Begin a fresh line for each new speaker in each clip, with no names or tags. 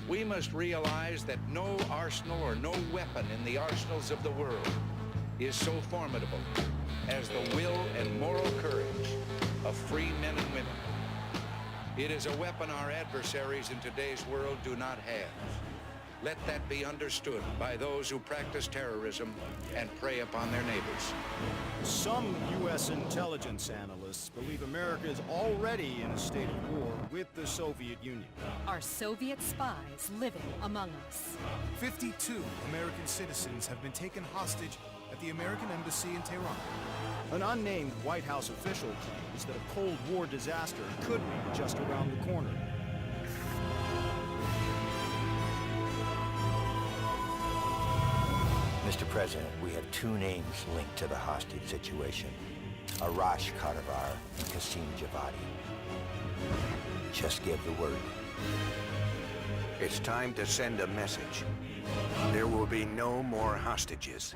We must realize that no arsenal or no weapon in the arsenals of the world is so formidable as the will and moral courage of free men and women. It is a weapon our adversaries in today's world do not have. Let that be understood by those who practice terrorism and prey upon their neighbors.
Some U.S. intelligence analysts believe America is already in a state of war with the Soviet Union.
Are Soviet spies living among us?
52 American citizens have been taken hostage at the American Embassy in Tehran.
An unnamed White House official claims that a Cold War disaster could be just around the corner.
Mr. President, we have two names linked to the hostage situation. Arash Kadivar and Qasim Javadi. Just give the word.
It's time to send a message. There will be no more hostages.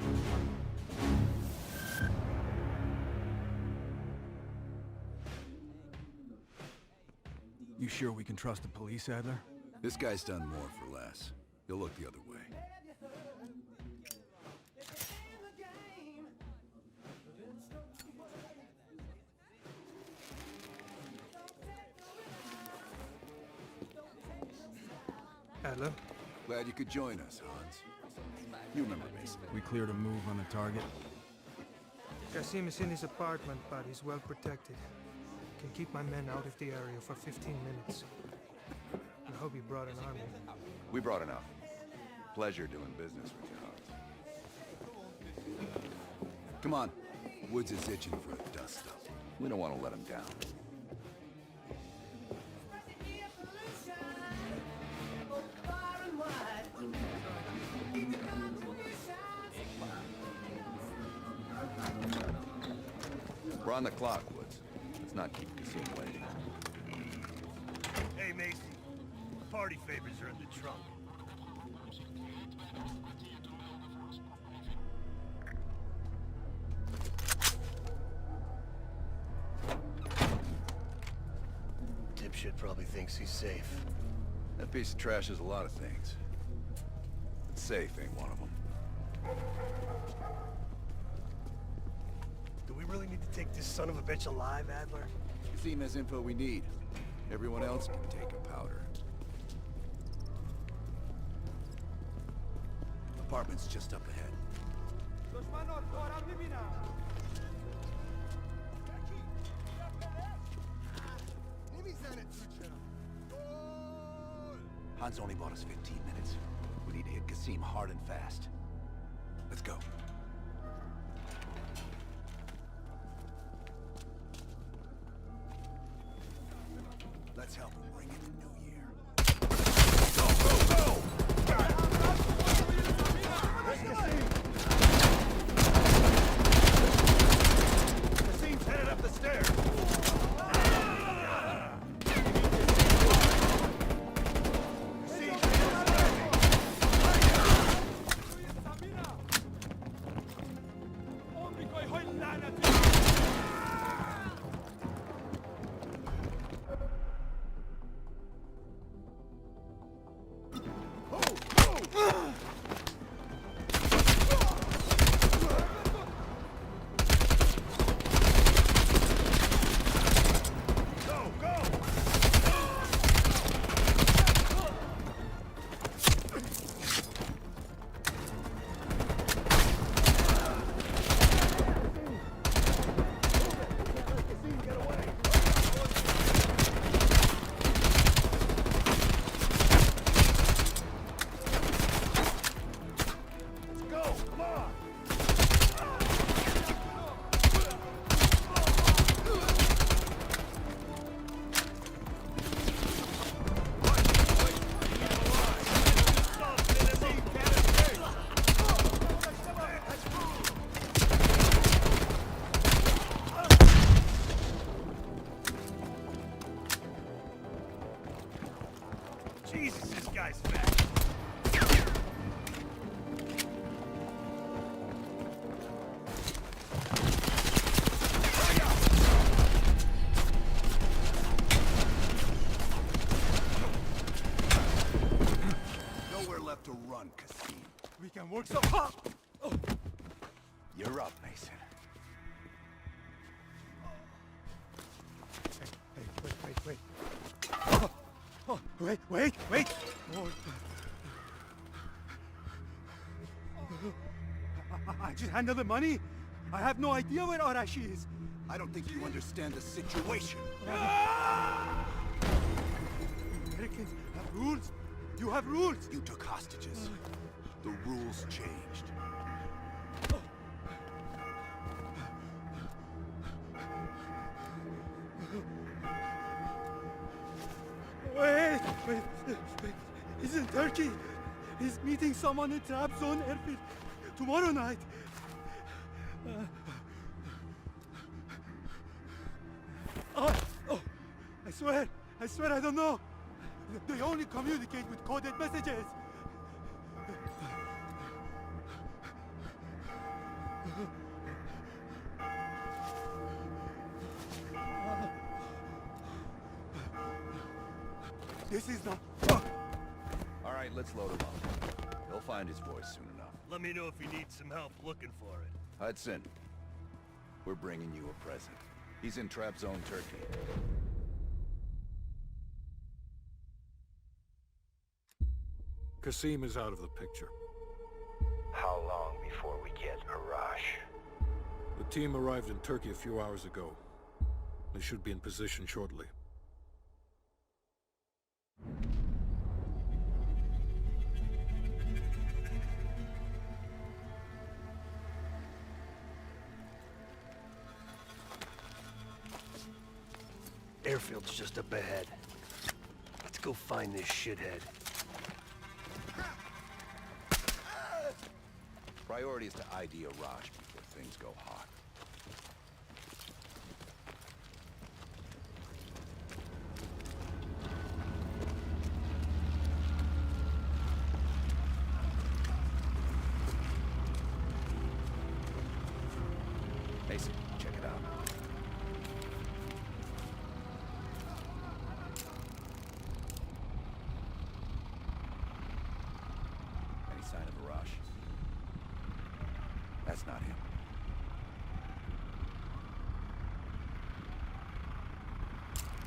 You sure we can trust the police, Adler?
This guy's done more for less. He'll look the other way.
Adler?
Glad you could join us, Hans. You remember me.
We cleared a move on the target.
Qasim is in his apartment, but he's well protected. Can keep my men out of the area for 15 minutes. I hope you brought an army.
We brought enough. Pleasure doing business with you, Hans. Come on. Woods is itching for a dust-up. We don't want to let him down. We're on the clock, Woods. Let's not keep Qasim waiting.
Hey, Macy. Party favors are in the trunk. Dipshit probably thinks he's safe.
That piece of trash is a lot of things. But safe ain't one of them.
Do we really need to take this son of a bitch alive, Adler?
Qasim has info we need. Everyone else can take a powder. Apartment's just up ahead. Hans only bought us 15 minutes. We need to hit Qasim hard and fast. Let's go. Let's help him bring in the new year. Go, go, go!
Qasim's headed up the stairs. Jesus, this guy's fat.
left to run, Kasim.
We can work so...
You're up, Mason.
Hey, wait. Wait. Oh. I just handle the money. I have no idea where Arashi is.
I don't think you understand the situation.
Americans have rules. You have rules.
You took hostages. The rules changed.
Wait. He's in Turkey. He's meeting someone in Trap Zone airfield tomorrow night. I swear I don't know. They only communicate with coded messages. This is not...
All right, let's load him up. He'll find his voice soon enough.
Let me know if you need some help looking for it.
Hudson, we're bringing you a present. He's in Trap Zone, Turkey.
Kasim is out of the picture.
How long before we get Arash?
The team arrived in Turkey a few hours ago. They should be in position shortly.
Airfield's just up ahead. Let's go find this shithead.
Priority is to ID Arash before things go hot. Mason, check it out. Any sign of Arash? That's not him.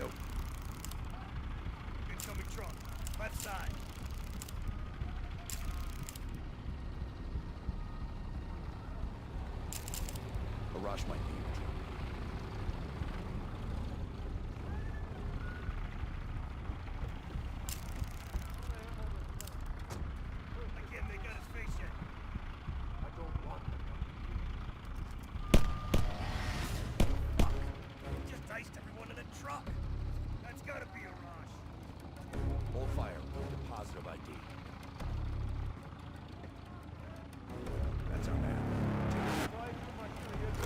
Nope.
Incoming truck. Left side.
Arash might be in the truck.
I can't make out his face yet. I don't want him. Fuck. He just iced everyone in the truck. That's gotta be Arash.
Hold fire. Deposit of ID. That's our man.
Fly through my 3 years,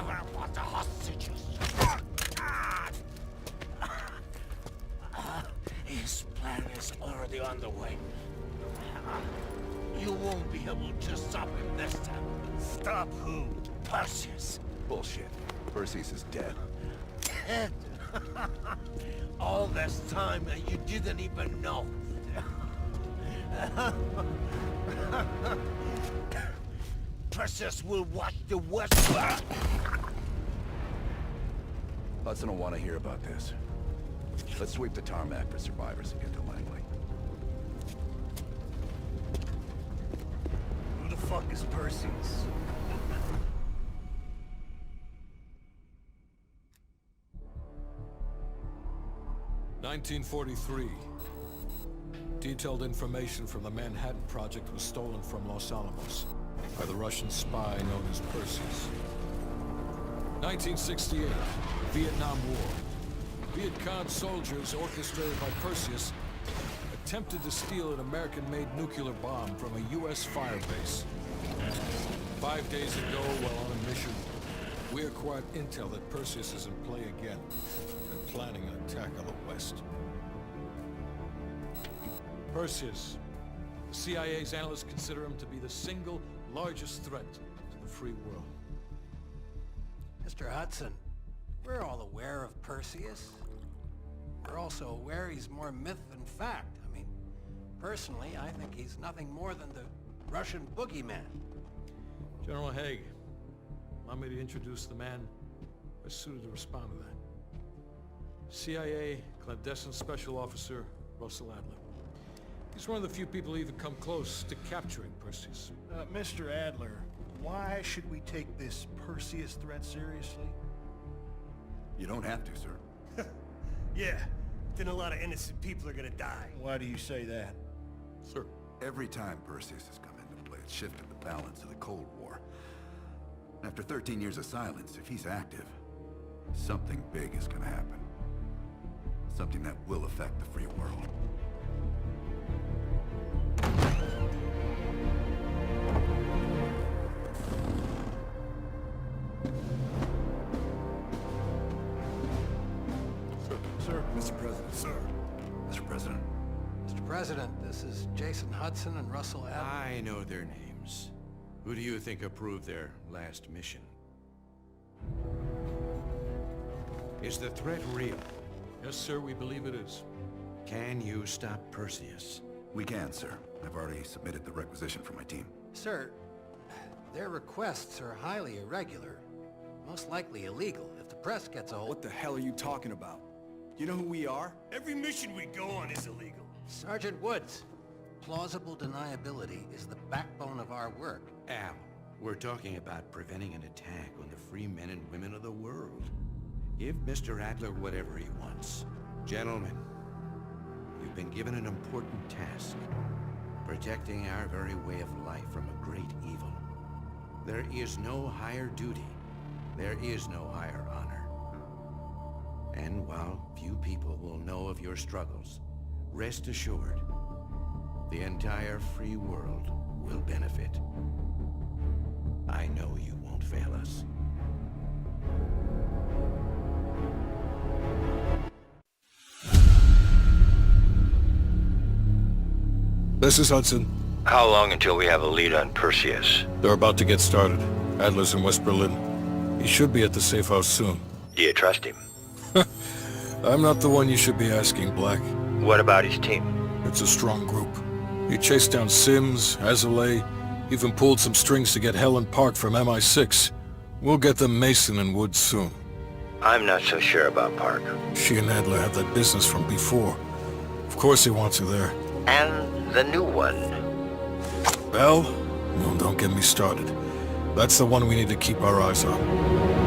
never want the hostages. His plan is already underway. You won't be able to stop him this time. Stop who? Perseus.
Bullshit. Perseus is dead.
Dead? All this time and you didn't even know. Perseus will watch the West.
Hudson will want to hear about this. Let's sweep the tarmac for survivors and get to Langley.
Who the fuck is Perseus?
(1943). Detailed information from the Manhattan Project was stolen from Los Alamos by the Russian spy known as Perseus. 1968, Vietnam War. Viet Cong soldiers, orchestrated by Perseus, attempted to steal an American-made nuclear bomb from a U.S. firebase. 5 days ago, while on a mission, we acquired intel that Perseus is in play again and planning an attack on the West. Perseus. The CIA's analysts consider him to be the single largest threat to the free world.
Mr. Hudson, we're all aware of Perseus. We're also aware he's more myth than fact. I mean, personally, I think he's nothing more than the Russian boogeyman.
General Haig, allow me to introduce the man best suited to respond to that. CIA clandestine special officer Russell Adler. He's one of the few people who even come close to capturing Perseus.
Mr. Adler, why should we take this Perseus threat seriously?
You don't have to, sir.
Yeah, then a lot of innocent people are gonna die.
Why do you say that?
Sir.
Every time Perseus has come into play, it's shifted the balance of the Cold War. After 13 years of silence, if he's active, something big is gonna happen. Something that will affect the free world.
Sir.
Mr. President. Sir. Mr. President.
Mr. President, this is Jason Hudson and Russell Adler.
I know their names. Who do you think approved their last mission? Is the threat real?
Yes, sir, we believe it is.
Can you stop Perseus?
We can, sir. I've already submitted the requisition for my team.
Sir, their requests are highly irregular. Most likely illegal if the press gets a hold.
What the hell are you talking about? You know who we are?
Every mission we go on is illegal.
Sergeant Woods, plausible deniability is the backbone of our work.
Al, we're talking about preventing an attack on the free men and women of the world. Give Mr. Adler whatever he wants. Gentlemen, you've been given an important task. Protecting our very way of life from a great evil. There is no higher duty. There is no higher honor. And while few people will know of your struggles, rest assured, the entire free world will benefit. I know you won't fail us.
This is Hudson.
How long until we have a lead on Perseus?
They're about to get started. Adler's in West Berlin. He should be at the safe house soon.
Do you trust him?
I'm not the one you should be asking, Black.
What about his team?
It's a strong group. He chased down Sims, Azalea, even pulled some strings to get Helen Park from MI6. We'll get them Mason and Woods soon.
I'm not so sure about Park.
She and Adler have that business from before. Of course he wants her there.
And the new one?
Bell? Well, don't get me started. That's the one we need to keep our eyes on.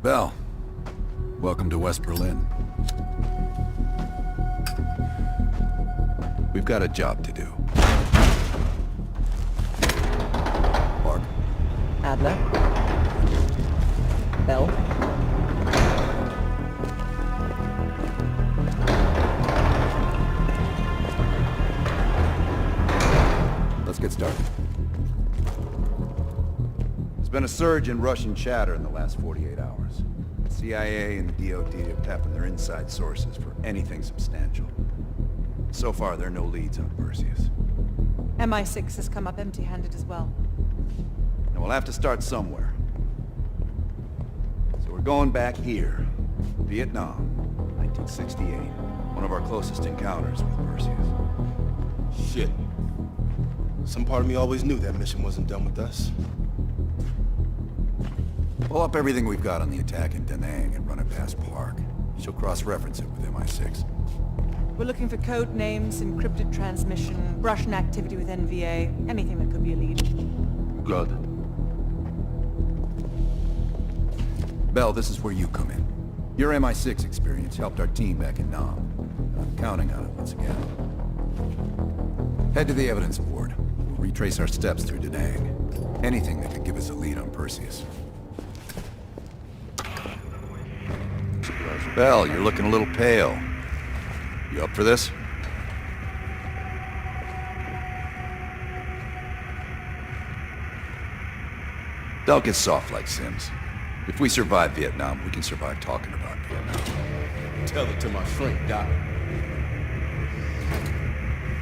Bell, welcome to West Berlin. We've got a job to do. Mark.
Adler. Bell.
Let's get started. There's been a surge in Russian chatter in the last 48 hours. The CIA and the DoD are tapping their inside sources for anything substantial. So far, there are no leads on Perseus.
MI6 has come up empty-handed as well.
And we'll have to start somewhere. So we're going back here. Vietnam, 1968. One of our closest encounters with Perseus.
Shit. Some part of me always knew that mission wasn't done with us.
Pull up everything we've got on the attack in Da Nang and run it past Park. She'll cross-reference it with MI6.
We're looking for code names, encrypted transmission, Russian activity with NVA, anything that could be a lead.
Got it.
Bell, this is where you come in. Your MI6 experience helped our team back in Nam. I'm counting on it once again. Head to the evidence board. We'll retrace our steps through Da Nang. Anything that could give us a lead on Perseus. Bell, you're looking a little pale. You up for this? Don't get soft like Sims. If we survive Vietnam, we can survive talking about Vietnam.
Tell it to my shrink, Doc.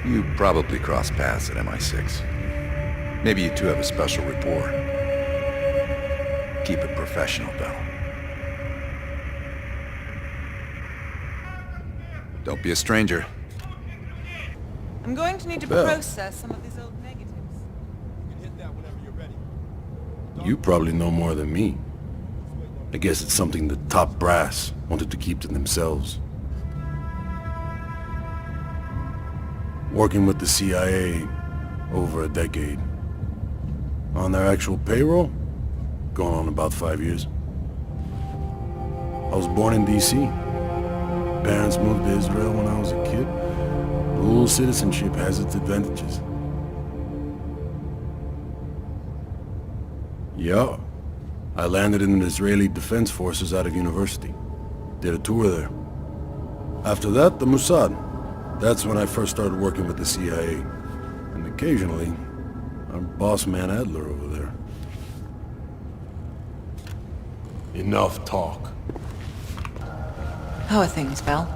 You probably crossed paths at MI6. Maybe you two have a special rapport. Keep it professional, Bell. Don't be a stranger.
I'm going to need to
Bell.
process some of these old negatives.
You can hit that whenever you're ready.
You probably know more than me. I guess it's something the top brass wanted to keep to themselves. Working with the CIA over a decade. On their actual payroll, going on about 5 years. I was born in D.C. Parents moved to Israel when I was a kid. Dual citizenship has its advantages. Yeah. I landed in the Israeli Defense Forces out of university. Did a tour there. After that, the Mossad. That's when I first started working with the CIA. And occasionally, our boss man Adler over there.
Enough talk.
How are things, Bell?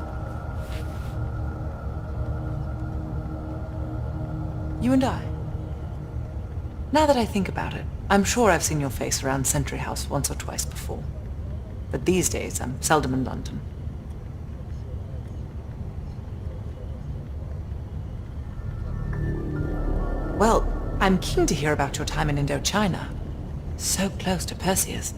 You and I. Now that I think about it, I'm sure I've seen your face around Sentry House once or twice before. But these days, I'm seldom in London. Well, I'm keen to hear about your time in Indochina. So close to Perseus.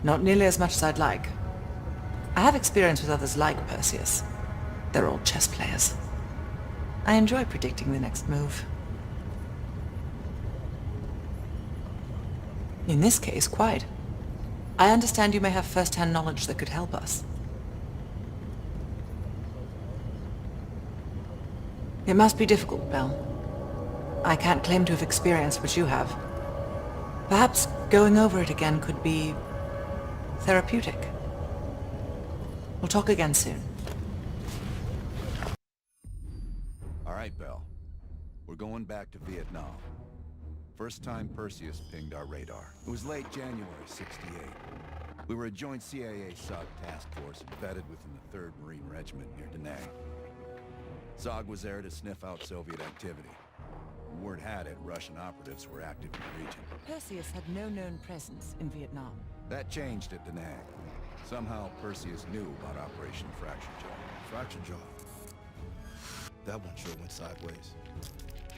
Not nearly as much as I'd like. I have experience with others like Perseus. They're all chess players. I enjoy predicting the next move. In this case, quite. I understand you may have first-hand knowledge that could help us. It must be difficult, Bell. I can't claim to have experienced what you have. Perhaps going over it again could be therapeutic. We'll talk again soon.
All right, Bell. We're going back to Vietnam. First time Perseus pinged our radar. It was late January '68. We were a joint CIA-SOG task force embedded within the 3rd Marine Regiment near Da Nang. SOG was there to sniff out Soviet activity. Word had it, Russian operatives were active in the region.
Perseus had no known presence in Vietnam.
That changed at Da Nang. Somehow Perseus knew about Operation Fracture Jaw.
Fracture Jaw. That one sure went sideways.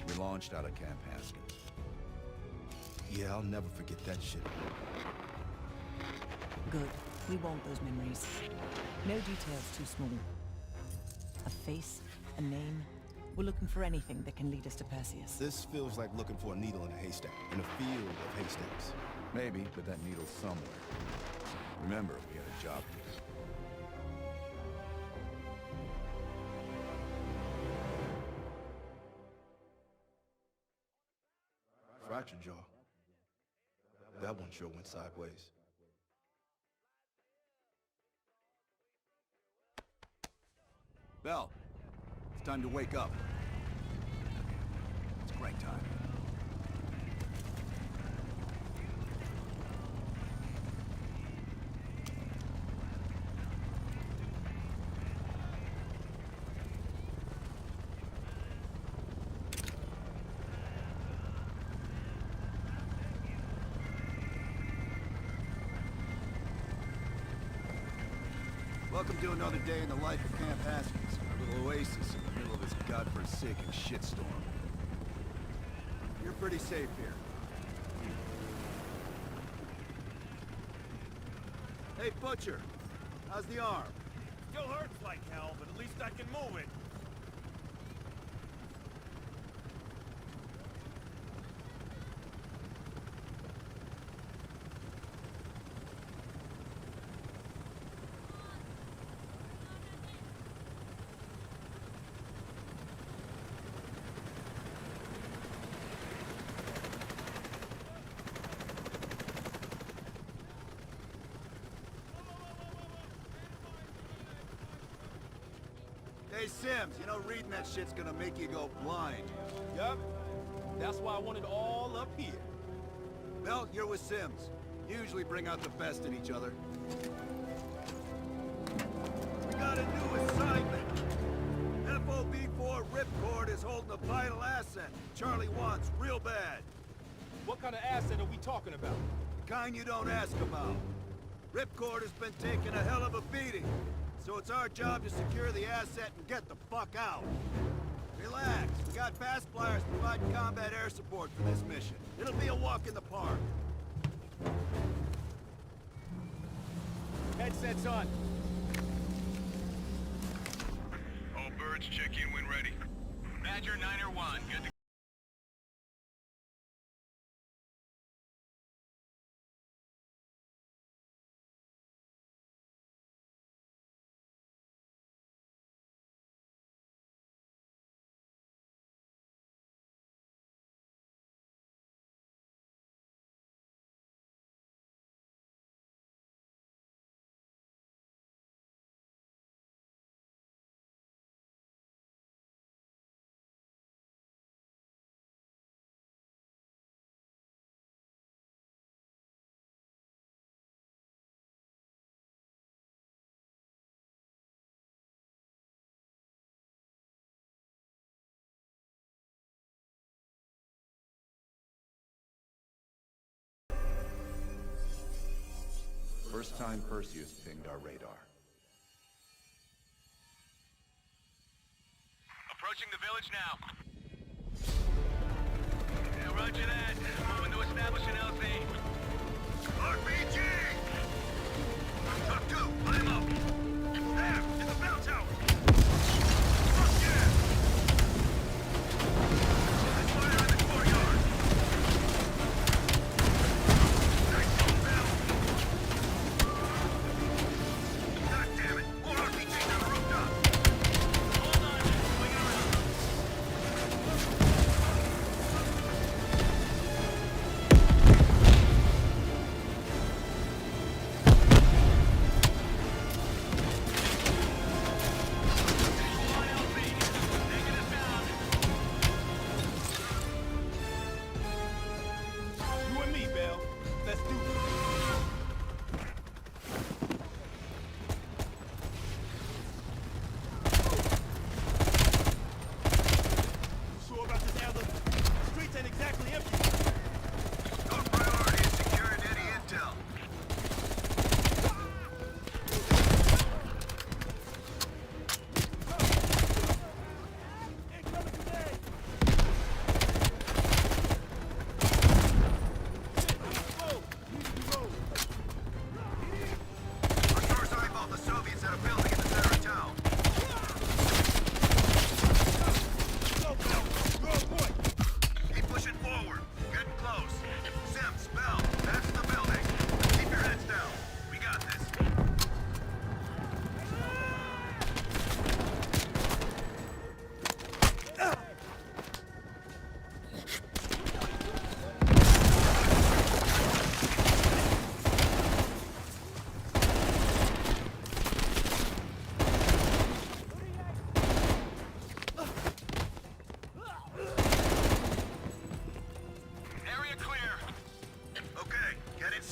We launched out of Camp Haskins.
Yeah, I'll never forget that shit.
Good. We want those memories. No details too small. A face, a name. We're looking for anything that can lead us to Perseus.
This feels like looking for a needle in a haystack, in a field of haystacks.
Maybe, but that needle's somewhere. Remember, we had a job to do.
Fractured jaw. That one sure went sideways.
Bell, it's time to wake up. It's break time. Welcome to another day in the life of Camp Haskins, our little oasis in the middle of this godforsaken shitstorm. You're pretty safe here. Hey, Butcher, how's the arm?
Still hurts like hell, but at least I can move it.
Hey, Sims, you know reading that shit's gonna make you go blind.
Yup. That's why I want it all up here.
Bell, you're with Sims. You usually bring out the best in each other. We got a new assignment. FOB4 Ripcord is holding a vital asset Charlie wants real bad.
What kind of asset are we talking about?
The kind you don't ask about. Ripcord has been taking a hell of a beating. So it's our job to secure the asset and get the fuck out. Relax. We got fast flyers providing combat air support for this mission. It'll be a walk in the park.
Headsets on.
All birds, check in when ready. Badger 9-1, good to
First time Perseus pinged our radar.
Approaching the village now. Yeah, roger that. Moving to establish an LZ. RPG! Talk 2, I'm up. There, in the bell tower. Fuck yeah! Let's fire in the courtyard. Nice one, Bell. God damn it! More RPGs on the rooftop! Hold on, swing it around.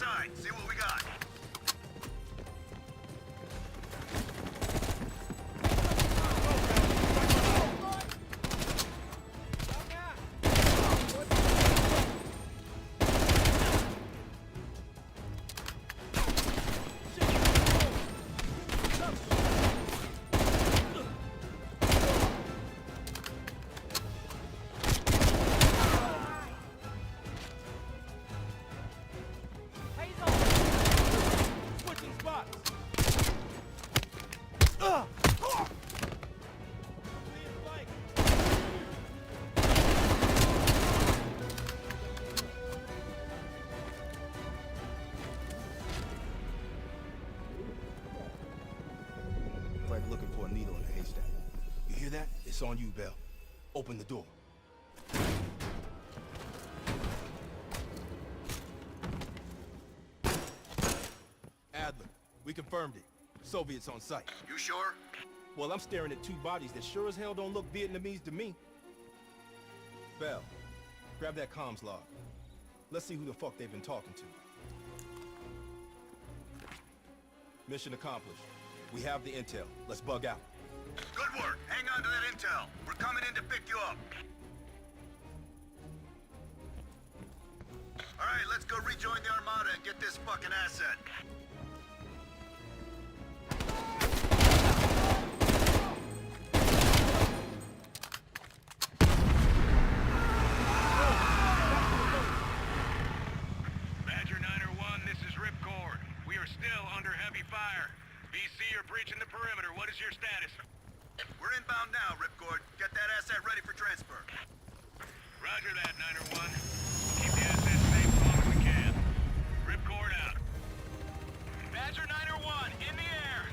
inside. See what we got.
Like looking for a needle in a haystack. You hear that? It's on you, Bell. Open the door. Adler, we confirmed it. Soviets on site.
You sure?
Well, I'm staring at two bodies that sure as hell don't look Vietnamese to me. Bell, grab that comms log. Let's see who the fuck they've been talking to. Mission accomplished. We have the intel. Let's bug out.
Good work. Hang on to that intel. We're coming in to pick you up. All right, let's go rejoin the Armada and get this fucking asset.
Badger 901, this is Ripcord. We are still under heavy fire. BC are breaching the perimeter. What is your status?
We're inbound now, Ripcord. Get that asset ready for transfer.
Roger that, 901. Keep the asset safe as long as we can. Ripcord out. Badger 901, in the air!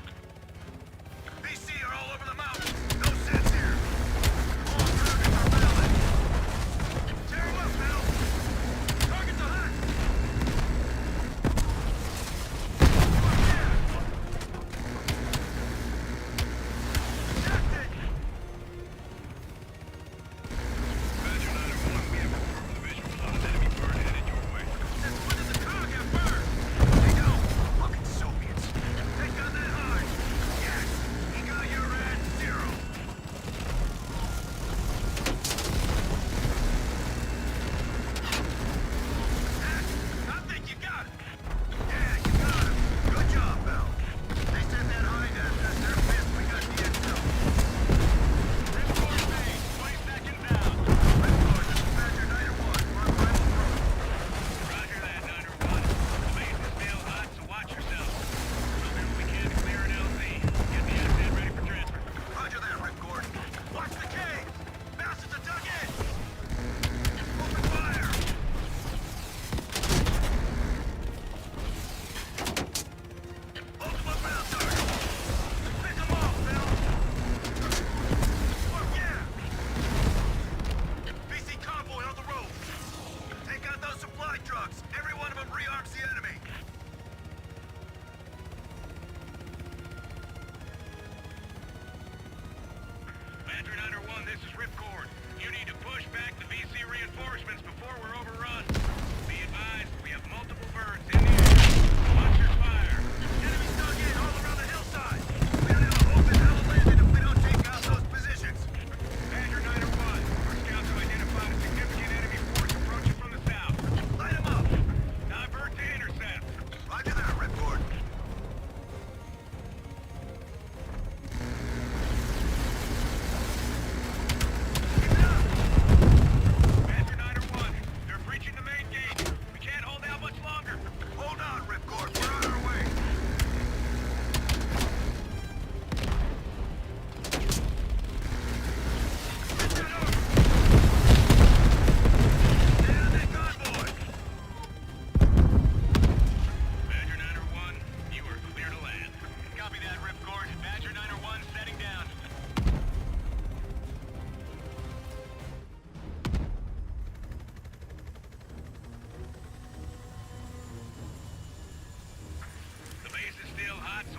BC are all over the mountain. No sense here. All targets are valid. Tear them up, Bill. Target the hut.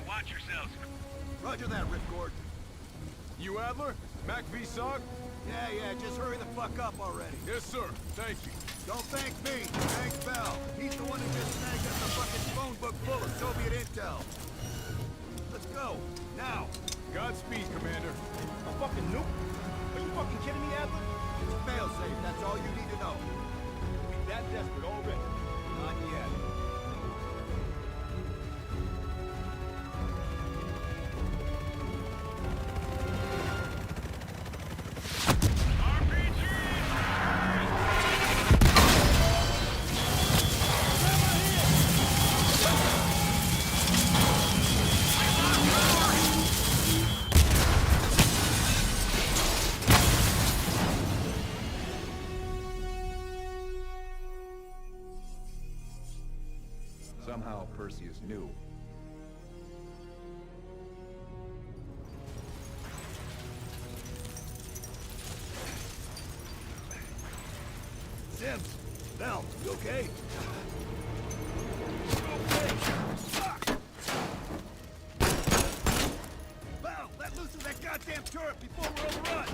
Watch yourselves.
Roger that, Ripcord.
You Adler? Mac V SOG?
Yeah, just hurry the fuck up already.
Yes, sir. Thank you.
Don't thank me. Thank Bell. He's the one who just snagged us the fucking
Go! Now!
Godspeed, Commander. A fucking nuke? Are you fucking kidding me, Adler?
It's failsafe, that's all you need to know.
We that desperate already.
Not yet.
Somehow Perseus knew.
Sims! Bell, you okay? Bell, let loose of that goddamn turret before we're overrun!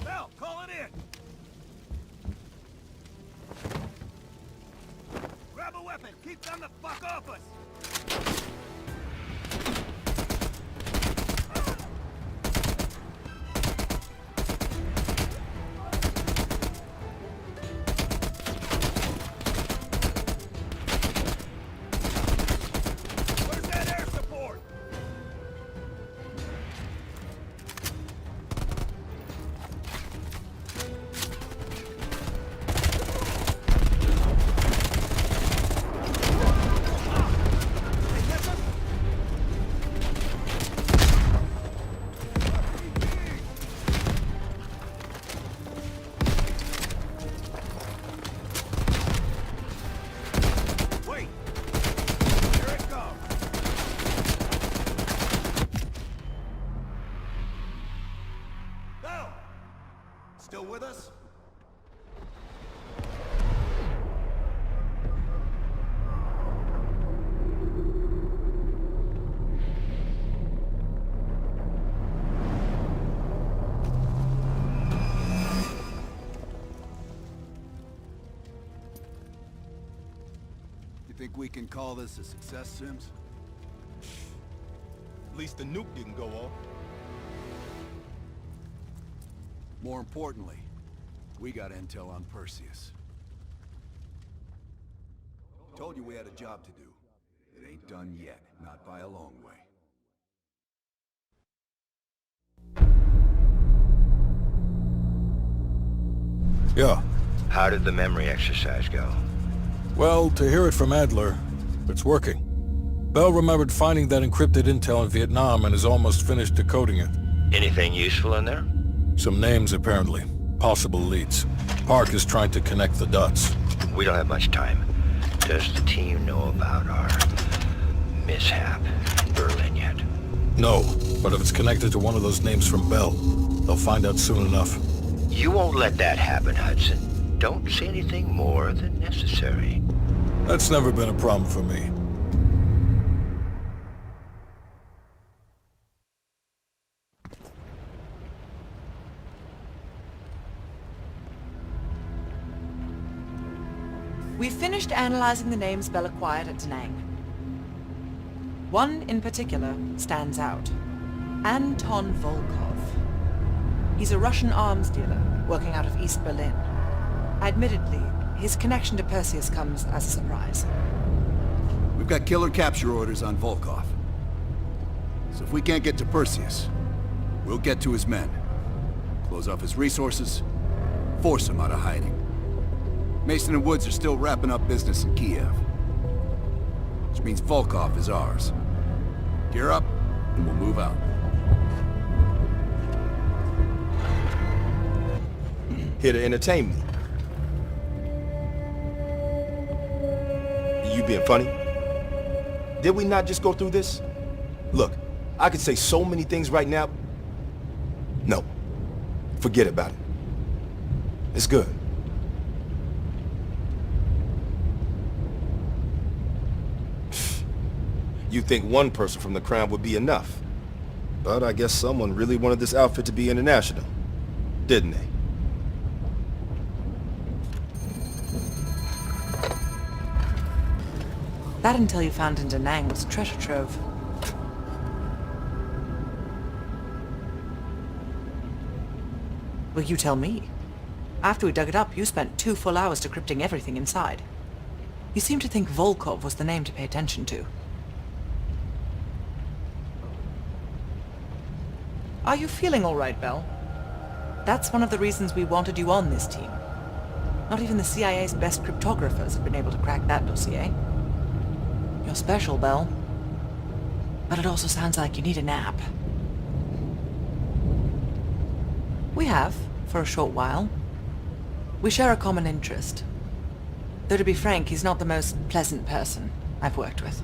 Bell, call it in! Grab a weapon! Keep them the fuck off us! Where's that air support? Still with us? You think we can call this a success, Sims?
At least the nuke didn't go off.
More importantly, we got intel on Perseus. Told you we had a job to do. It ain't done yet, not by a long way.
Yeah.
How did the memory exercise go?
Well, to hear it from Adler, it's working. Bell remembered finding that encrypted intel in Vietnam and is almost finished decoding it.
Anything useful in there?
Some names, apparently. Possible leads. Park is trying to connect the dots.
We don't have much time. Does the team know about our mishap in Berlin yet?
No, but if it's connected to one of those names from Bell, they'll find out soon enough.
You won't let that happen, Hudson. Don't say anything more than necessary.
That's never been a problem for me.
We finished analyzing the names Bell acquired at Da Nang. One in particular stands out. Anton Volkov. He's a Russian arms dealer working out of East Berlin. Admittedly, his connection to Perseus comes as a surprise.
We've got killer capture orders on Volkov. So if we can't get to Perseus, we'll get to his men. Close off his resources, force him out of hiding. Mason and Woods are still wrapping up business in Kiev. Which means Volkov is ours. Gear up, and we'll move out.
Here to entertain me. You being funny? Did we not just go through this? Look, I could say so many things right now. No. Forget about it. It's good. You'd think one person from the Crown would be enough. But I guess someone really wanted this outfit to be international, didn't they?
That intel you found in Da Nang was a treasure trove. Well, you tell me. After we dug it up, you spent 2 full hours decrypting everything inside. You seem to think Volkov was the name to pay attention to. Are you feeling all right, Bell? That's one of the reasons we wanted you on this team. Not even the CIA's best cryptographers have been able to crack that dossier. You're special, Bell. But it also sounds like you need a nap. We have, for a short while. We share a common interest. Though to be frank, he's not the most pleasant person I've worked with.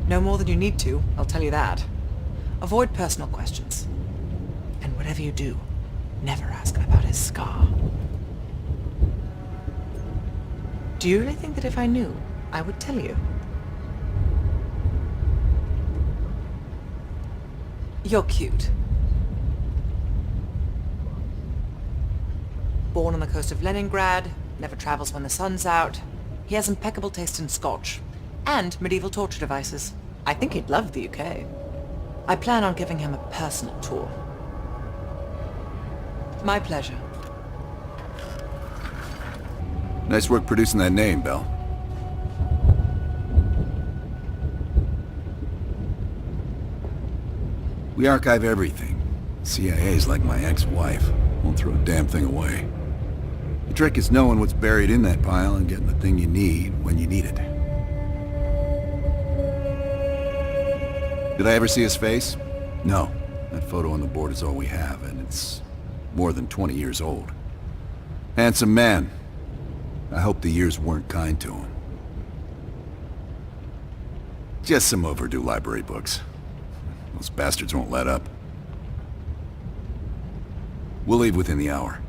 No more than you need to, I'll tell you that. Avoid personal questions. And whatever you do, never ask about his scar. Do you really think that if I knew, I would tell you? You're cute. Born on the coast of Leningrad, never travels when the sun's out. He has impeccable taste in scotch. And medieval torture devices. I think he'd love the UK. I plan on giving him a personal tour. My pleasure.
Nice work producing that name, Bell. We archive everything. CIA's like my ex-wife. Won't throw a damn thing away. The trick is knowing what's buried in that pile and getting the thing you need when you need it. Did I ever see his face? No. That photo on the board is all we have, and it's more than 20 years old. Handsome man. I hope the years weren't kind to him. Just some overdue library books. Those bastards won't let up. We'll leave within the hour.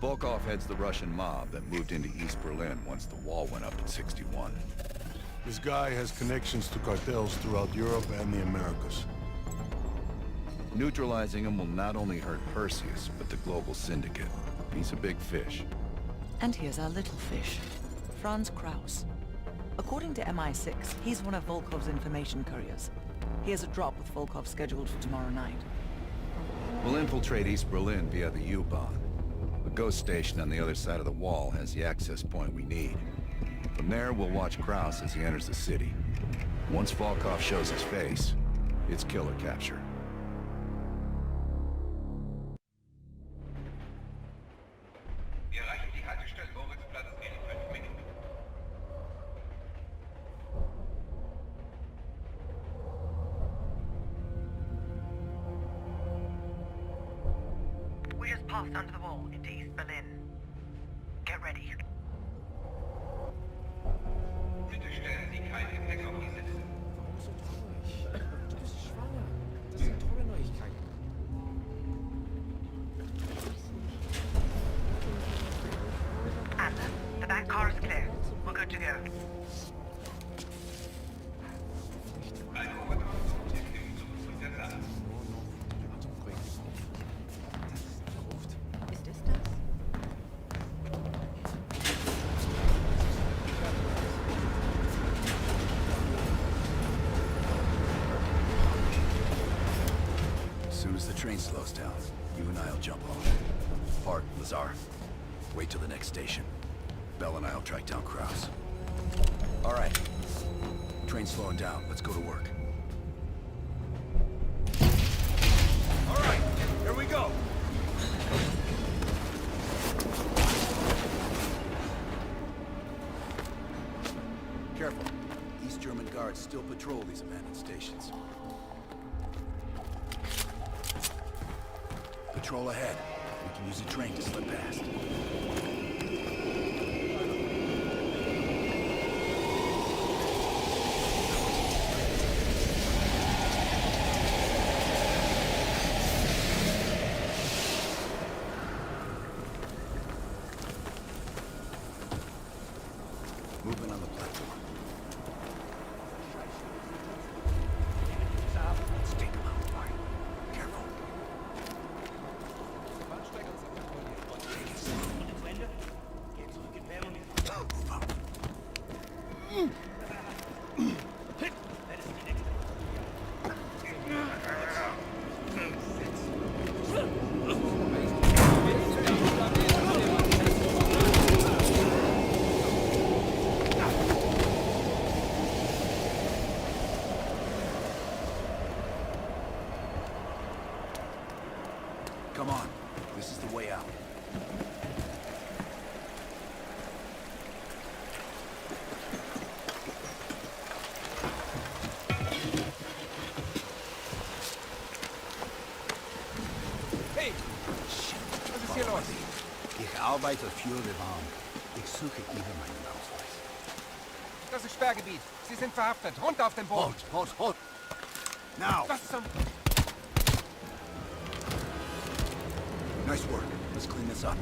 Volkov heads the Russian mob that moved into East Berlin once the wall went up in '61.
This guy has connections to cartels throughout Europe and the Americas.
Neutralizing him will not only hurt Perseus, but the global syndicate. He's a big fish.
And here's our little fish, Franz Kraus. According to MI6, he's one of Volkov's information couriers. He has a drop with Volkov scheduled for tomorrow night.
We'll infiltrate East Berlin via the U-Bahn. The ghost station on the other side of the wall has the access point we need. From there, we'll watch Kraus as he enters the city. Once Volkov shows his face, it's killer capture.
We just passed under the wall into East Berlin. Get ready.
Bitte stellen Sie kein Gepäck auf die Sitze.
Du bist schwanger. Das sind tolle Neuigkeiten.
Anna, the back car is clear. We're good to go.
As soon as the train slows down, you and I'll jump on. Hart, Lazar, wait till the next station. Bell and I'll track down Kraus. All right. Train's slowing down. Let's go to work.
All right, here we go.
Careful. East German guards still patrol these abandoned stations. Patrol ahead. We can use a train to slip past. Arbeiter für Revan. Ich suche Ihnen meinen Ausweis.
Das ist Sperrgebiet. Sie sind verhaftet. Runter auf den Boden.
Hold. Now!
Was zum...
Nice work. Let's clean this up.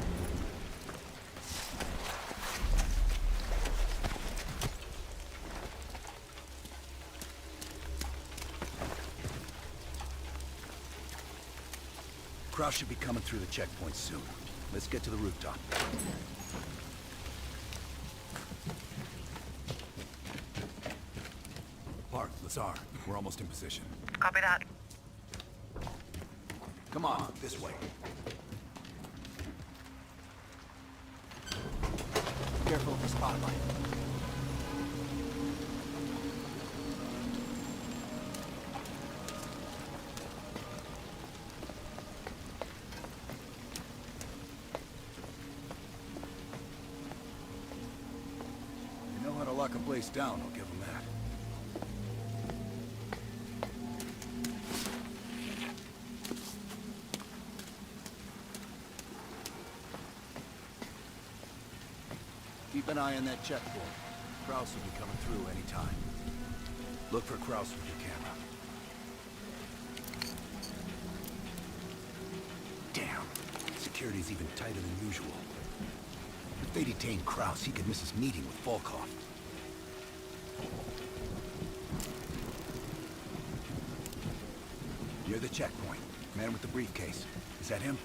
Kraus should be coming through the checkpoint soon. Let's get to the rooftop. Park, Lazar. We're almost in position.
Copy that.
Come on, this way. Careful of the spotlight. You know how to lock a place down, I'll give them that. Keep an eye on that checkpoint. Kraus will be coming through any time. Look for Kraus with your camera. Damn. Security's even tighter than usual. If they detain Kraus, he could miss his meeting with Volkov. Near the checkpoint. Man with the briefcase. Is that him?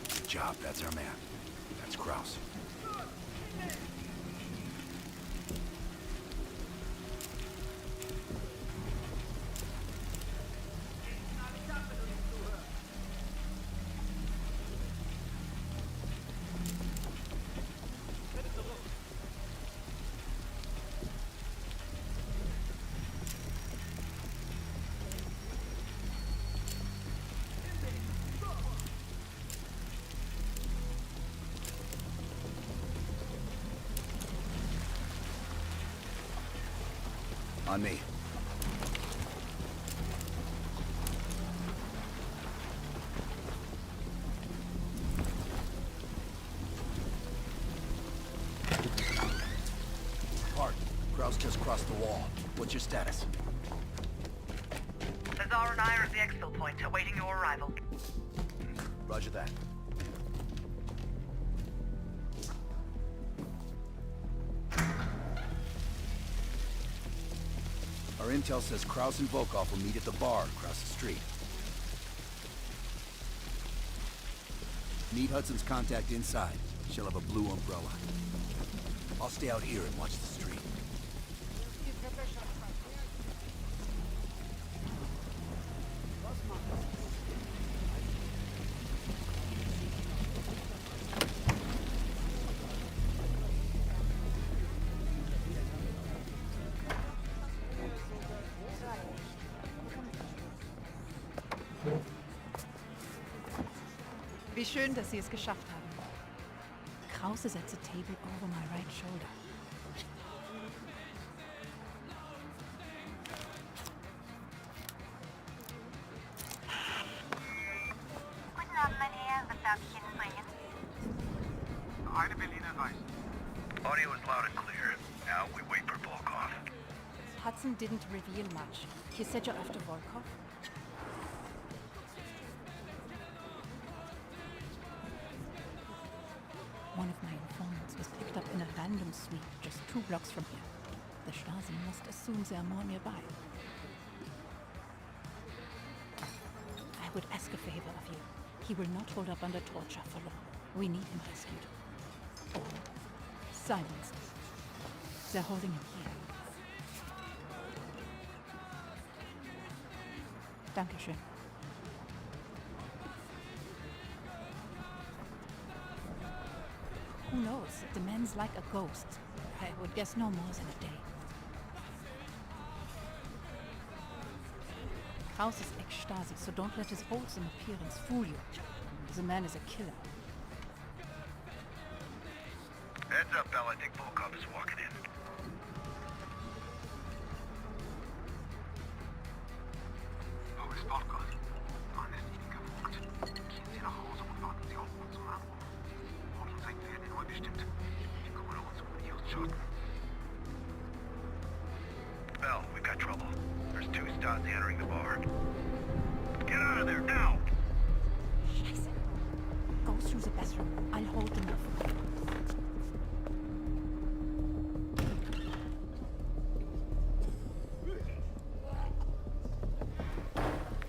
Good job. That's our man. That's Kraus. On me. Hart, Kraus just crossed the wall. What's your status?
Lazar and I are at the exfil point, awaiting your arrival.
Roger that. Our intel says Kraus and Volkov will meet at the bar across the street. Meet Hudson's contact inside. She'll have a blue umbrella. I'll stay out here and watch the street.
Wie schön, dass Sie es geschafft haben. Krause is at the table over my right shoulder.
Guten Abend, mein Herr. Was darf ich Ihnen bringen?
Eine Berliner Weiß. Audio is loud and clear. Now we wait for Volkov.
Hudson didn't reveal much. He said you're after Volkov? One of my informants was picked up in a random sweep just 2 blocks from here. The Stasi must assume there are more nearby. I would ask a favor of you. He will not hold up under torture for long. We need him rescued. Or silenced. They're holding him here. Dankeschön. Who knows? The man's like a ghost. I would guess no more than a day. Kraus is ex-Stasi, so don't let his wholesome appearance fool you. The man is a killer.
Heads up, Bell. I think Volkov is walking in. Wo ist Volkov? Mann ist Ihnen gefolgt. Gehen Sie nach Hause und warten Sie auf unseren Anruf. Holen Sie Stasi entering the bar. Get out of there, now!
Scheiße. Go through the bathroom. I'll hold them off.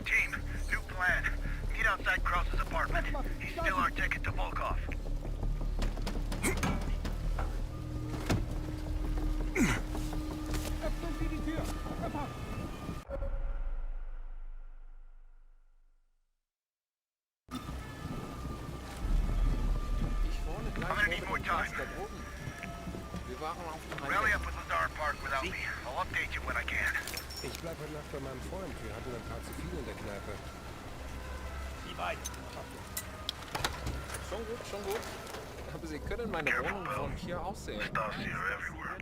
Team, new plan. Meet outside Krause's apartment. He's still our ticket to Volkov. I'm gonna need more time.
Wir waren auf dem
Rally up with Lazar Park without me. I'll update you when I can.
Ich bleib heute Nacht bei meinem Freund. Wir hatten ein paar zu viel in der Kneipe.
Wie weit?
Schon gut, schon gut. Aber Sie können meine Wohnung von hier aus sehen.
Stasi are everywhere.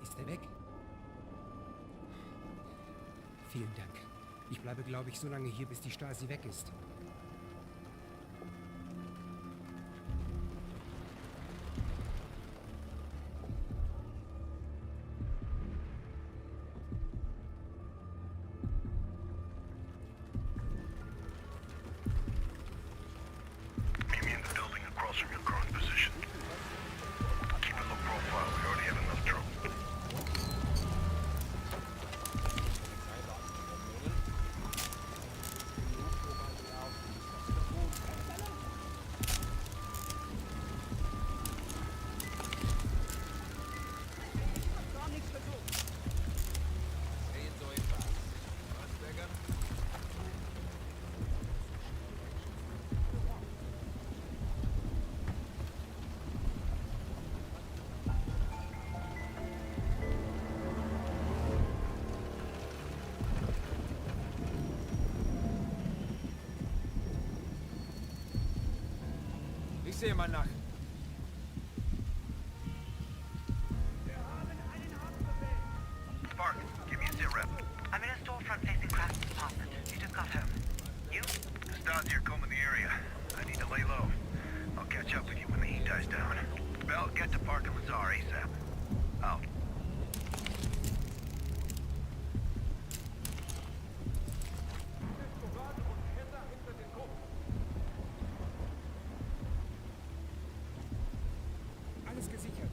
Ist er weg? Vielen Dank. Ich bleibe, glaube ich, so lange hier, bis die Stasi weg ist.
Meet me in the building across from your current position. Keep a low profile. We already have enough trouble.
Ich sehe mal nach.
Spark, give me a sit rep.
I'm in a storefront facing Kraft's apartment. You just got home. You?
The Stasi are combing the area. I need to lay low. I'll catch up with you when the heat dies down. Bell, get to Park and Lazar ASAP. Out.
Alles gesichert.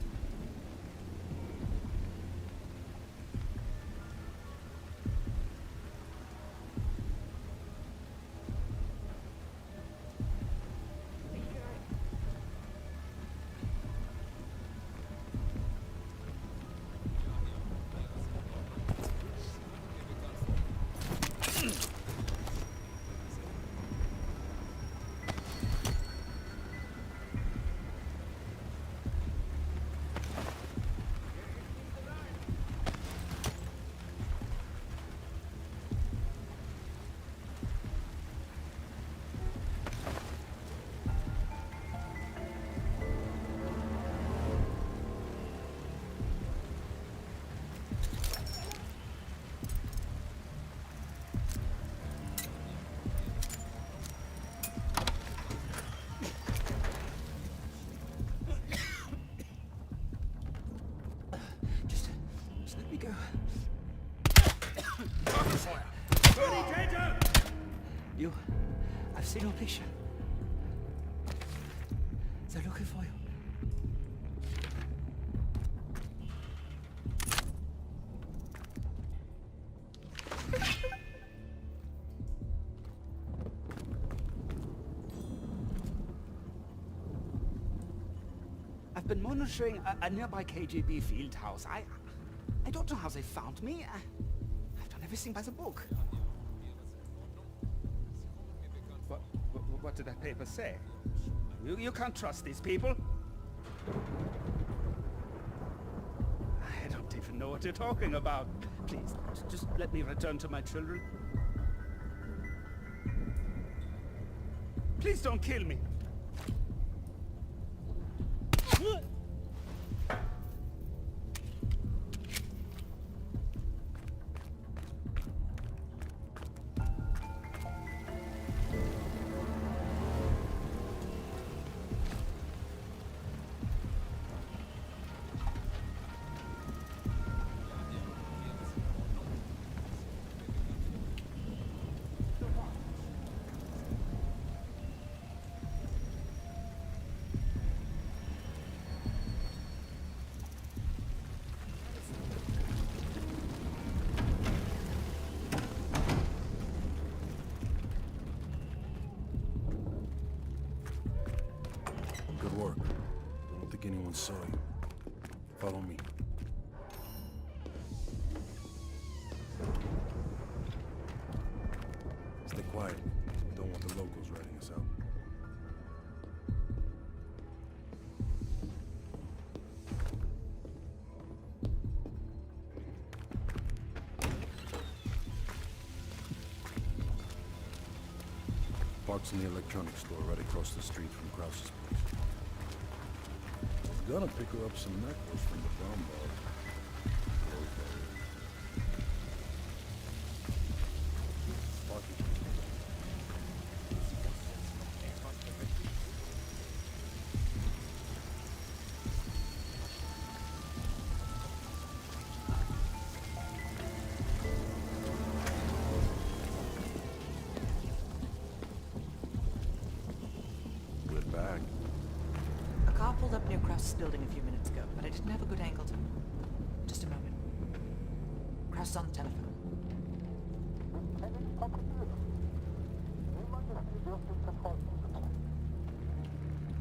Just let me go. You, I've seen your picture. They're looking for you.
I've been monitoring a nearby KGB field house. I don't know how they found me. I've done everything by the book. What did that paper say? You can't trust these people. I don't even know what you're talking about. Please, just let me return to my children. Please don't kill me.
Good work. I don't think anyone saw you. Follow me. Stay quiet. We don't want the locals ratting us out. Park's in the electronics store right across the street from Krause's place. I was gonna pick her up some necklace from the bomb bar. Park it. Back.
A car pulled up near Kraus' building a few minutes ago, but I didn't have a good angle to... Just a moment. Kraus is on the telephone.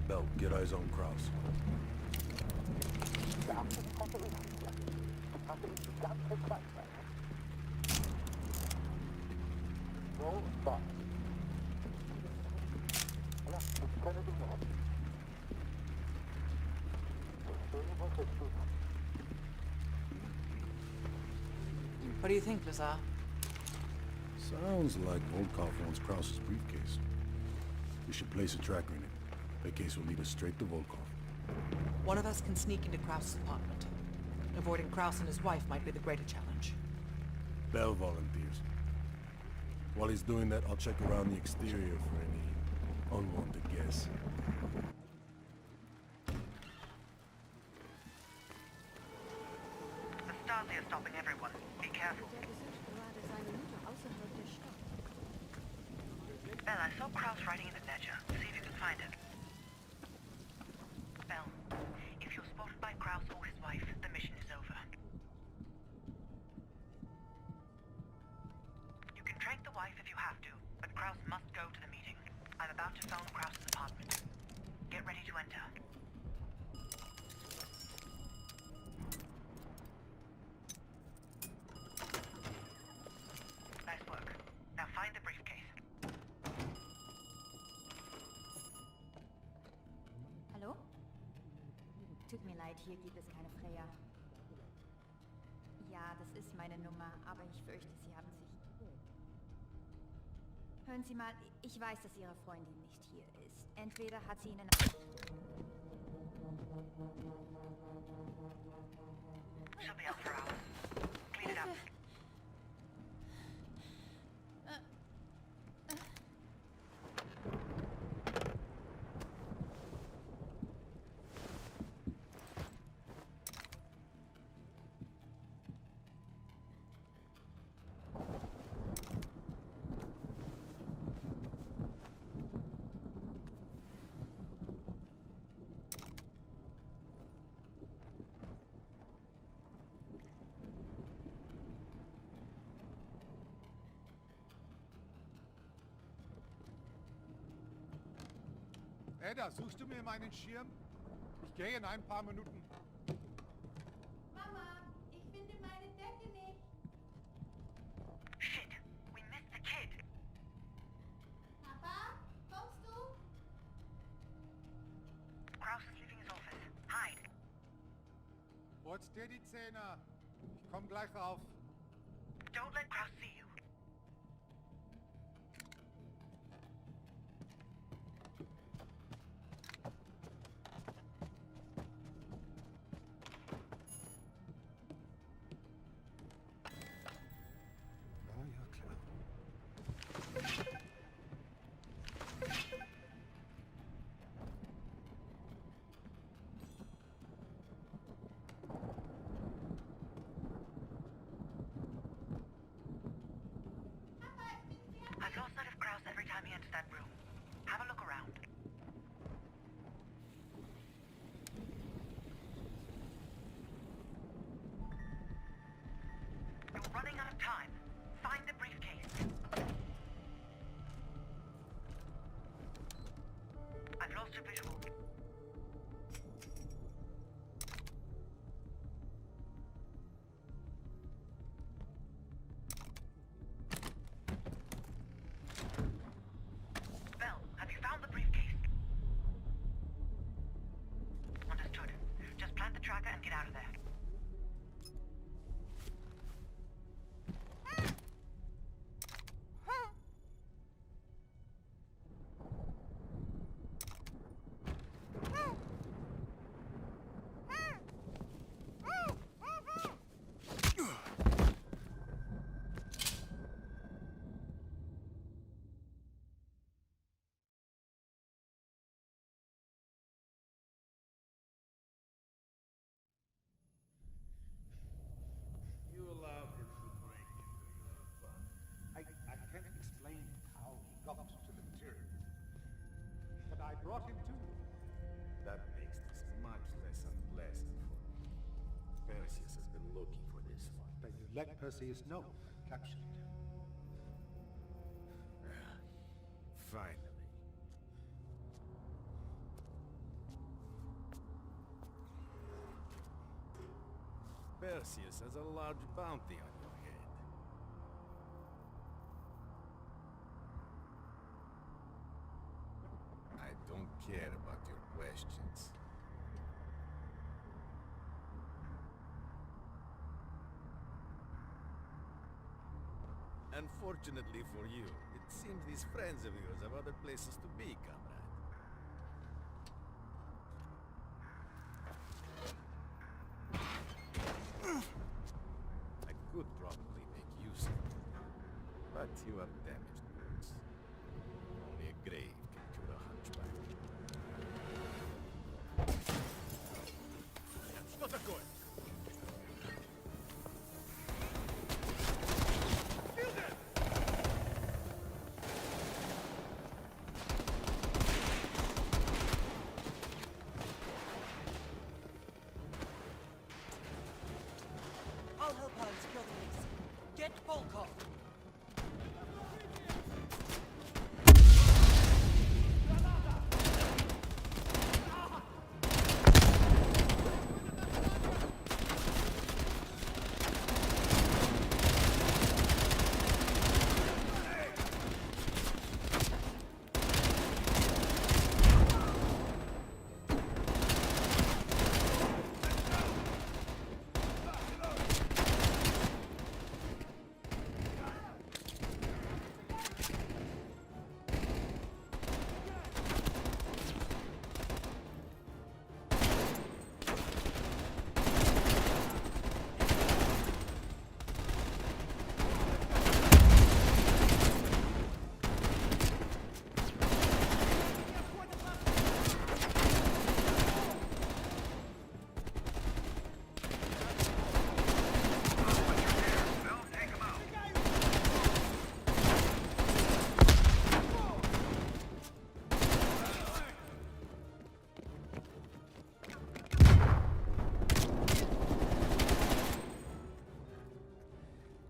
Bell, get eyes on Kraus.
What do you think, Lazar?
Sounds like Volkov wants Kraus's briefcase. We should place a tracker in it. That case will lead us straight to Volkov.
One of us can sneak into Kraus' apartment. Avoiding Kraus and his wife might be the greater challenge.
Bell volunteers. While he's doing that, I'll check around the exterior for any unwanted guests.
The Stasi is stopping everyone. Be careful. Bell, I saw Kraus writing in the ledger. See if you can find it. Bell, if you're spotted by Kraus or his wife, the mission is over. You can trank the wife if you have to, but Kraus must go to the meeting. I'm about to phone Kraus' apartment. Get ready to enter. Nice work. Now find the briefcase.
Hallo? Tut mir leid, hier gibt es keine Freya. Ja, das ist meine Nummer, aber ich fürchte, Sie haben sich... Hören Sie mal, ich weiß, dass Ihre Freundin nicht hier ist. Entweder hat sie Ihnen...
She'll be out for hours. Clean it up.
Ada, suchst du mir meinen Schirm? Ich gehe in ein paar Minuten.
Mama, ich finde meine Decke nicht.
Shit, we missed the kid.
Papa, kommst du?
Kraus is leaving his office. Hide.
Putz dir die Zähne. Ich komm gleich rauf.
Don't let Kraus see you.
Let Perseus know. Capture it.
Finally. Perseus has a large bounty on your head. I don't care about your questions. Unfortunately for you, it seems these friends of yours have other places to be, comrade. I could probably make use of it, but you have damaged goods. Only a grave can cure a hunchback. Что такое?
I'll help out and secure the base. Get Volkov!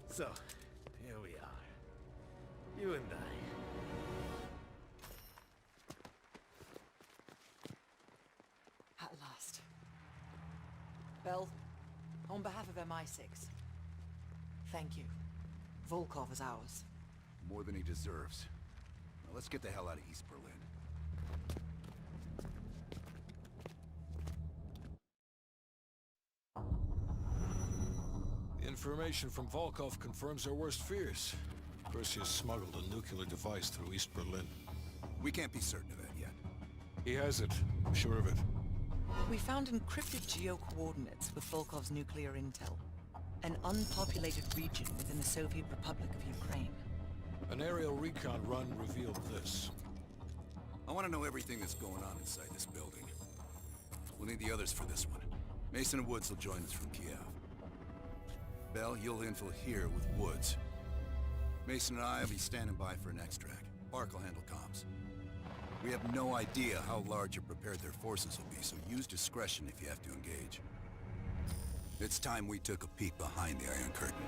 So, here we are. You and I.
At last. Bell, on behalf of MI6, thank you. Volkov is ours.
More than he deserves. Now let's get the hell out of East Berlin.
Information from Volkov confirms our worst fears. Perseus smuggled a nuclear device through East Berlin.
We can't be certain of that yet.
He has it. I'm sure of it.
We found encrypted geo-coordinates with Volkov's nuclear intel. An unpopulated region within the Soviet Republic of Ukraine.
An aerial recon run revealed this.
I want to know everything that's going on inside this building. We'll need the others for this one. Mason and Woods will join us from Kiev. Bell, you'll infill here with Woods. Mason and I will be standing by for an extract. Park will handle comms. We have no idea how large or prepared their forces will be, so use discretion if you have to engage. It's time we took a peek behind the Iron Curtain.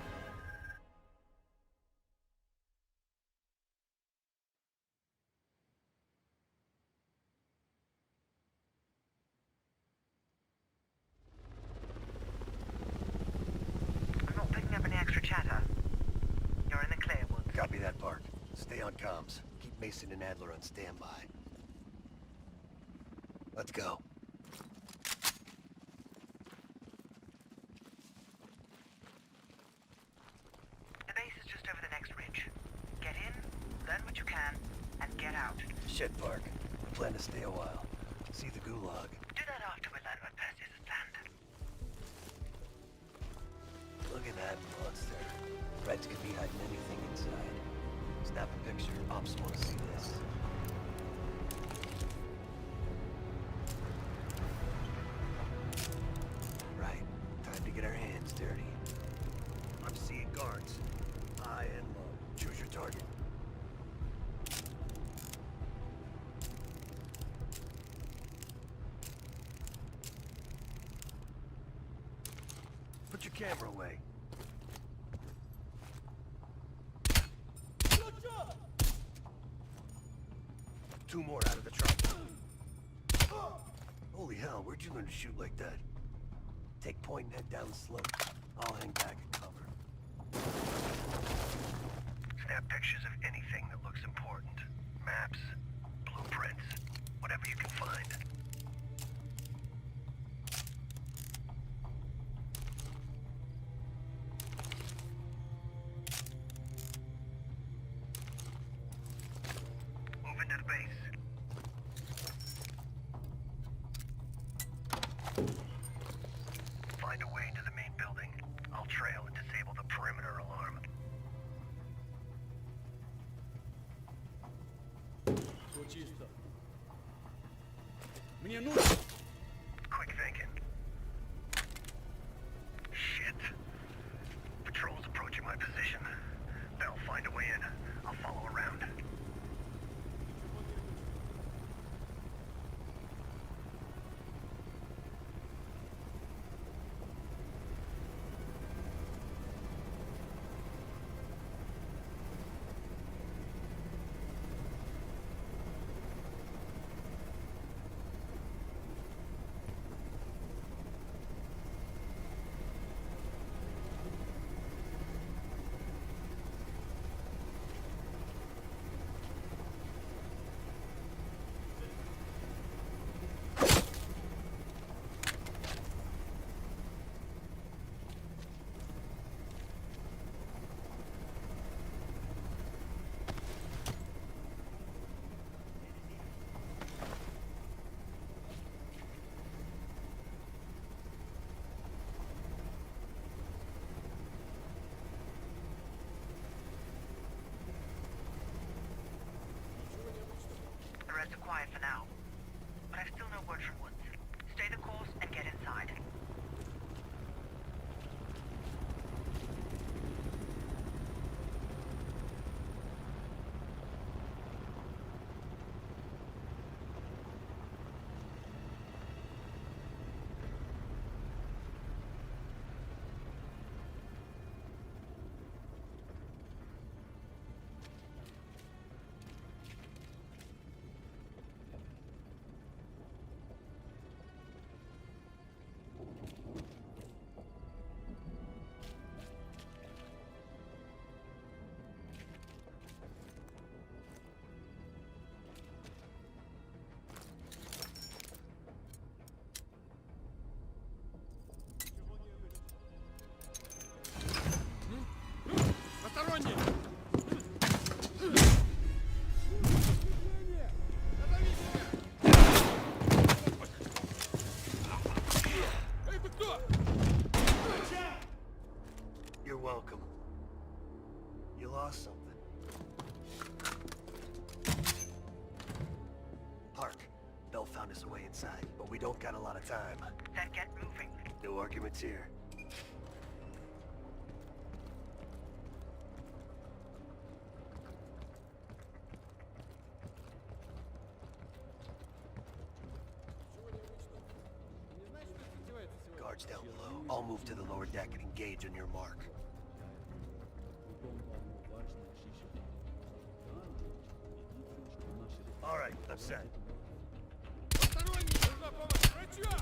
I'm not picking up any extra chatter. You're in the clear, Woods.
Copy that, Park. Stay on comms. Keep Mason and Adler on standby. Let's go.
The base is just over the next ridge. Get in, learn what you can, and get out.
Shit, Park. I plan to stay a while. See the gulag.
Do that after we learn what Perseus has planned.
Look at that monster. Reds could be hiding anything inside. Snap a picture. Ops want to see this. Right. Time to get our hands dirty. I'm seeing guards. High and low. Choose your target. Put your camera away. 2 more out of the truck. Holy hell, where'd you learn to shoot like that? Take point and head down the slope. I'll hang back and cover. Snap pictures of anything that looks important. Maps, blueprints, whatever you can find. Move into the base. Find a way into the main building. I'll trail and disable the perimeter alarm.
Все чисто. Мне нужно...
Quick thinking. Shit. Patrol's approaching my position. They'll find a way in. I'll follow around.
The rest are quiet for now. But I've still no word from Woods. Stay the course and get inside.
Посторонние! Эй, ты кто?
You're welcome. You lost something. Park. Bell found us a way inside, but we don't got a lot of time.
Then get moving.
No arguments here. Guards down below. I'll move to the lower deck and engage on your mark. All right, I'm set.
Посторонние! Нужна помощь врача!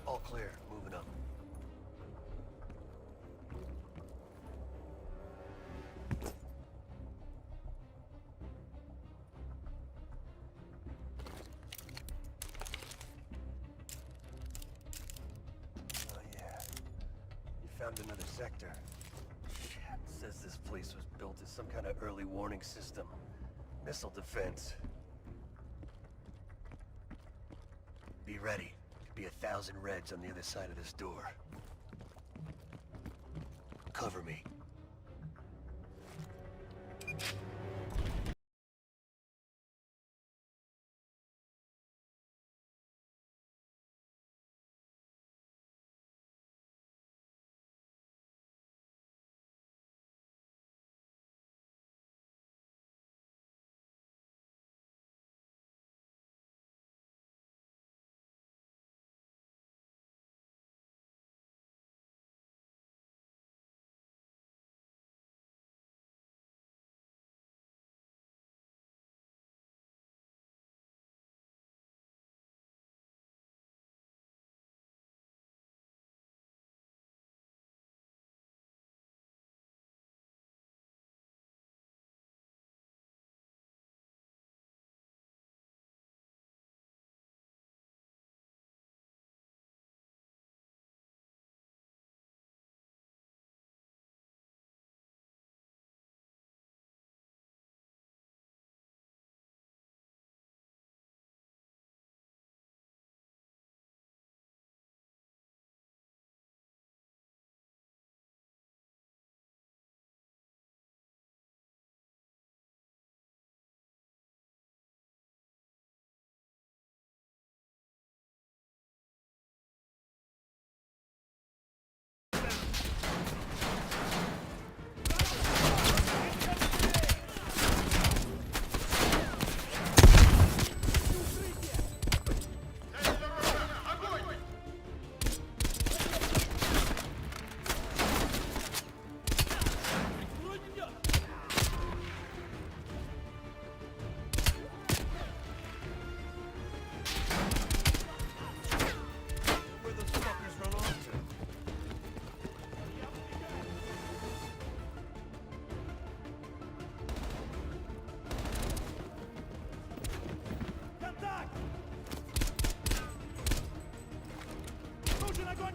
All clear. Moving up. Oh yeah. You found another sector. Shit. Says this place was built as some kind of early warning system. Missile defense. Be ready. Could be 1,000 Reds on the other side of this door. Cover me.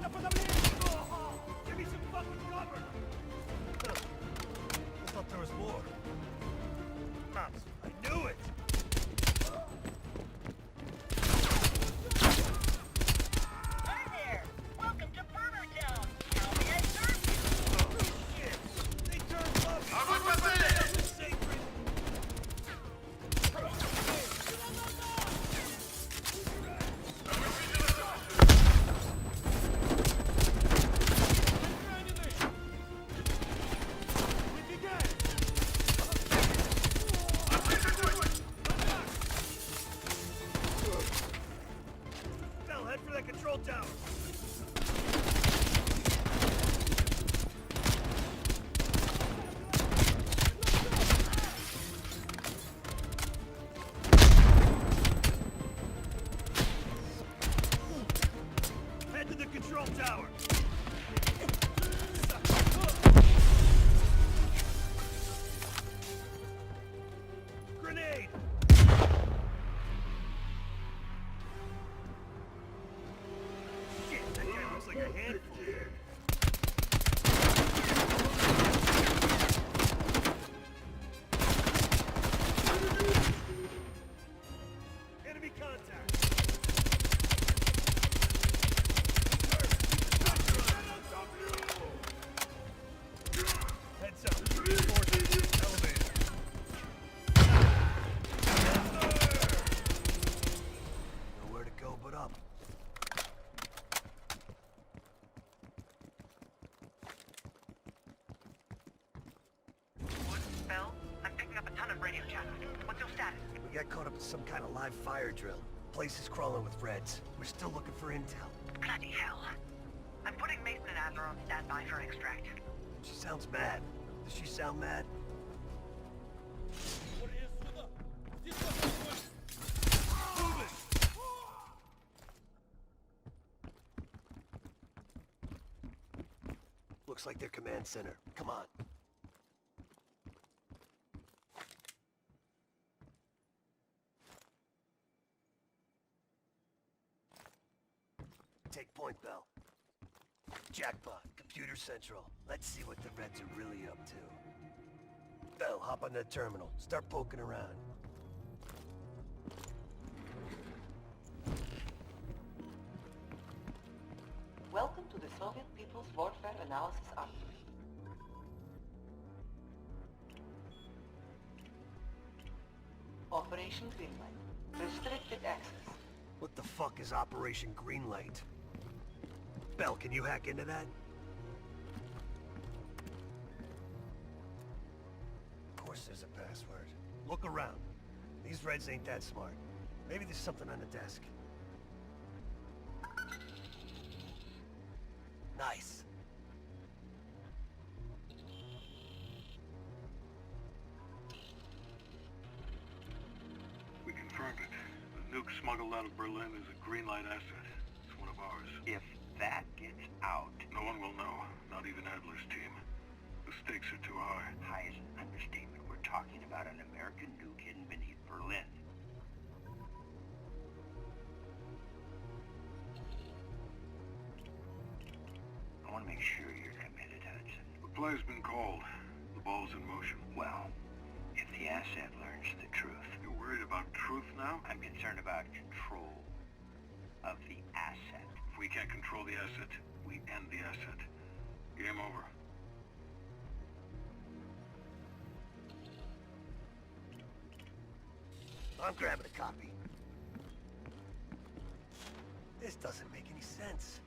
Give me some fucking cover! I thought there was more. Mouse, I knew it!
Hi there! Welcome to Burger Town! How may I serve you?
Oh, shit! They turned left! Sacred! Bell, head for that control tower! Head to the control tower! Grenade! Shit, that guy looks like a handful. Enemy contact! Heads up. Reinforcements. Elevator. Nowhere to go but up.
Bell, I'm picking up a ton of radio chatter. What's your status?
We got caught up in some kind of live fire drill. Place is crawling with Reds. We're still looking for intel.
Bloody hell. I'm putting Mason and Adler on standby for extract.
She sounds mad. Does she sound mad? Move it! Looks like their command center. Come on. Take point, Bell. Jackpot, Computer Central. Let's see what the Reds are really up to. Bell, hop on that terminal. Start poking around.
Welcome to the Soviet People's Warfare Analysis Armory. Operation Greenlight. Restricted access.
What the fuck is Operation Greenlight? Bell, can you hack into that? Of course there's a password. Look around. These Reds ain't that smart. Maybe there's something on the desk. Nice.
We confirmed it. The nuke smuggled out of Berlin is a Greenlight asset. It's one of ours.
If that gets out...
No one will know, not even Adler's team. The stakes are too high.
High is an understatement. We're talking about an American nuke hidden beneath Berlin. I want to make sure you're committed, Hudson.
The play's been called. The ball's in motion.
Well, if the asset learns the truth...
You're worried about truth now?
I'm concerned about control of the asset.
If we can't control the asset, we end the asset. Game over.
I'm grabbing a copy. This doesn't make any sense.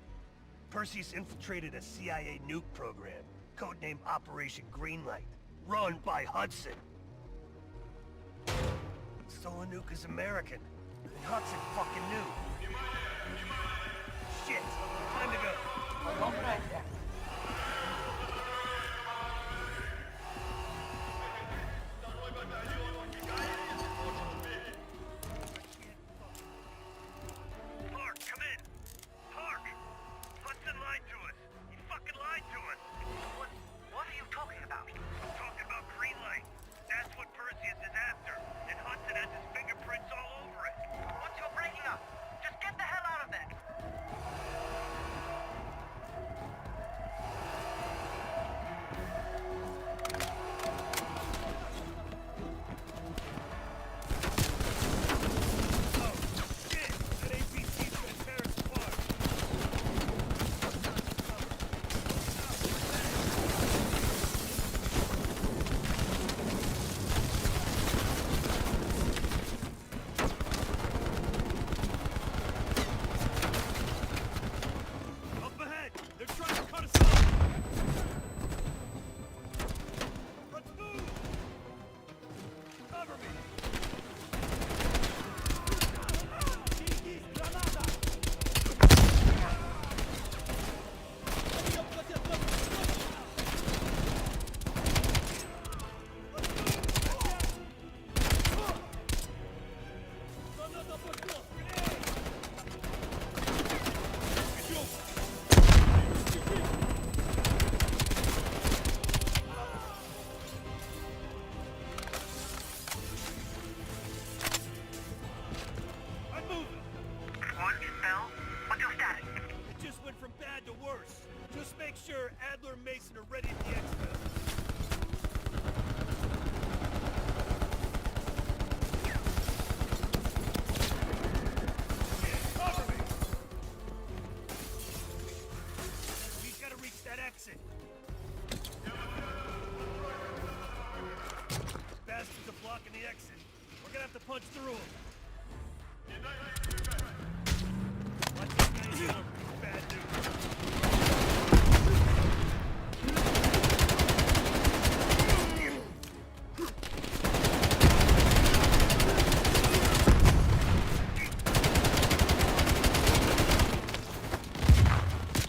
Perseus infiltrated a CIA nuke program, codenamed Operation Greenlight, run by Hudson. Stolen nuke is American, and Hudson fucking knew. Shit, time to go.
All right, there.
Park, come in. Park. Hudson lied to us. He fucking lied to us.
What are you talking about?
I'm talking about Greenlight. That's what Perseus is after. And Hudson has his fingerprints all over it.
Once you're breaking up, just get the hell out of there.
I'm moving.
One, Bell. What's your status?
It just went from bad to worse. Just make sure Adler and Mason are ready at the exfil. Cover me! We've got to reach that exit. Bastards are blocking the exit. We're gonna have to punch through them. Watch these guys out. Bad news.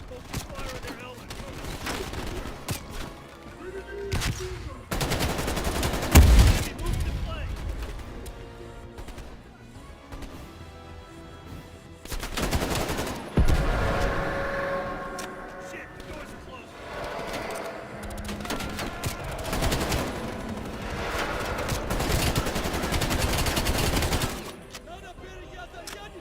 Focus fire on their helmets. Enemy moving to flank. Shit, the doors are closing.
Надо переезжать!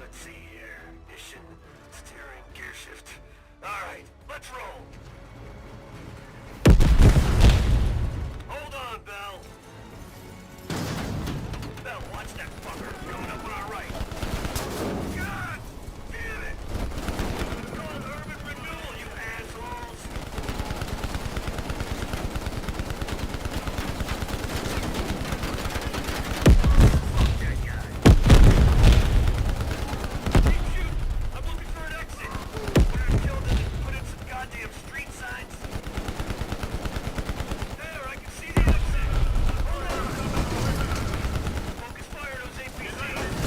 Let's see here. Ignition, steering, gear shift. Alright, let's roll. Hold on, Bell. Bell, watch that fucker. Coming up on our right. God damn it! It's called urban renewal, you assholes! Fuck that guy. I'm looking for an exit. We're killed and put in some goddamn street signs. There, I can see the exit. Hold on. Focus fire on those APCs.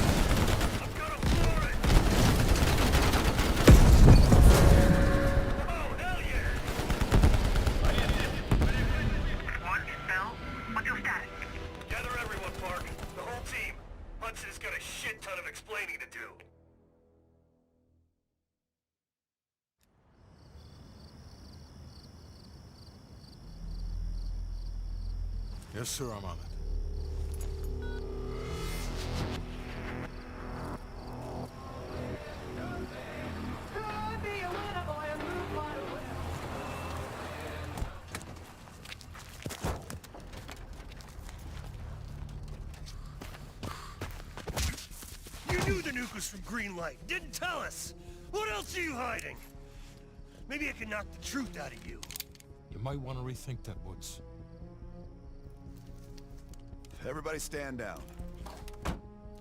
I'm gonna floor it. Oh, hell yeah.
One, Bell. What's your status?
Gather everyone, Park. The whole team. Hudson's got a shit ton of explaining to do.
Yes, sir, I'm on it.
You knew the nuke was from Greenlight. Didn't tell us. What else are you hiding? Maybe I can knock the truth out of you.
You might want to rethink that, Woods.
Everybody stand down.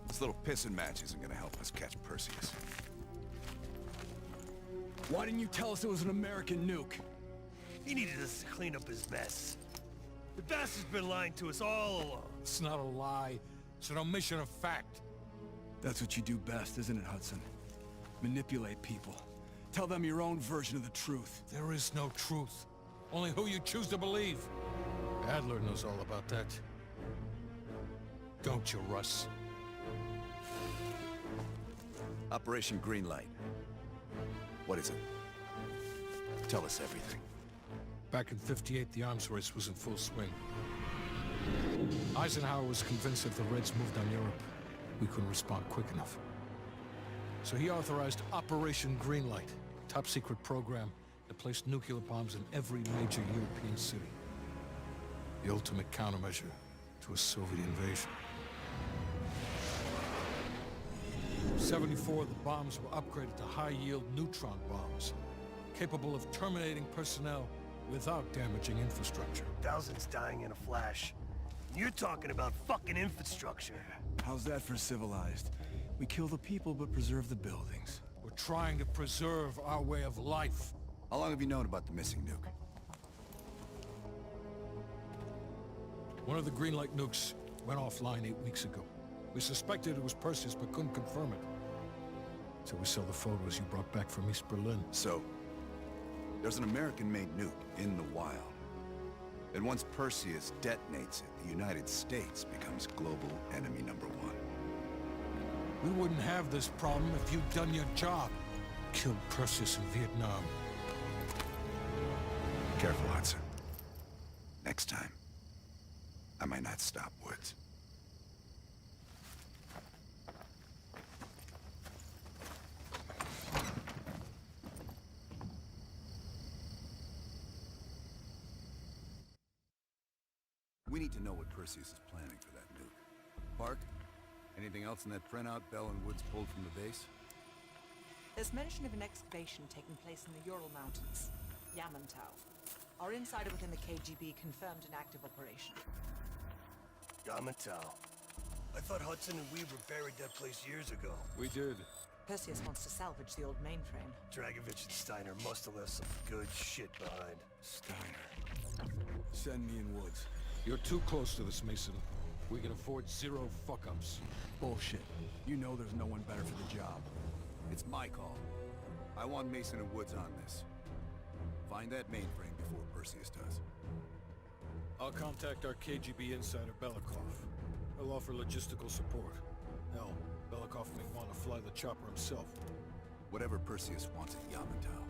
This little pissing match isn't gonna help us catch Perseus.
Why didn't you tell us it was an American nuke?
He needed us to clean up his mess. The bastard's been lying to us all along.
It's not a lie. It's an omission of fact.
That's what you do best, isn't it, Hudson? Manipulate people. Tell them your own version of the truth.
There is no truth. Only who you choose to believe. Adler knows all about that. Don't you, Russ?
Operation Greenlight. What is it? Tell us everything.
Back in '58, the arms race was in full swing. Eisenhower was convinced if the Reds moved on Europe, we couldn't respond quick enough. So he authorized Operation Greenlight, a top-secret program that placed nuclear bombs in every major European city. The ultimate countermeasure to a Soviet invasion. 74 of the bombs were upgraded to high-yield neutron bombs, capable of terminating personnel without damaging infrastructure.
Thousands dying in a flash. And you're talking about fucking infrastructure.
How's that for civilized? We kill the people but preserve the buildings.
We're trying to preserve our way of life.
How long have you known about the missing nuke?
One of the Greenlight nukes went offline 8 weeks ago. We suspected it was Perseus, but couldn't confirm it. So we saw the photos you brought back from East Berlin.
So, there's an American-made nuke in the wild. And once Perseus detonates it, the United States becomes global enemy #1.
We wouldn't have this problem if you'd done your job. Killed Perseus in Vietnam.
Careful, Hudson. Next time, I might not stop Woods. We need to know what Perseus is planning for that nuke. Park? Anything else in that printout Bell and Woods pulled from the base?
There's mention of an excavation taking place in the Ural Mountains, Yamantau. Our insider within the KGB confirmed an active operation.
Yamantau. I thought Hudson and Weaver buried that place years ago.
We did.
Perseus wants to salvage the old mainframe.
Dragovich and Steiner must have left some good shit behind.
Steiner. Send me in Woods.
You're too close to this, Mason. We can afford 0 fuck-ups.
Bullshit. You know there's no one better for the job.
It's my call. I want Mason and Woods on this. Find that mainframe before Perseus does.
I'll contact our KGB insider, Belikov. He'll offer logistical support. Hell, Belikov may want to fly the chopper himself.
Whatever Perseus wants at Yamantau,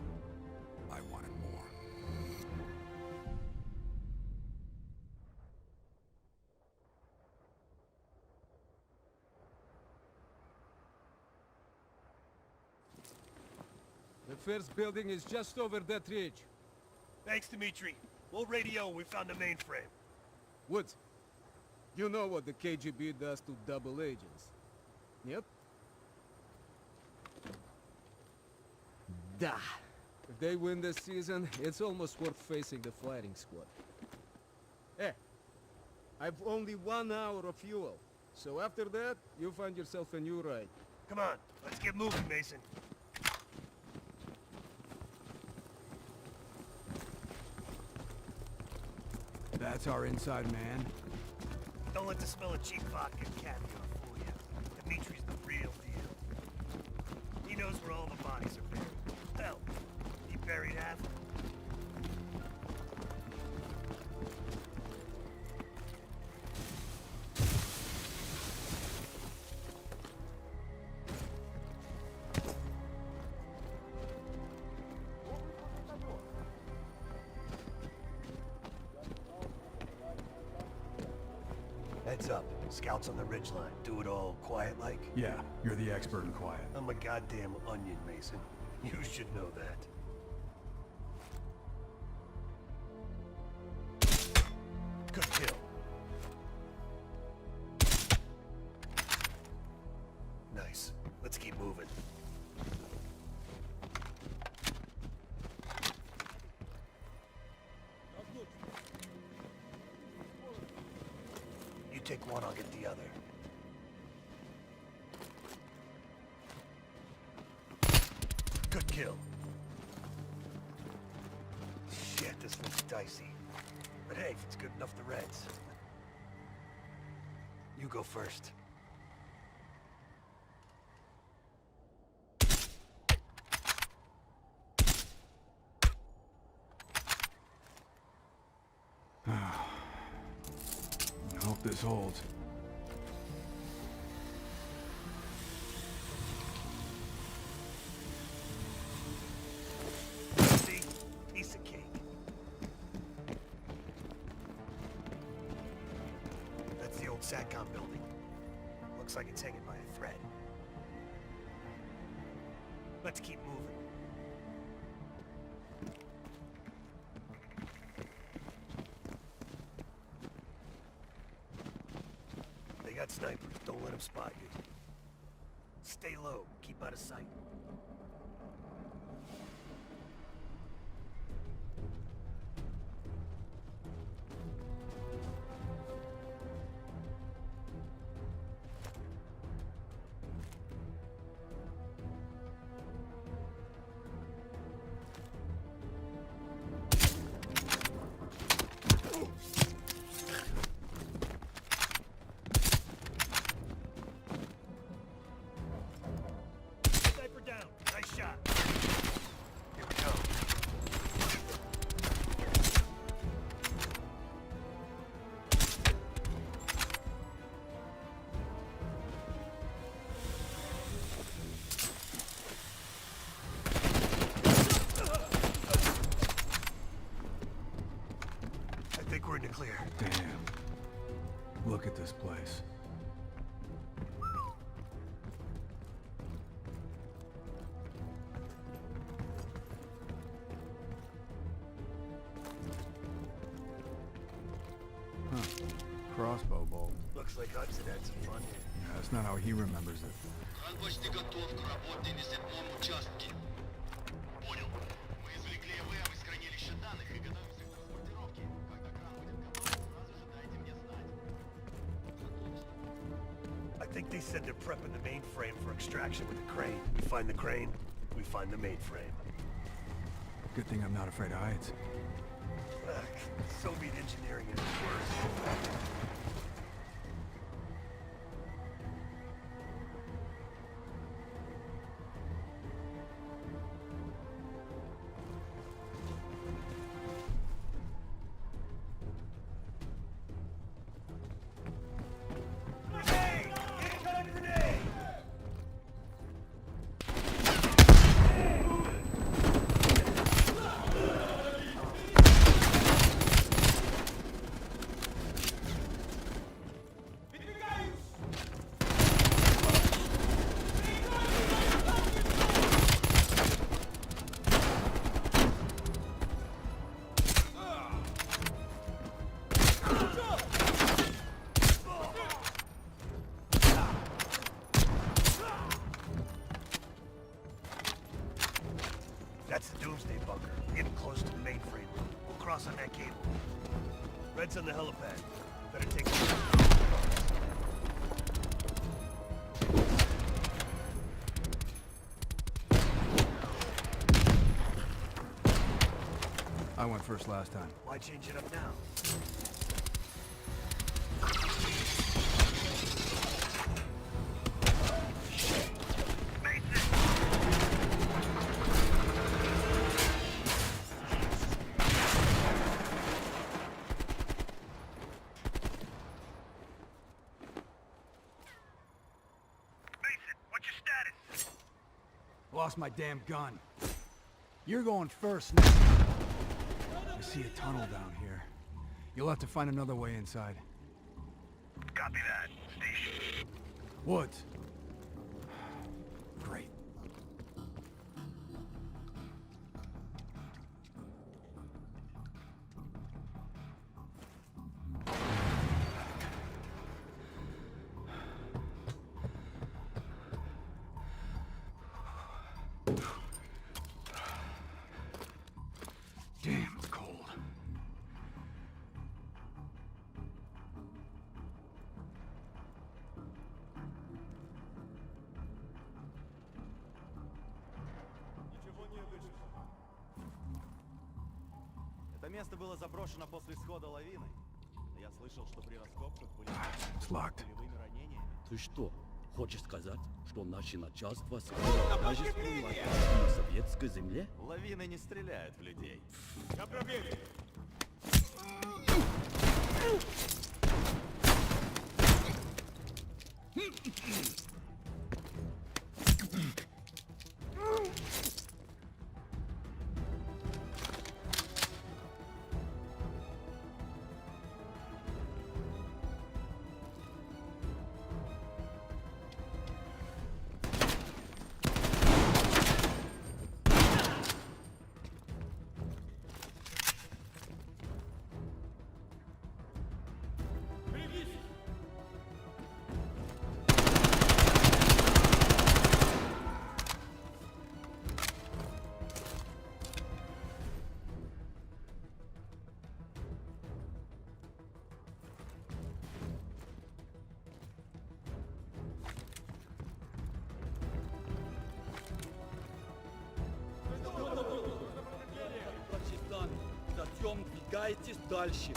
I want it more.
The first building is just over that ridge.
Thanks, Dmitri. We'll radio when we found the mainframe.
Woods, you know what the KGB does to double agents. Yep. Da. If they win this season, it's almost worth facing the fighting squad. Eh, I've only 1 hour of fuel. So after that, you find yourself a new ride.
Come on, let's get moving, Mason.
That's our inside man.
Don't let the smell of cheap vodka and caviar fool you. Dimitri's the real deal. He knows where all the bodies are buried. Hell, he buried half of them. Heads up. Scouts on the ridgeline. Do it all quiet-like?
Yeah, you're the expert in quiet.
I'm a goddamn onion, Mason. You should know that. Good kill. Nice. Let's keep moving. You take one, I'll get the other. Good kill. Shit, this looks dicey. But hey, if it's good enough, the Reds. You go first.
I hope this holds.
See? Piece of cake. That's the old SATCOM building. Looks Looks like it's hanging by a thread. Let's keep moving. They got snipers. Don't let them spot you. Stay low. Keep out of sight. Sniper down. Nice shot. Here we go. I think we're in the clear.
Damn. Look at this place. Huh. Crossbow bolt.
Looks like Hudson had some fun here.
Yeah, that's not how he remembers it.
Он почти готов к работе на 7-м участке. Понял. Мы извлекли ЭВМ из хранилища данных и готовимся к транспортировке. Когда кран будет готов, сразу же дайте мне знать.
I think they said they're prepping the mainframe for extraction with a crane. We find the crane, we find the mainframe.
Good thing I'm not afraid of heights.
Ugh, Soviet engineering is worse. That's the Doomsday bunker. Getting close to the mainframe. We'll cross on that cable. Red's on the helipad. Better take a look.
I went first last time.
Why change it up now?
Lost my damn gun. You're going first now. I see a tunnel down here. You'll have to find another way inside.
Copy that. Station.
Woods. Great. Damn, it's cold.
Это место было заброшено после схода лавины. Я слышал, что при раскопках были пулевыми ранениями.
Ты что, хочешь сказать, что наше начальство сумело даже стрелять на советской земле?
Лавины не стреляют в людей.
Я проверю.
Продвигайтесь дальше.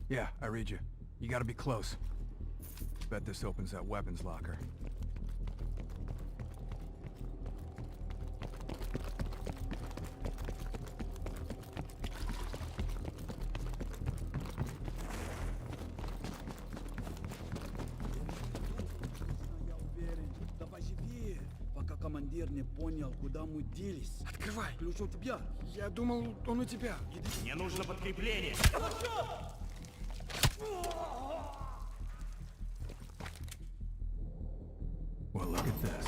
Yeah, I read you. You gotta be close. Bet this opens that weapons locker.
Давай живее, пока командир не понял, куда мы делись.
Открывай!
Ключ у тебя.
Я думал, он у тебя.
Мне нужно подкрепление.
Well, look at this.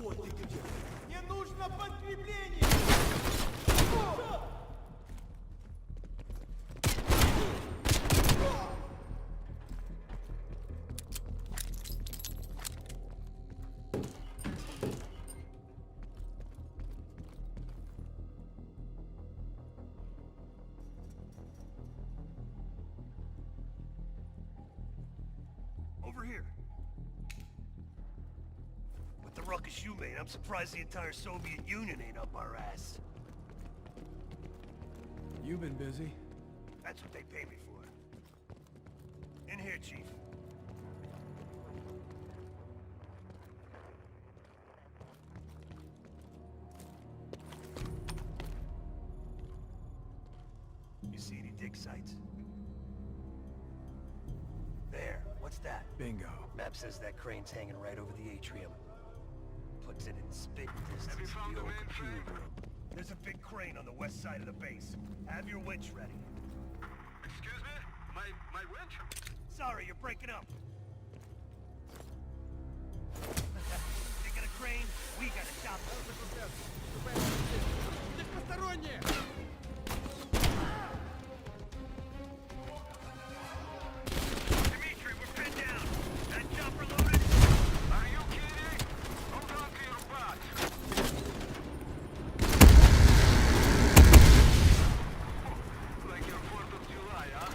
Вот ты где.
Мне нужно подкрепление! Over here. With the ruckus you made, I'm surprised the entire Soviet Union ain't up our ass.
You've been busy.
That's what they pay me for. In here, Chief. You see any dig sites? There. What's that?
Bingo.
Map says that crane's hanging right over the atrium. Puts it in spitting distance of the old computer room. There's a big crane on the west side of the base. Have your winch ready.
Excuse me? My winch?
Sorry, you're breaking up. They got a crane, we got a chopper. Dimitri, we're pinned down. That chopper loaded?
Are you kidding? Hold on to your butts. Like your 4th of July, huh?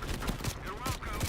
You're welcome.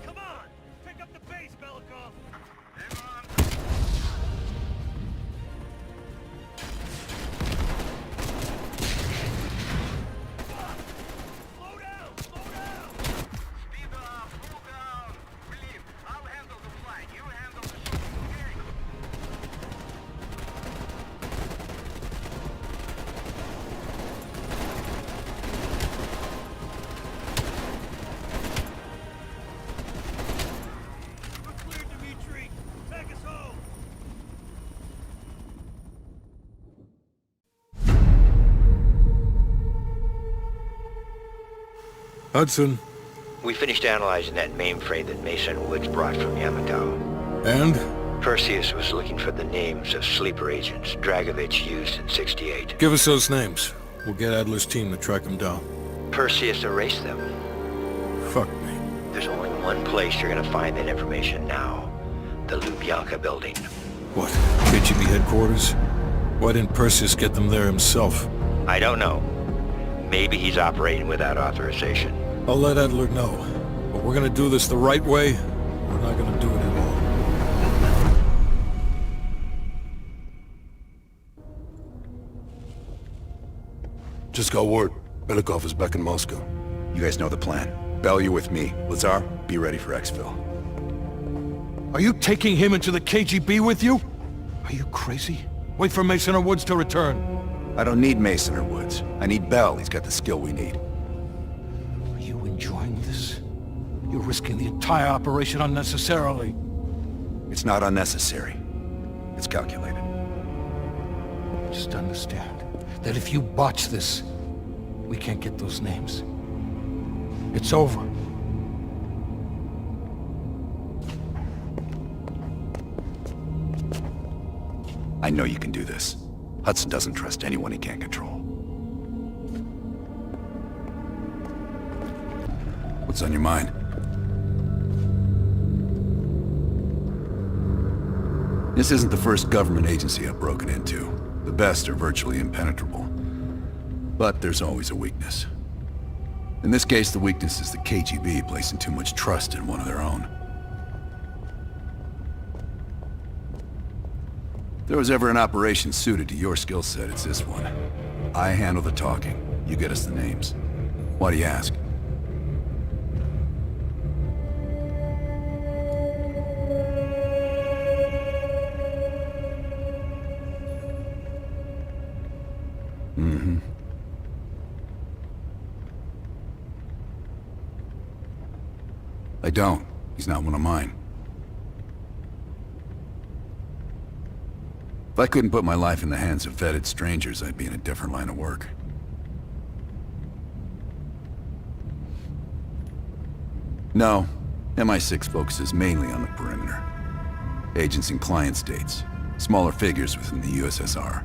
Come on! Pick up the pace, Belikov! Slow down! Slow down!
Speed up! Slow down! Believe, I'll handle the flight. You handle the shooting, okay?
We're clear, Dimitri! Take us home!
Hudson.
We finished analyzing that mainframe that Mason Woods brought from Yamato.
And?
Perseus was looking for the names of sleeper agents Dragovich used in '68.
Give us those names. We'll get Adler's team to track them down.
Perseus erased them.
Fuck me.
There's only one place you're gonna find that information now. The Lubyanka building.
What? KGB headquarters? Why didn't Perseus get them there himself?
I don't know. Maybe he's operating without authorization.
I'll let Adler know. But we're gonna do this the right way. We're not gonna do it at all. Just got word. Belikov is back in Moscow.
You guys know the plan. Bell, you're with me. Lazar, be ready for exfil.
Are you taking him into the KGB with you? Are you crazy? Wait for Mason or Woods to return.
I don't need Mason or Woods. I need Bell. He's got the skill we need.
Are you enjoying this? You're risking the entire operation unnecessarily.
It's not unnecessary. It's calculated.
Just understand that if you botch this, we can't get those names. It's over.
I know you can do this. Hudson doesn't trust anyone he can't control. What's on your mind? This isn't the first government agency I've broken into. The best are virtually impenetrable. But there's always a weakness. In this case, the weakness is the KGB placing too much trust in one of their own. If there was ever an operation suited to your skill set, it's this one. I handle the talking. You get us the names. Why do you ask? Mm-hmm. I don't. He's not one of mine. If I couldn't put my life in the hands of vetted strangers, I'd be in a different line of work. No, MI6 focuses mainly on the perimeter. Agents in client states, smaller figures within the USSR.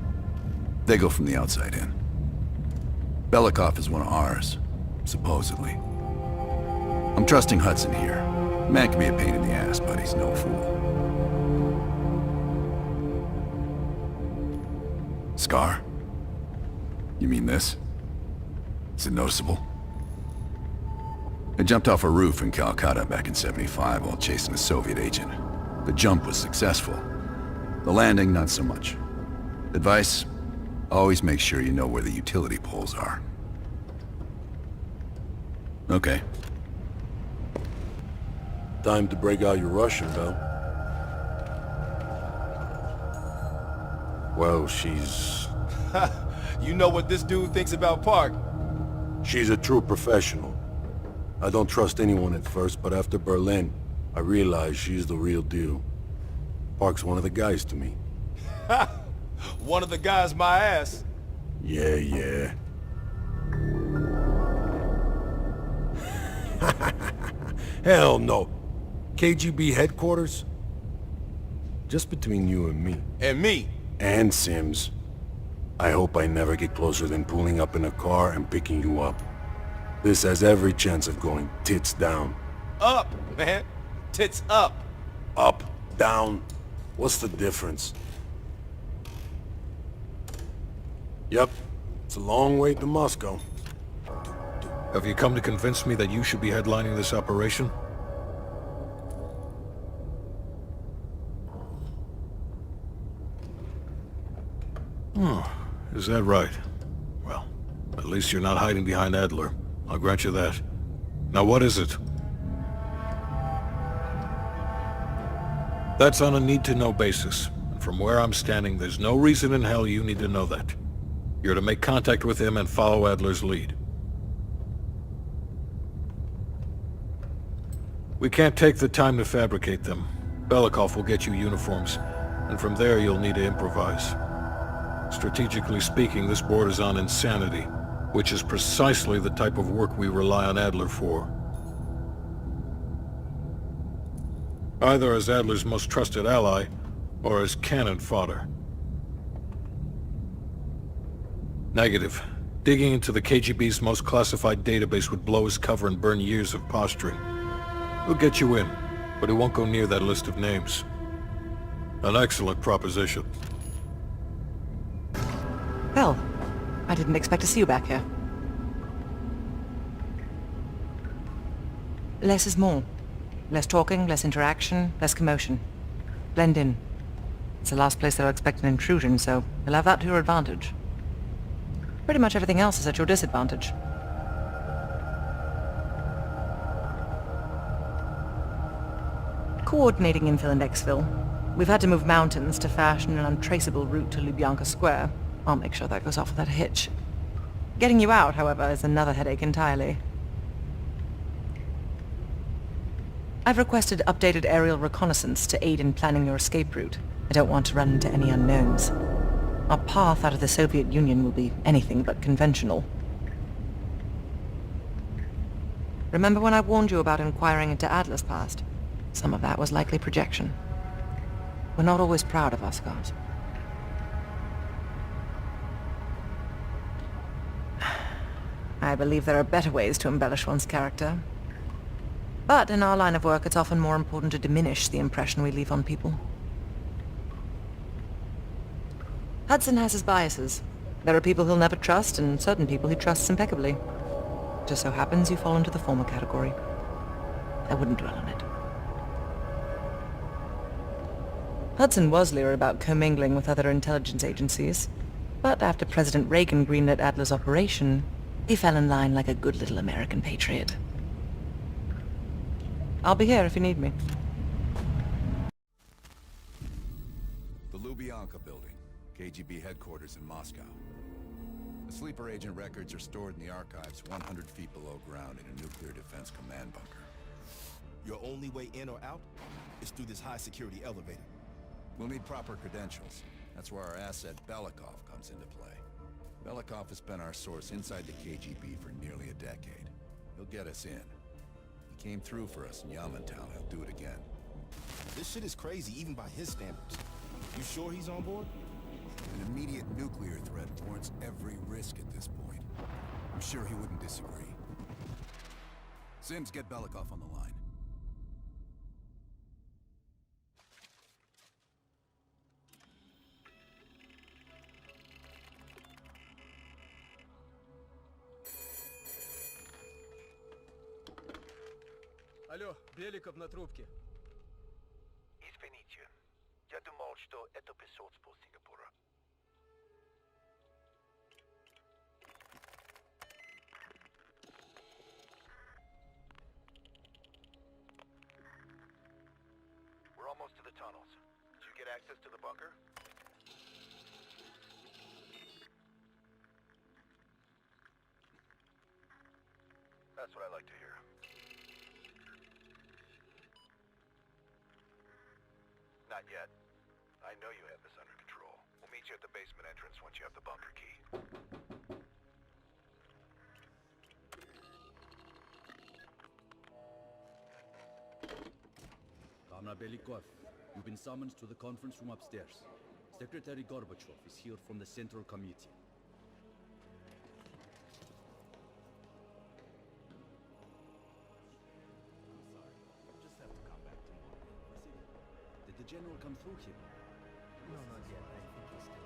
They go from the outside in. Belikov is one of ours, supposedly. I'm trusting Hudson here. Man can be a pain in the ass, but he's no fool. Scar? You mean this? Is it noticeable? I jumped off a roof in Calcutta back in '75 while chasing a Soviet agent. The jump was successful. The landing, not so much. Advice? Always make sure you know where the utility poles are. Okay.
Time to break out your Russian, Bell. Well, she's...
You know what this dude thinks about Park?
She's a true professional. I don't trust anyone at first, but after Berlin, I realized she's the real deal. Park's one of the guys to me.
One of the guys my ass.
Yeah. Hell no. KGB headquarters? Just between you and me.
And me.
And Sims. I hope I never get closer than pulling up in a car and picking you up. This has every chance of going tits down.
Up, man. Tits up.
Up, down. What's the difference? Yep. It's a long way to Moscow.
Have you come to convince me that you should be headlining this operation? Oh, is that right? Well, at least you're not hiding behind Adler. I'll grant you that. Now what is it? That's on a need-to-know basis. And from where I'm standing, there's no reason in hell you need to know that. You're to make contact with him and follow Adler's lead. We can't take the time to fabricate them. Belikov will get you uniforms, and from there you'll need to improvise. Strategically speaking, this borders on insanity, which is precisely the type of work we rely on Adler for. Either as Adler's most trusted ally, or as cannon fodder. Negative. Digging into the KGB's most classified database would blow his cover and burn years of posturing. He'll get you in, but he won't go near that list of names. An excellent proposition.
Well, I didn't expect to see you back here. Less is more. Less talking, less interaction, less commotion. Blend in. It's the last place that I'll expect an intrusion, so you'll have that to your advantage. Pretty much everything else is at your disadvantage. Coordinating infill and exfil. We've had to move mountains to fashion an untraceable route to Lubyanka Square. I'll make sure that goes off without a hitch. Getting you out, however, is another headache entirely. I've requested updated aerial reconnaissance to aid in planning your escape route. I don't want to run into any unknowns. Our path out of the Soviet Union will be anything but conventional. Remember when I warned you about inquiring into Adler's past? Some of that was likely projection. We're not always proud of our scars. I believe there are better ways to embellish one's character. But in our line of work, it's often more important to diminish the impression we leave on people. Hudson has his biases. There are people he'll never trust, and certain people he trusts impeccably. Just so happens you fall into the former category. I wouldn't dwell on it. Hudson was leery about commingling with other intelligence agencies, but after President Reagan greenlit Adler's operation, he fell in line like a good little American patriot. I'll be here if you need me.
The Lubyanka building, KGB headquarters in Moscow. The sleeper agent records are stored in the archives 100 feet below ground in a nuclear defense command bunker.
Your only way in or out is through this high-security elevator.
We'll need proper credentials. That's where our asset Belikov comes into play. Belikov has been our source inside the KGB for nearly a decade. He'll get us in. He came through for us in Yamantau. He'll do it again.
This shit is crazy, even by his standards. You sure he's on board?
An immediate nuclear threat warrants every risk at this point. I'm sure he wouldn't disagree. Sims, get Belikov on the line.
Алло, Беликов на трубке.
Извините, я думал, что это посольство Сингапура. We're almost to the tunnels. Did you get access to the bunker? That's what I like to hear. Not yet. I know you have this under control. We'll meet you at the basement entrance once you have the bunker key.
Kamra Belikov, you've been summoned to the conference room upstairs. Secretary Gorbachev is here from the Central Committee. Did the general come through here?
No, not yet. I think he's still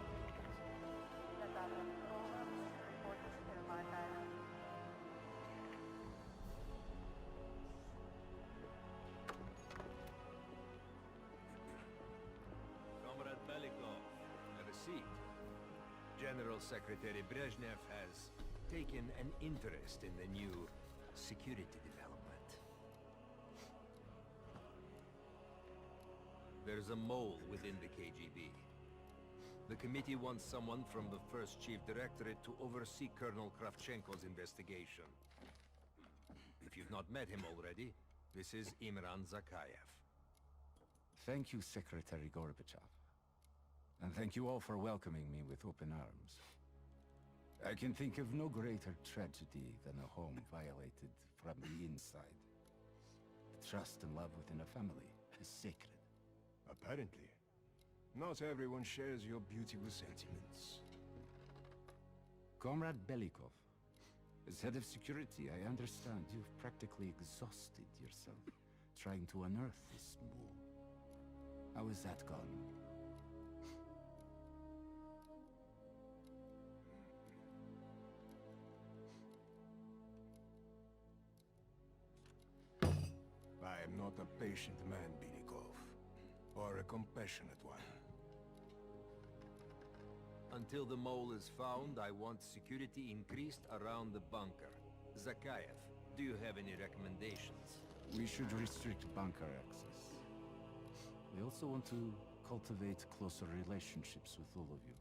General Secretary Brezhnev has taken an interest in the new security development. There's a mole within the KGB. The committee wants someone from the first Chief Directorate to oversee Colonel Kravchenko's investigation. If you've not met him already, this is Imran Zakayev.
Thank you, Secretary Gorbachev. And thank you all for welcoming me with open arms. I can think of no greater tragedy than a home violated from the inside. Trust and love within a family is sacred.
Apparently. Not everyone shares your beautiful sentiments.
Comrade Belikov, as head of security, I understand you've practically exhausted yourself trying to unearth this mole. How has that gone?
I am not a patient man, Belikov, or a compassionate one.
Until the mole is found, I want security increased around the bunker. Zakayev, do you have any recommendations?
We should restrict bunker access. We also want to cultivate closer relationships with all of you.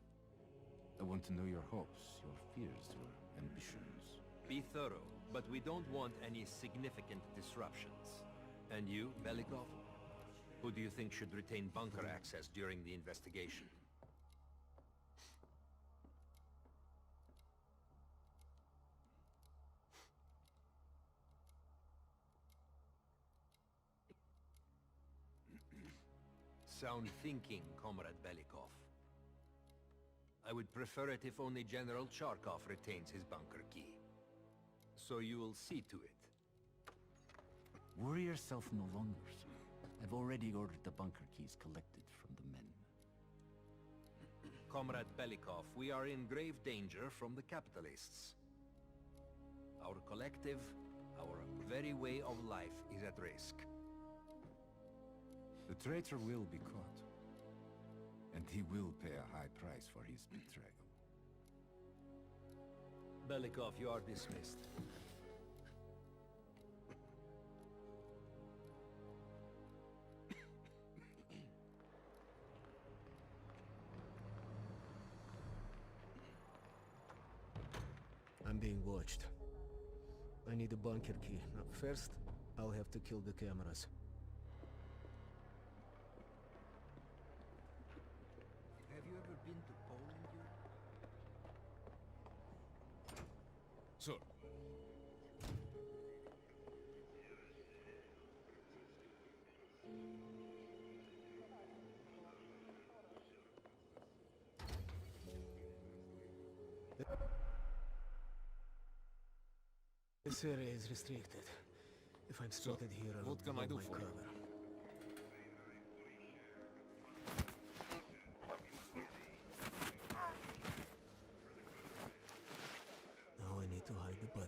I want to know your hopes, your fears, your ambitions.
Be thorough, but we don't want any significant disruptions. And you, Belikov? Who do you think should retain bunker access during the investigation? Sound thinking, Comrade Belikov. I would prefer it if only General Charkov retains his bunker key. So you will see to it.
Worry yourself no longer, sir. I've already ordered the bunker keys collected from the men.
Comrade Belikov, we are in grave danger from the capitalists. Our collective, our very way of life is at risk.
The traitor will be caught. And he will pay a high price for his betrayal.
Belikov, you are dismissed.
I'm being watched. I need a bunker key. Now, first, I'll have to kill the cameras.
Have you ever been to Poland,
Sir.
This area is restricted. If I'm spotted here, I'll
what can I do
my
for you?
cover. Now I need to hide the body.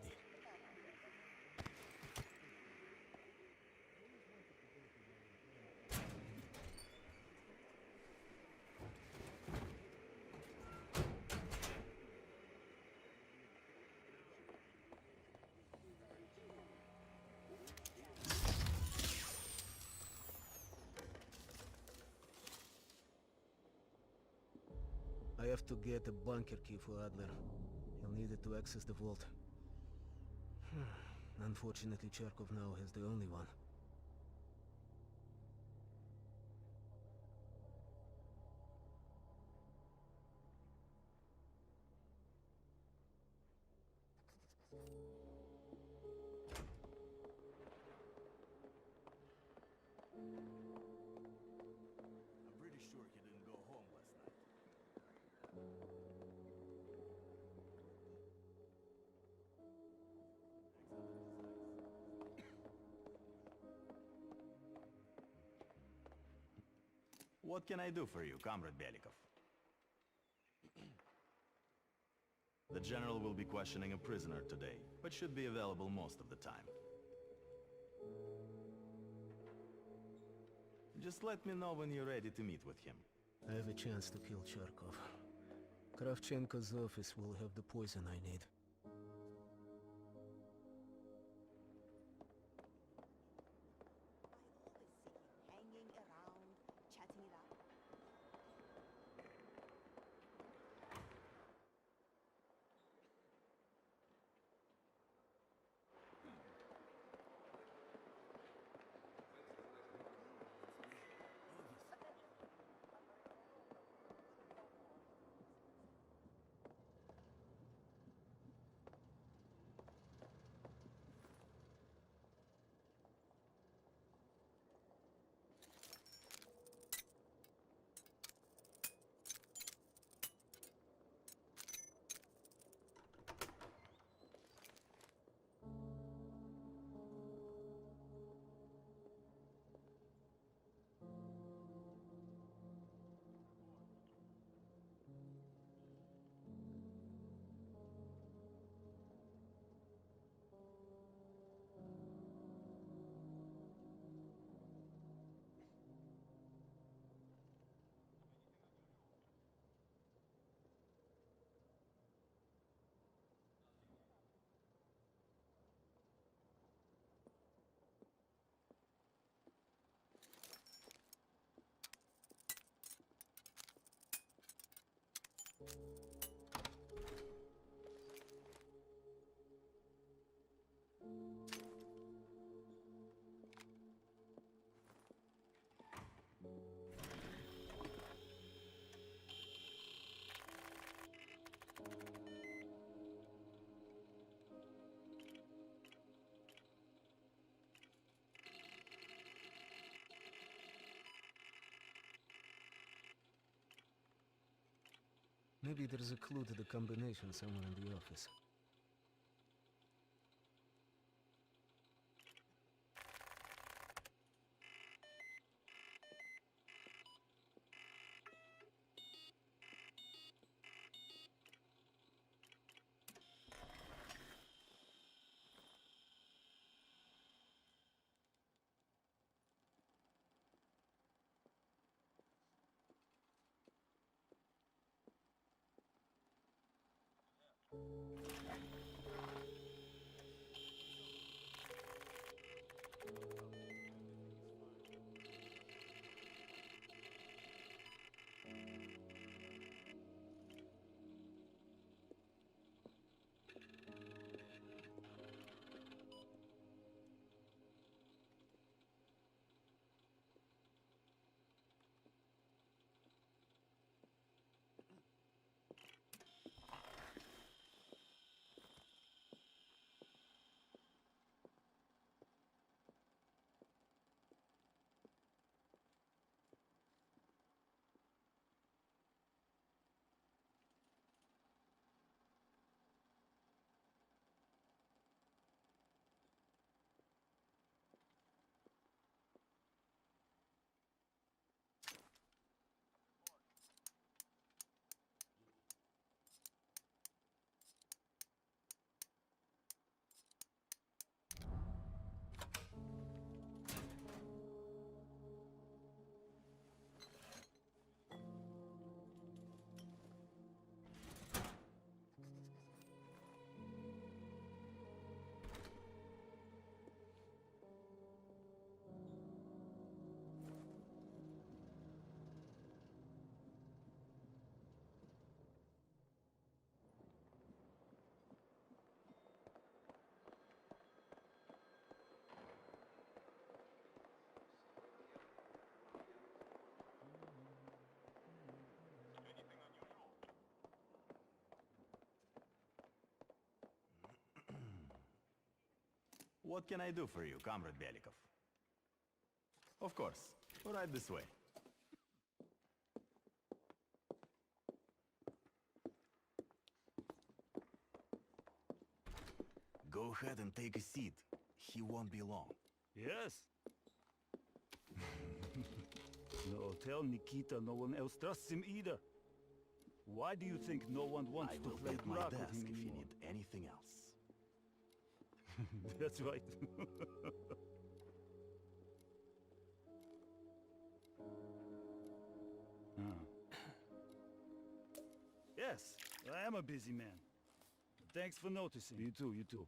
I have to get a bunker key for Adler. He'll need it to access the vault. Unfortunately, Charkov now has the only one.
I'm pretty sure he didn't go home last night.
What can I do for you, Comrade Belikov? The General will be questioning a prisoner today, but should be available most of the time. Just let me know when you're ready to meet with him.
I have a chance to kill Charkov.
Kravchenko's office will have the poison I need.
Hanging around, chatting it up.
Maybe there's a clue to the combination somewhere in the office.
What can I do for you, Comrade Belikov? Of course. Right this way. Go ahead and take a seat. He won't be long.
Yes. No, tell Nikita no one else trusts him either. Why do you think no one wants to play
I will
Durak
get my
with
desk
him
if you
anymore?
need anything else.
That's right. Yeah, Yes, I am a busy man. Thanks for noticing. You too, you too.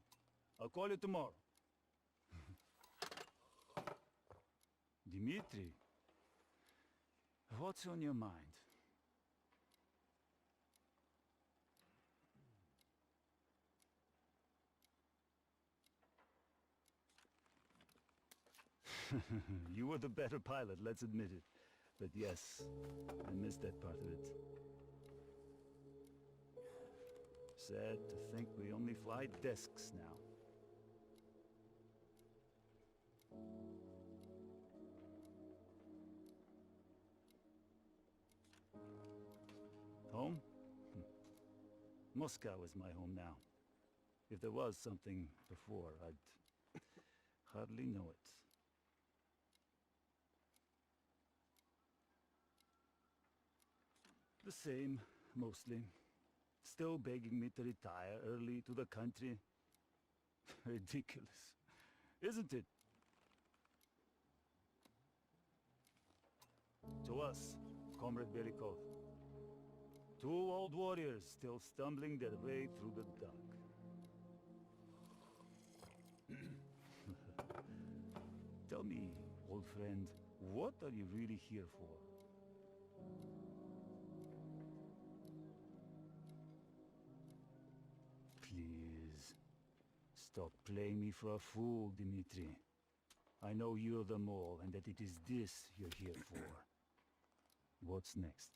I'll call you tomorrow. Dimitri, what's on your mind? You were the better pilot, let's admit it. But yes, I missed that part of it. Sad to think we only fly desks now. Home? Moscow is my home now. If there was something before, I'd hardly know it. The same, mostly. Still begging me to retire early to the country. Ridiculous, isn't it? To us, Comrade Belikov. Two old warriors still stumbling their way through the dark. Tell me, old friend, what are you really here for? Please, stop playing me for a fool, Dimitri. I know you're the mole and that it is this you're here for. What's next?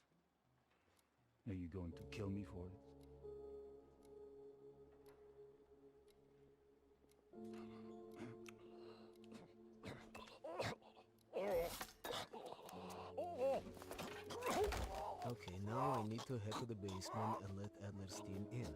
Are you going to kill me for it?
Okay, now I need to head to the basement and let Adler's team in.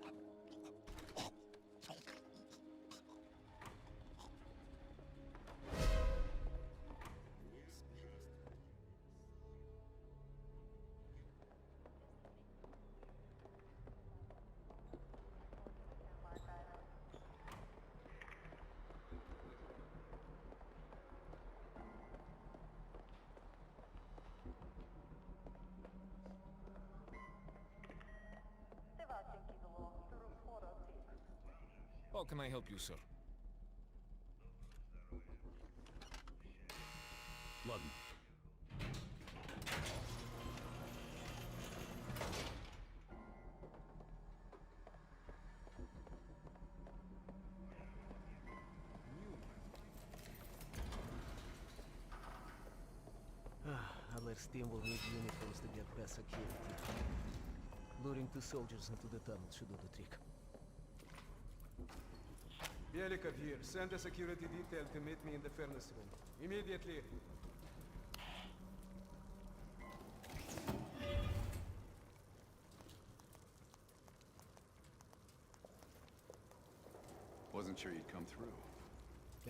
How can I help you, sir?
Ладно.
Adler's team will need uniforms to get past security. Luring two soldiers into the tunnel should do the trick.
Belikov here. Send a security detail to meet me in the furnace room. Immediately.
Wasn't sure you'd come through.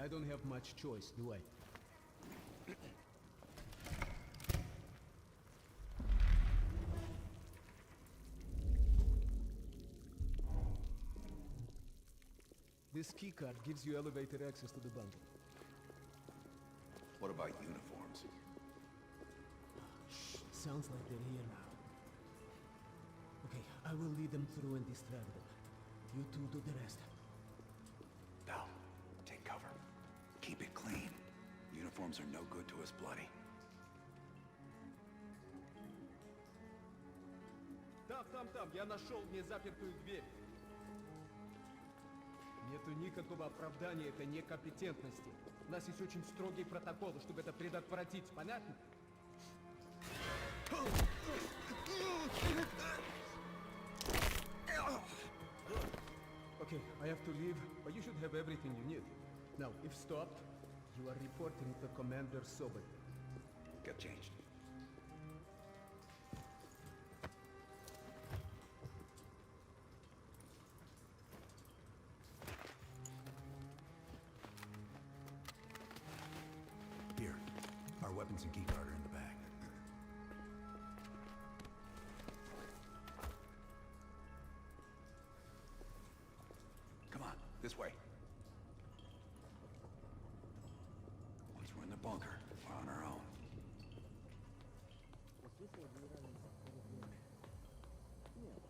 I don't have much choice, do I? This keycard gives you elevated access to the bunker.
What about uniforms?
Shh, sounds like they're here now. Okay, I will lead them through and distract them. You two do the rest.
Val, take cover. Keep it clean. Uniforms are no good to us bloody.
Там, я нашел незапертую дверь. Нету никакого оправдания этой некомпетентности. У нас есть очень строгие протоколы, чтобы это предотвратить. Понятно? Okay, I have to leave, but you should have everything you need. Now, if stopped, you are reporting to Commander Sobel.
Get changed. Here, our weapons and keycard are in the bag. Come on, this way. Once we're in the bunker, we're on our own.
Услышал генеральный заход. Нет,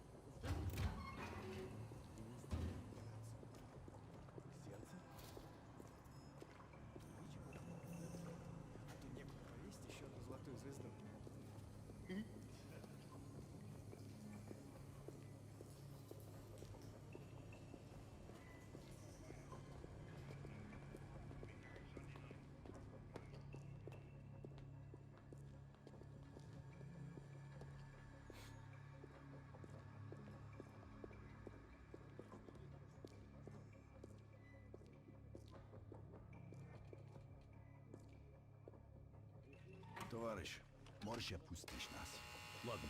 товарищ. Можешь отпустить нас?
Ладно.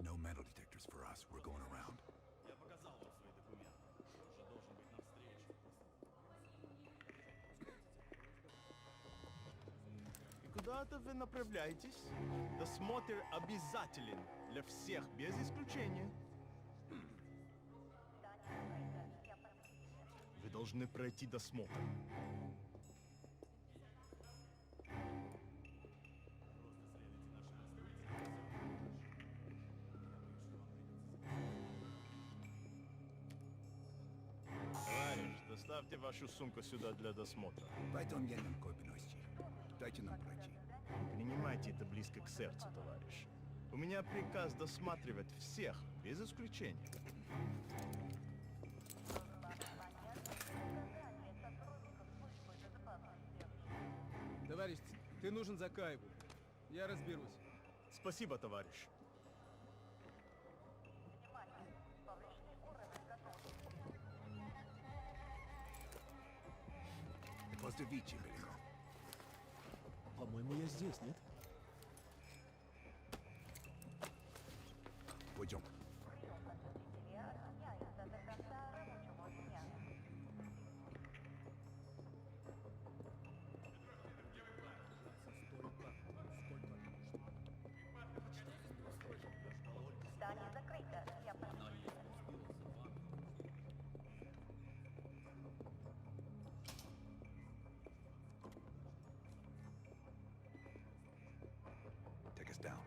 No metal detectors for us. We're going around.
Я показал вам свои документы. Уже должен быть навстречу. И куда-то вы направляетесь? Досмотр обязателен для всех, без исключения. Вы должны пройти досмотр. Товарищ, доставьте вашу сумку сюда для досмотра.
Пойдем едем копиности. Дайте нам пройти.
Принимайте это близко к сердцу, товарищ. У меня приказ досматривать всех, без исключения.
Товарищ, ты нужен Закаеву. Я разберусь.
Спасибо, товарищ.
Поздравите, велико.
По-моему, я здесь, нет?
Пойдем. Take us down.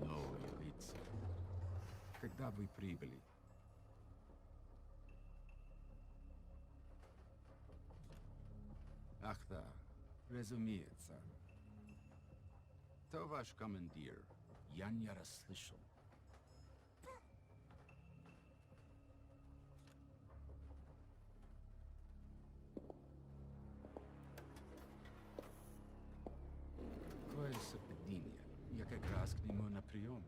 Новые лица. Когда вы прибыли? Ах да, разумеется. То ваш командир. Я не расслышал. Какое совпадение. Я как раз к нему на прием.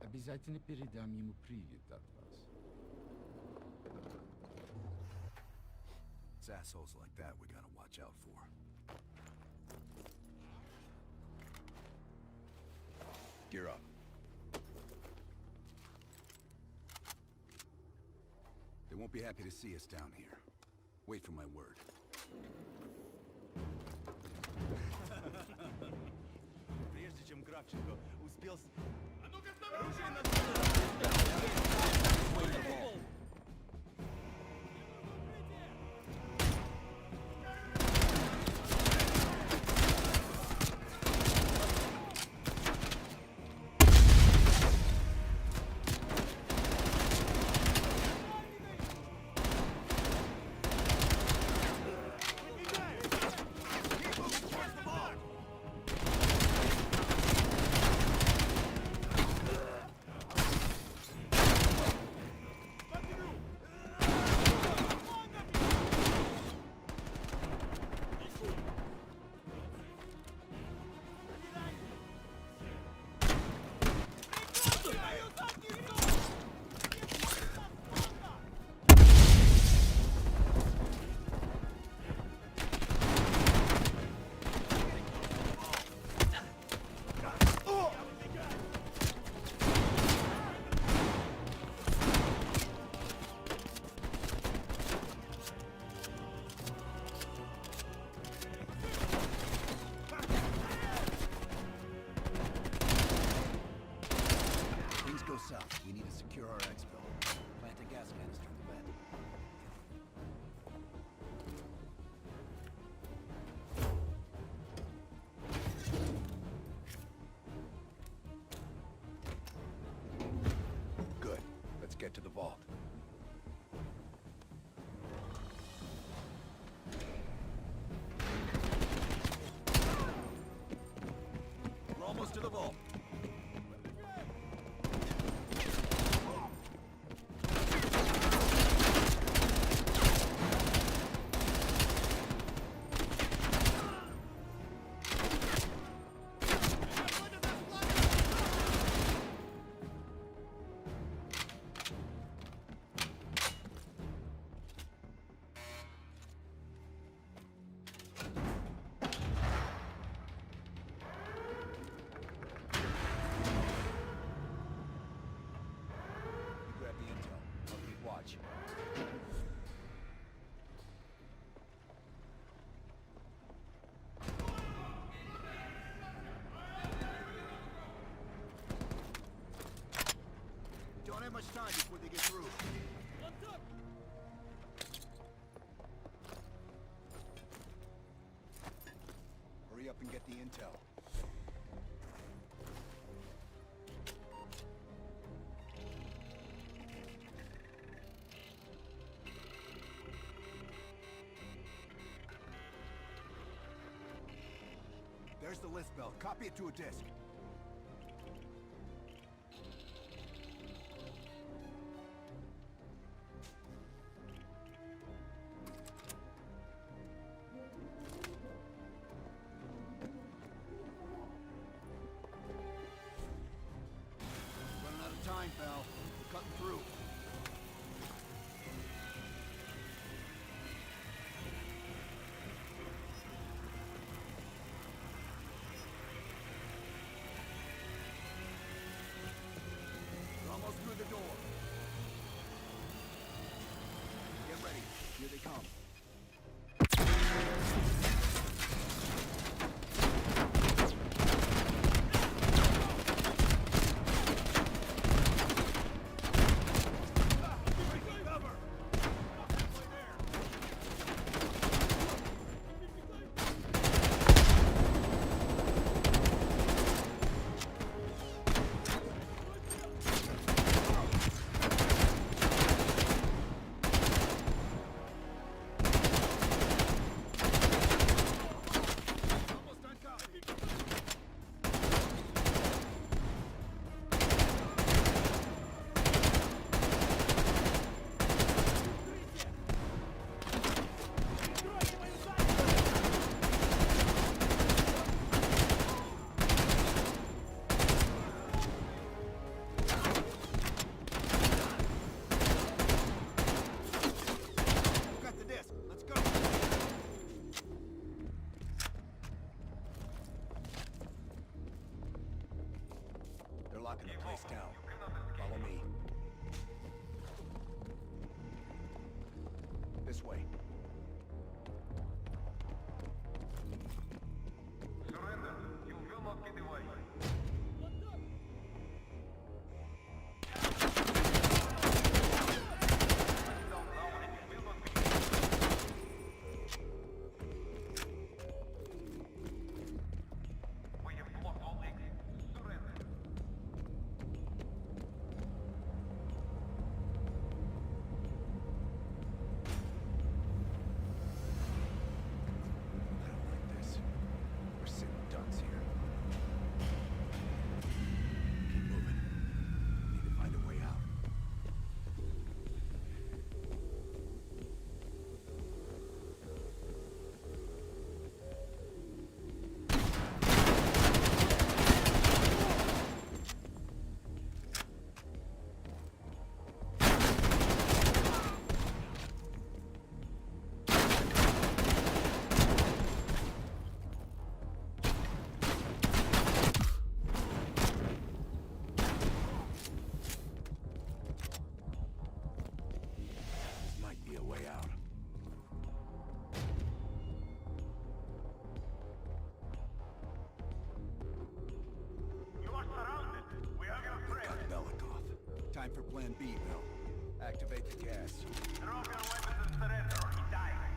Обязательно передам ему привет от вас.
It's assholes like that we gotta watch out for. Gear up. They won't be happy to see us down here. Wait for my word.
Прежде чем Кравченко успел... А ну-ка,
We need to secure our exfil. Plant a gas canister in the vent. Good. Let's get to the vault. We're almost to the vault.
much time before they get through.
Hurry up and get the intel.
There's the list, Bell. Copy it to a disk. Running out of time, Bell. We're cutting through. We're almost through the door. Get ready. Here they come. Got the disc. Let's go. They're locking the place down. Follow me. This way.
Surrender. You will not get away. We have blocked all exits. Surrender.
I don't like this. We're sitting ducks here. Keep moving. Need to find a way out. This might be a way out.
You are surrounded. We are your friends.
Got Belikov. Time for Plan B, Bill. Activate the gas.
Drop your weapons and surrender or he dies.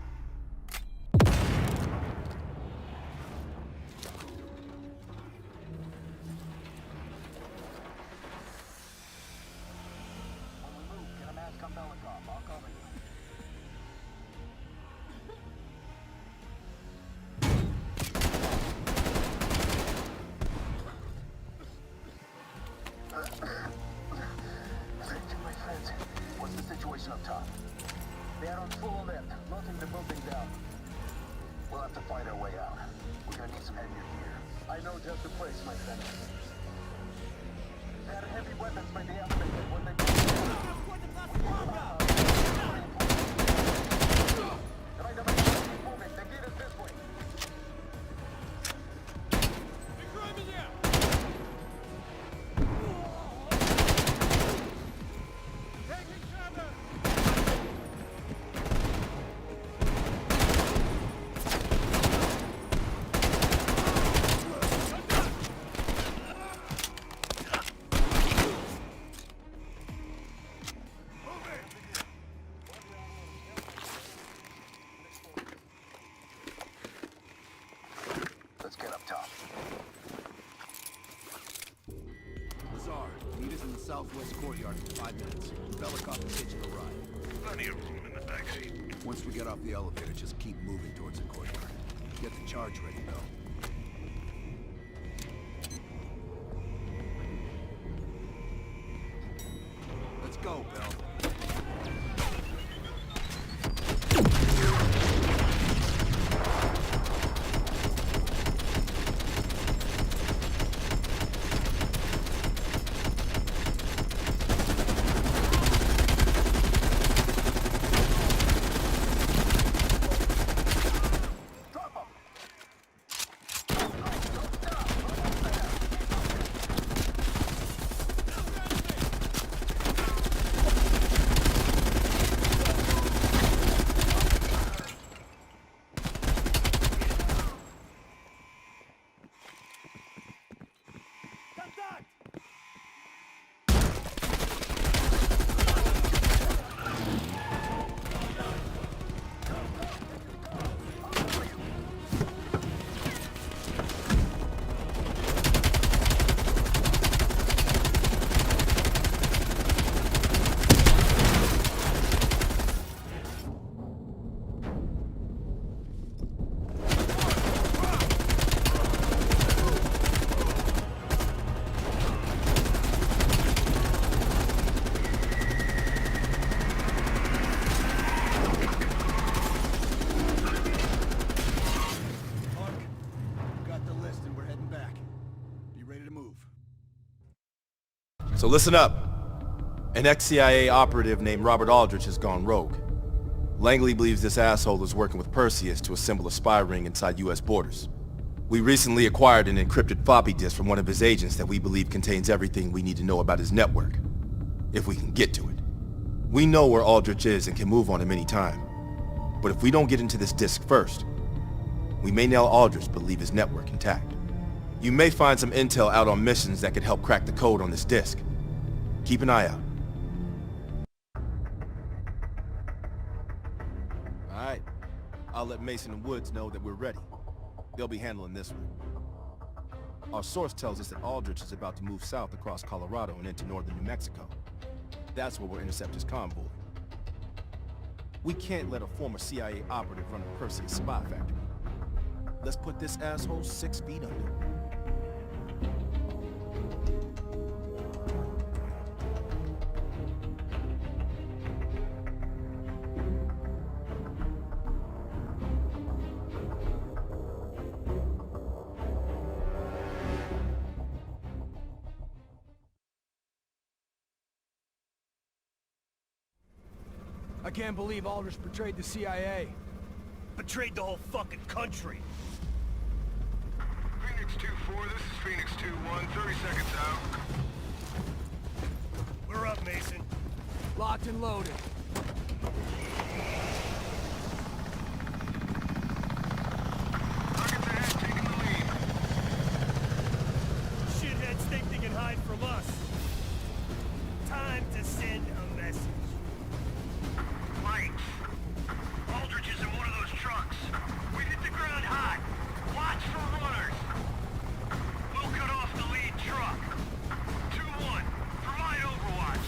When we move, get a mask on Belikov. I'll cover you. My friends, what's the situation up top? They are on full alert, locking the building down. We'll have to find our way out. We're gonna need some heavier gear. I know just the place, my friend. They had heavy weapons by the elevator when they... Давай, давай, keep moving. The gate is this way.
Прикрой меня!
Meet us in the southwest courtyard in 5 minutes. Velikov is hitching a ride.
Plenty of room in the backseat.
Once we get off the elevator, just keep moving towards the courtyard. Get the charge ready, Bill. Let's go, Bill.
So listen up. An ex-CIA operative named Robert Aldrich has gone rogue. Langley believes this asshole is working with Perseus to assemble a spy ring inside U.S. borders. We recently acquired an encrypted floppy disk from one of his agents that we believe contains everything we need to know about his network, if we can get to it. We know where Aldrich is and can move on him any time. But if we don't get into this disk first, we may nail Aldrich but leave his network intact. You may find some intel out on missions that could help crack the code on this disk. Keep an eye out. Alright. I'll let Mason and Woods know that we're ready. They'll be handling this one. Our source tells us that Aldrich is about to move south across Colorado and into northern New Mexico. That's where we'll intercept his convoy. We can't let a former CIA operative run a Perseus spy factory. Let's put this asshole 6 feet under.
I can't believe Aldrich betrayed the CIA.
Betrayed the whole fucking country.
Phoenix 2-4, this is Phoenix 2-1, 30 seconds out.
We're up, Mason.
Locked and loaded.
Targets ahead, taking the lead.
Shitheads think they can hide from us. Time to send a message.
Lights. Aldrich is in one of those trucks. We hit the ground hot. Watch for runners. We'll cut off the lead truck. 2-1. Provide overwatch.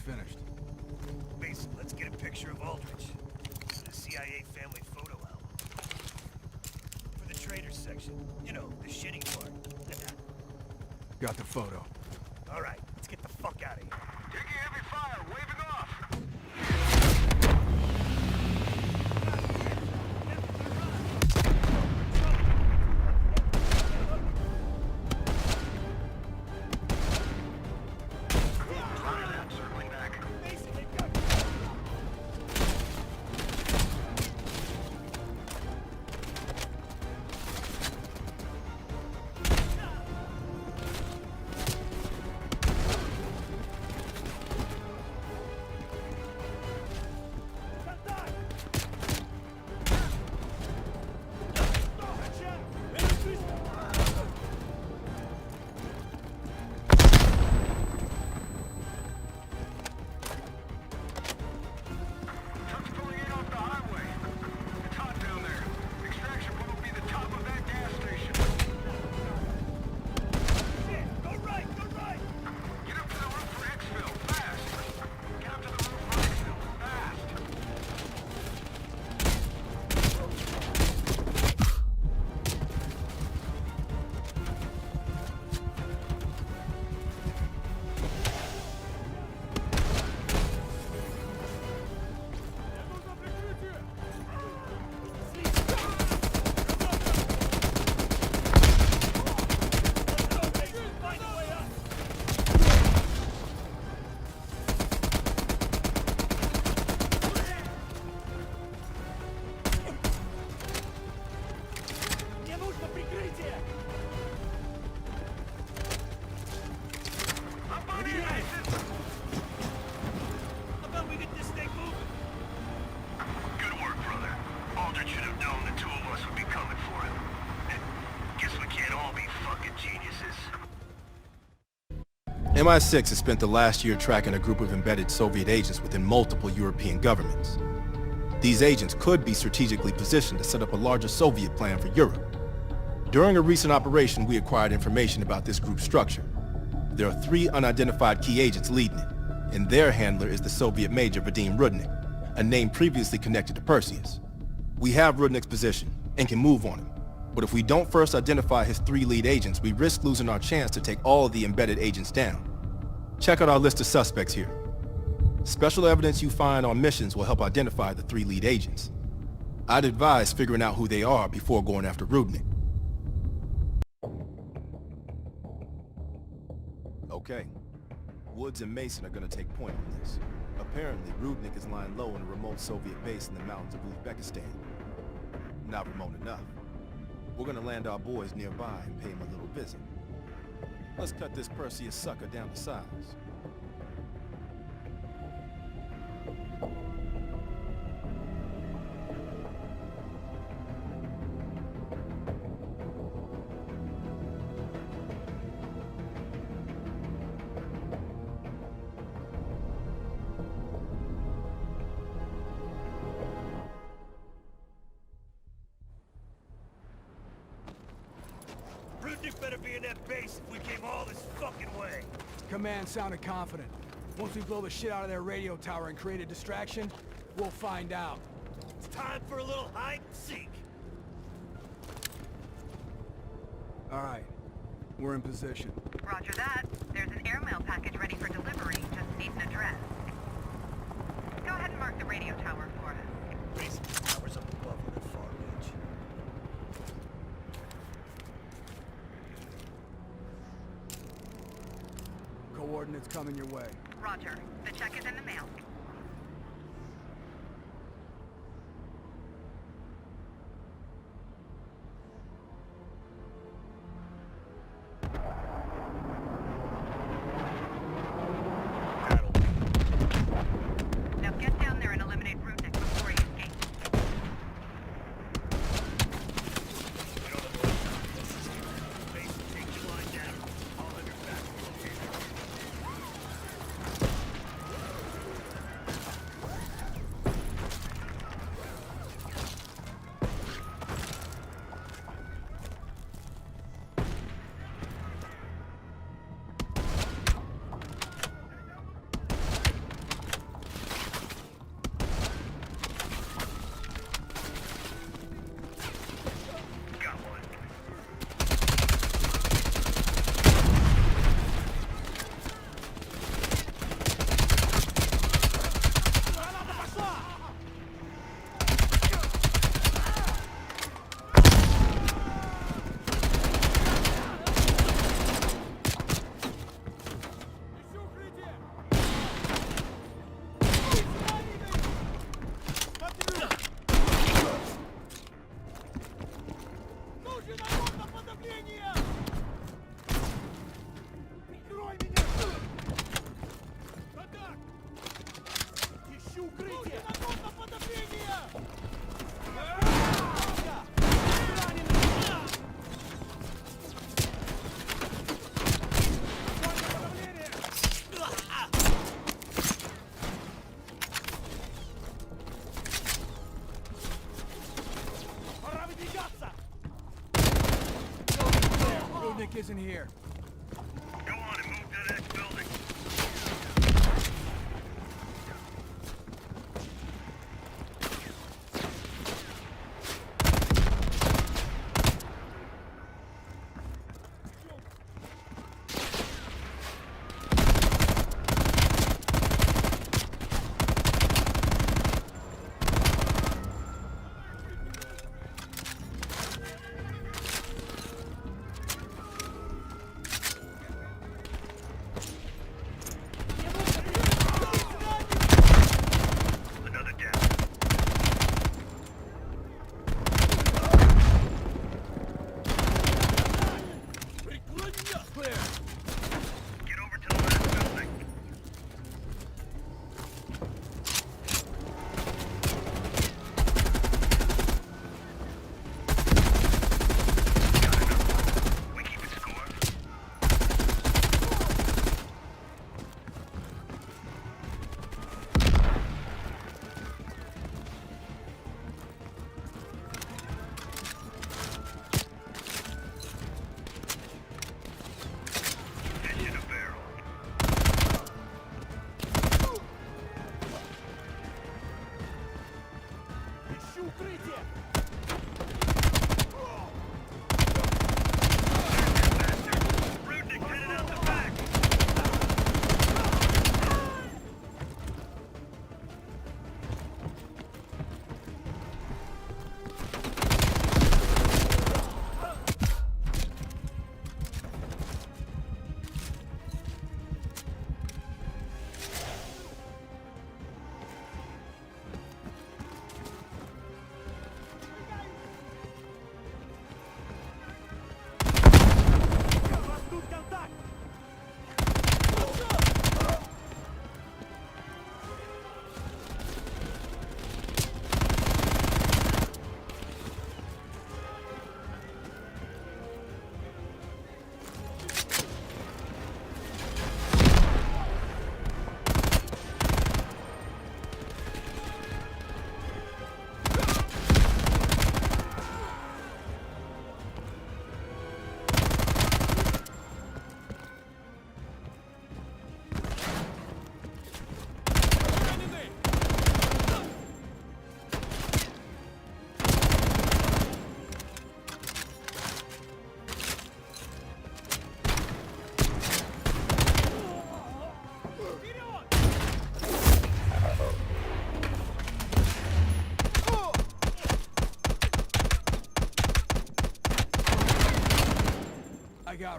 finished.
Mason, let's get a picture of Aldrich. For the CIA family photo album. For the traders section. You know, the shitty part.
Got the photo.
All right, let's get the fuck out of here.
Taking heavy fire, waving off.
MI6 has spent the last year tracking a group of embedded Soviet agents within multiple European governments. These agents could be strategically positioned to set up a larger Soviet plan for Europe. During a recent operation, we acquired information about this group's structure. There are 3 unidentified key agents leading it, and their handler is the Soviet Major Vadim Rudnik, a name previously connected to Perseus. We have Rudnik's position and can move on him, but if we don't first identify his 3 lead agents, we risk losing our chance to take all of the embedded agents down. Check out our list of suspects here. Special evidence you find on missions will help identify the 3 lead agents. I'd advise figuring out who they are before going after Rudnik. Okay. Woods and Mason are gonna take point on this. Apparently, Rudnik is lying low in a remote Soviet base in the mountains of Uzbekistan. Not remote enough. We're gonna land our boys nearby and pay him a little visit. Let's cut this Perseus sucker down to size.
Rudnik better be in that base if we came all this fucking way.
Command sounded confident. Once we blow the shit out of their radio tower and create a distraction, we'll find out.
It's time for a little hide and seek.
All right. We're in position.
Roger that. There's an airmail package ready for delivery. Just need an address. Go ahead and mark the radio tower for us.
Basic towers up above on the far edge.
Coordinates coming your way.
Roger. The check is in the mail. Now get down there and eliminate Rudnik before he escapes.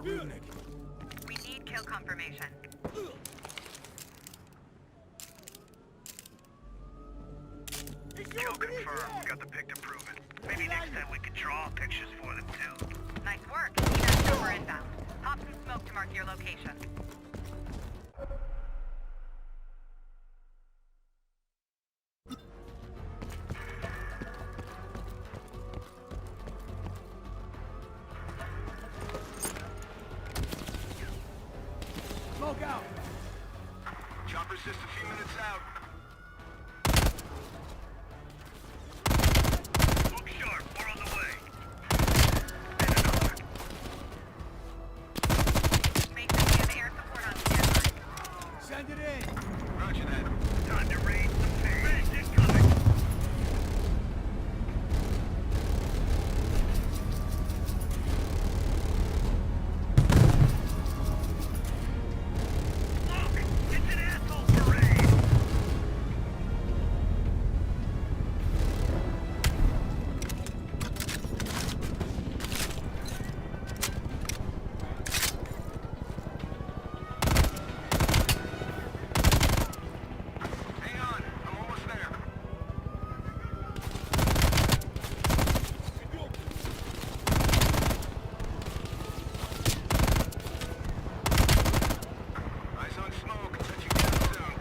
Rudnick.
We need kill confirmation.
Kill confirmed. Got the pic to prove it. Maybe next time we could draw pictures for them too.
Nice work. Evac chopper inbound. Pop some smoke to mark your location.
Smoke out.
Chopper's just a few minutes out.
Look sharp. We're on the way.
Mason, we have air support on standby.
Send it in.
Roger that.
Time to raid some pay. Raid incoming. Look! It's an asshole parade!
Hang on, I'm almost there. Eyes on smoke. Let you down soon.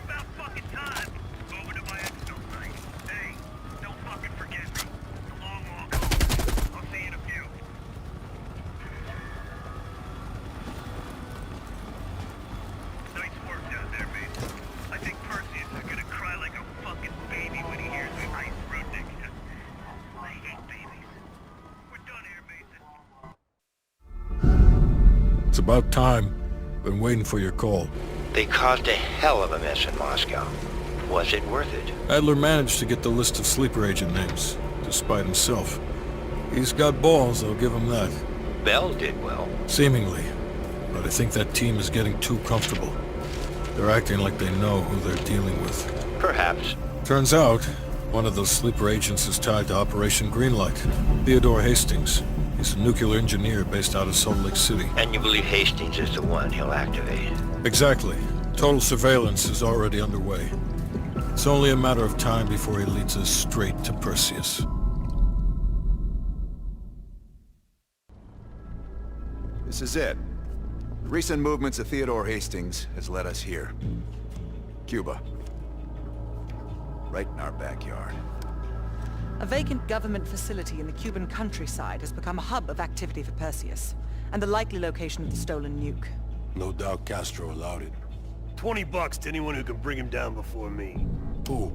About fucking time. Over to my exfil site. Hey, don't fucking forget me. It's a long walk home. I'll see you in a few. Nice work down there, Mason. I think Perseus is gonna cry like a fucking baby when he hears we ice Rudnick. I hate babies. We're done here, Mason.
It's about time. Been waiting for your call.
They caused a hell of a mess in Moscow. Was it worth it?
Adler managed to get the list of sleeper agent names, despite himself. He's got balls, I'll give him that.
Bell did well.
Seemingly. But I think that team is getting too comfortable. They're acting like they know who they're dealing with.
Perhaps.
Turns out, one of those sleeper agents is tied to Operation Greenlight. Theodore Hastings. He's a nuclear engineer based out of Salt Lake City.
And you believe Hastings is the one he'll activate?
Exactly. Total surveillance is already underway. It's only a matter of time before he leads us straight to Perseus.
This is it. The recent movements of Theodore Hastings has led us here. Cuba. Right in our backyard.
A vacant government facility in the Cuban countryside has become a hub of activity for Perseus, and the likely location of the stolen nuke.
No doubt Castro allowed it.
$20 to anyone who can bring him down before me.
Who?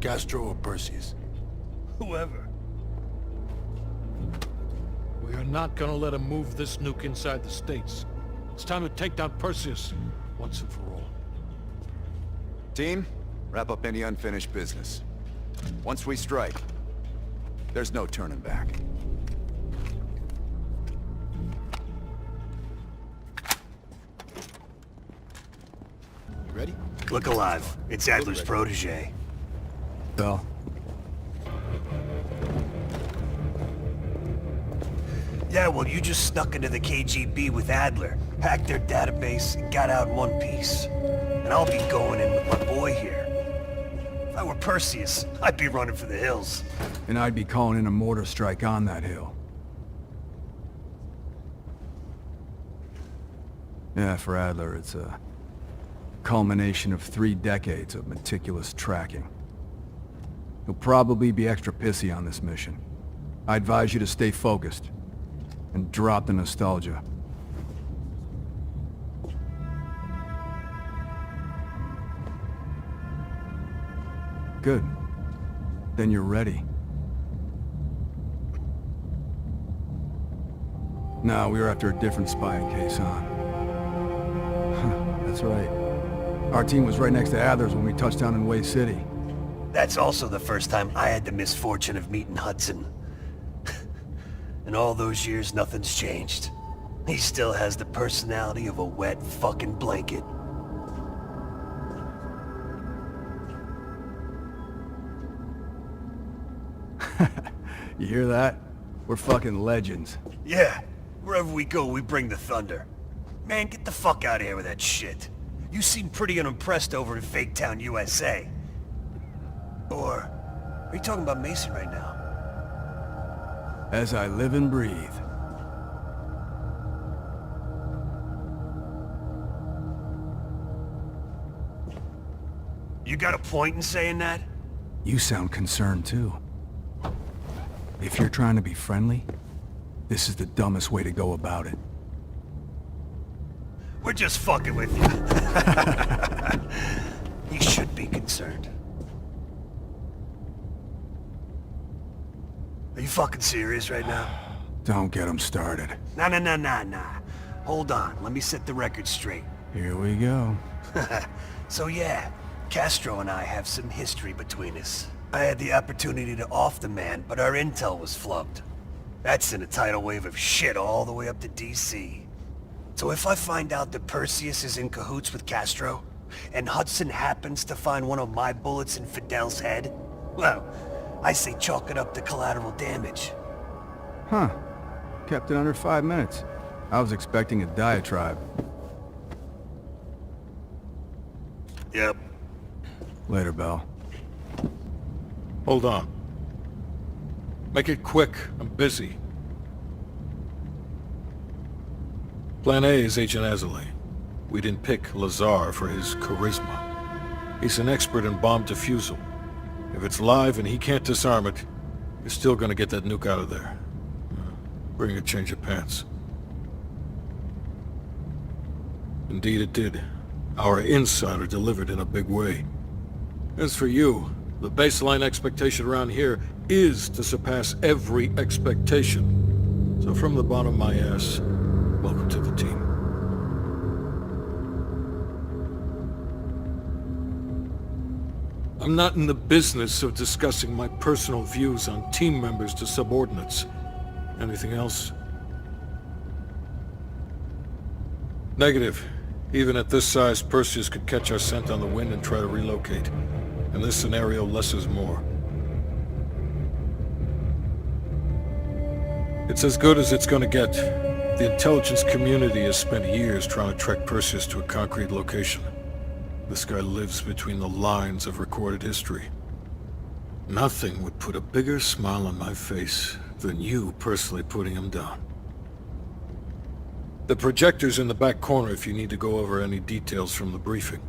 Castro or Perseus?
Whoever.
We are not gonna let him move this nuke inside the States. It's time to take down Perseus, once and for all.
Team, wrap up any unfinished business. Once we strike, there's no turning back.
You ready?
Look alive. It's Adler's protege.
Bell.
Yeah, well, you just snuck into the KGB with Adler, hacked their database, and got out in one piece. And I'll be going in with my boy here. If I were Perseus, I'd be running for the hills.
And I'd be calling in a mortar strike on that hill. Yeah, for Adler, it's a culmination of 3 decades of meticulous tracking. He'll probably be extra pissy on this mission. I advise you to stay focused and drop the nostalgia. Good. Then you're ready. No, we were after a different spy in Quezon. That's right. Our team was right next to Adler's when we touched down in Way City.
That's also the first time I had the misfortune of meeting Hudson. In all those years, nothing's changed. He still has the personality of a wet fucking blanket.
You hear that? We're fucking legends.
Yeah, wherever we go, we bring the thunder. Man, get the fuck out of here with that shit. You seem pretty unimpressed over in Fake Town, USA. Or, are you talking about Mason right now?
As I live and breathe.
You got a point in saying that?
You sound concerned too. If you're trying to be friendly, this is the dumbest way to go about it.
We're just fucking with you. You should be concerned. Are you fucking serious right now?
Don't get him started.
Nah. Hold on, let me set the record straight.
Here we go.
So yeah, Castro and I have some history between us. I had the opportunity to off the man, but our intel was flubbed. That's in a tidal wave of shit all the way up to DC. So if I find out that Perseus is in cahoots with Castro, and Hudson happens to find one of my bullets in Fidel's head, well, I say chalk it up to collateral damage.
Huh. Kept it under 5 minutes. I was expecting a diatribe.
Yep.
Later, Bell.
Hold on. Make it quick. I'm busy. Plan A is Agent Azalea. We didn't pick Lazar for his charisma. He's an expert in bomb defusal. If it's live and he can't disarm it, you're still gonna get that nuke out of there. Bring a change of pants. Indeed it did. Our insider delivered in a big way. As for you, the baseline expectation around here is to surpass every expectation. So from the bottom of my ass, welcome to the team. I'm not in the business of discussing my personal views on team members to subordinates. Anything else? Negative. Even at this size, Perseus could catch our scent on the wind and try to relocate. In this scenario, less is more. It's as good as it's gonna get. The intelligence community has spent years trying to track Perseus to a concrete location. This guy lives between the lines of recorded history. Nothing would put a bigger smile on my face than you personally putting him down. The projector's in the back corner if you need to go over any details from the briefing.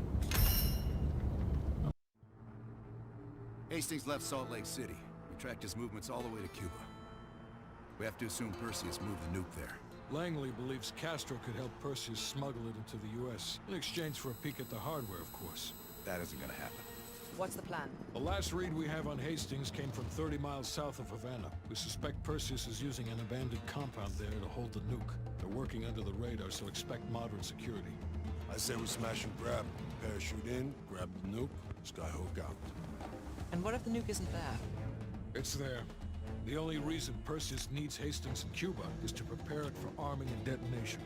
Hastings left Salt Lake City. We tracked his movements all the way to Cuba. We have to assume Perseus moved the nuke there.
Langley believes Castro could help Perseus smuggle it into the U.S. in exchange for a peek at the hardware, of course.
That isn't gonna happen.
What's the plan?
The last read we have on Hastings came from 30 miles south of Havana. We suspect Perseus is using an abandoned compound there to hold the nuke. They're working under the radar, so expect modern security.
I say we smash and grab. Parachute in, grab the nuke, skyhook out.
And what if the nuke isn't there?
It's there. The only reason Perseus needs Hastings in Cuba is to prepare it for arming and detonation.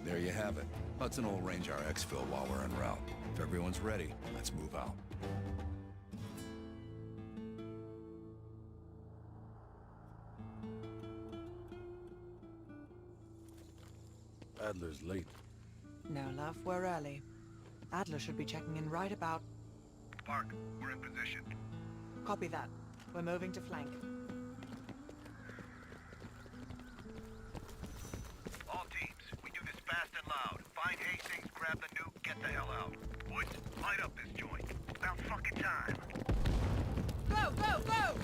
There you have it. Hudson will arrange our exfil while we're en route. If everyone's ready, let's move out.
Adler's late.
No, love, we're early. Adler should be checking in right about...
Park, we're in position.
Copy that. We're moving to flank.
All teams, we do this fast and loud. Find Hastings, grab the nuke, get the hell out. Woods, light up this joint. About fucking time.
Go, go, go!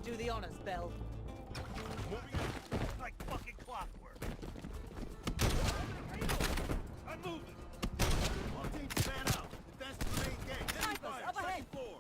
Do the honors, Bell.
Moving in like fucking clockwork. I'm moving. All teams fan out. Defense to the main gate. Enemy fire.
Up ahead.
Second floor.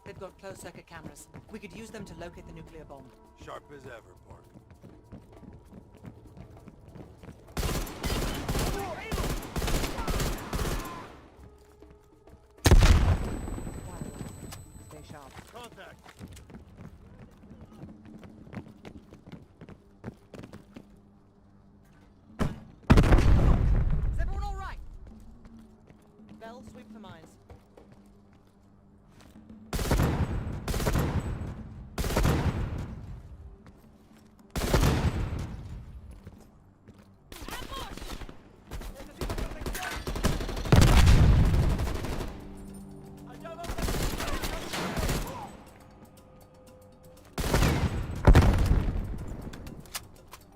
They've got closed-circuit cameras. We could use them to locate the nuclear bomb.
Sharp as ever, Park.
Stay sharp.
Contact.
Is everyone all right? Bell, sweep for mines.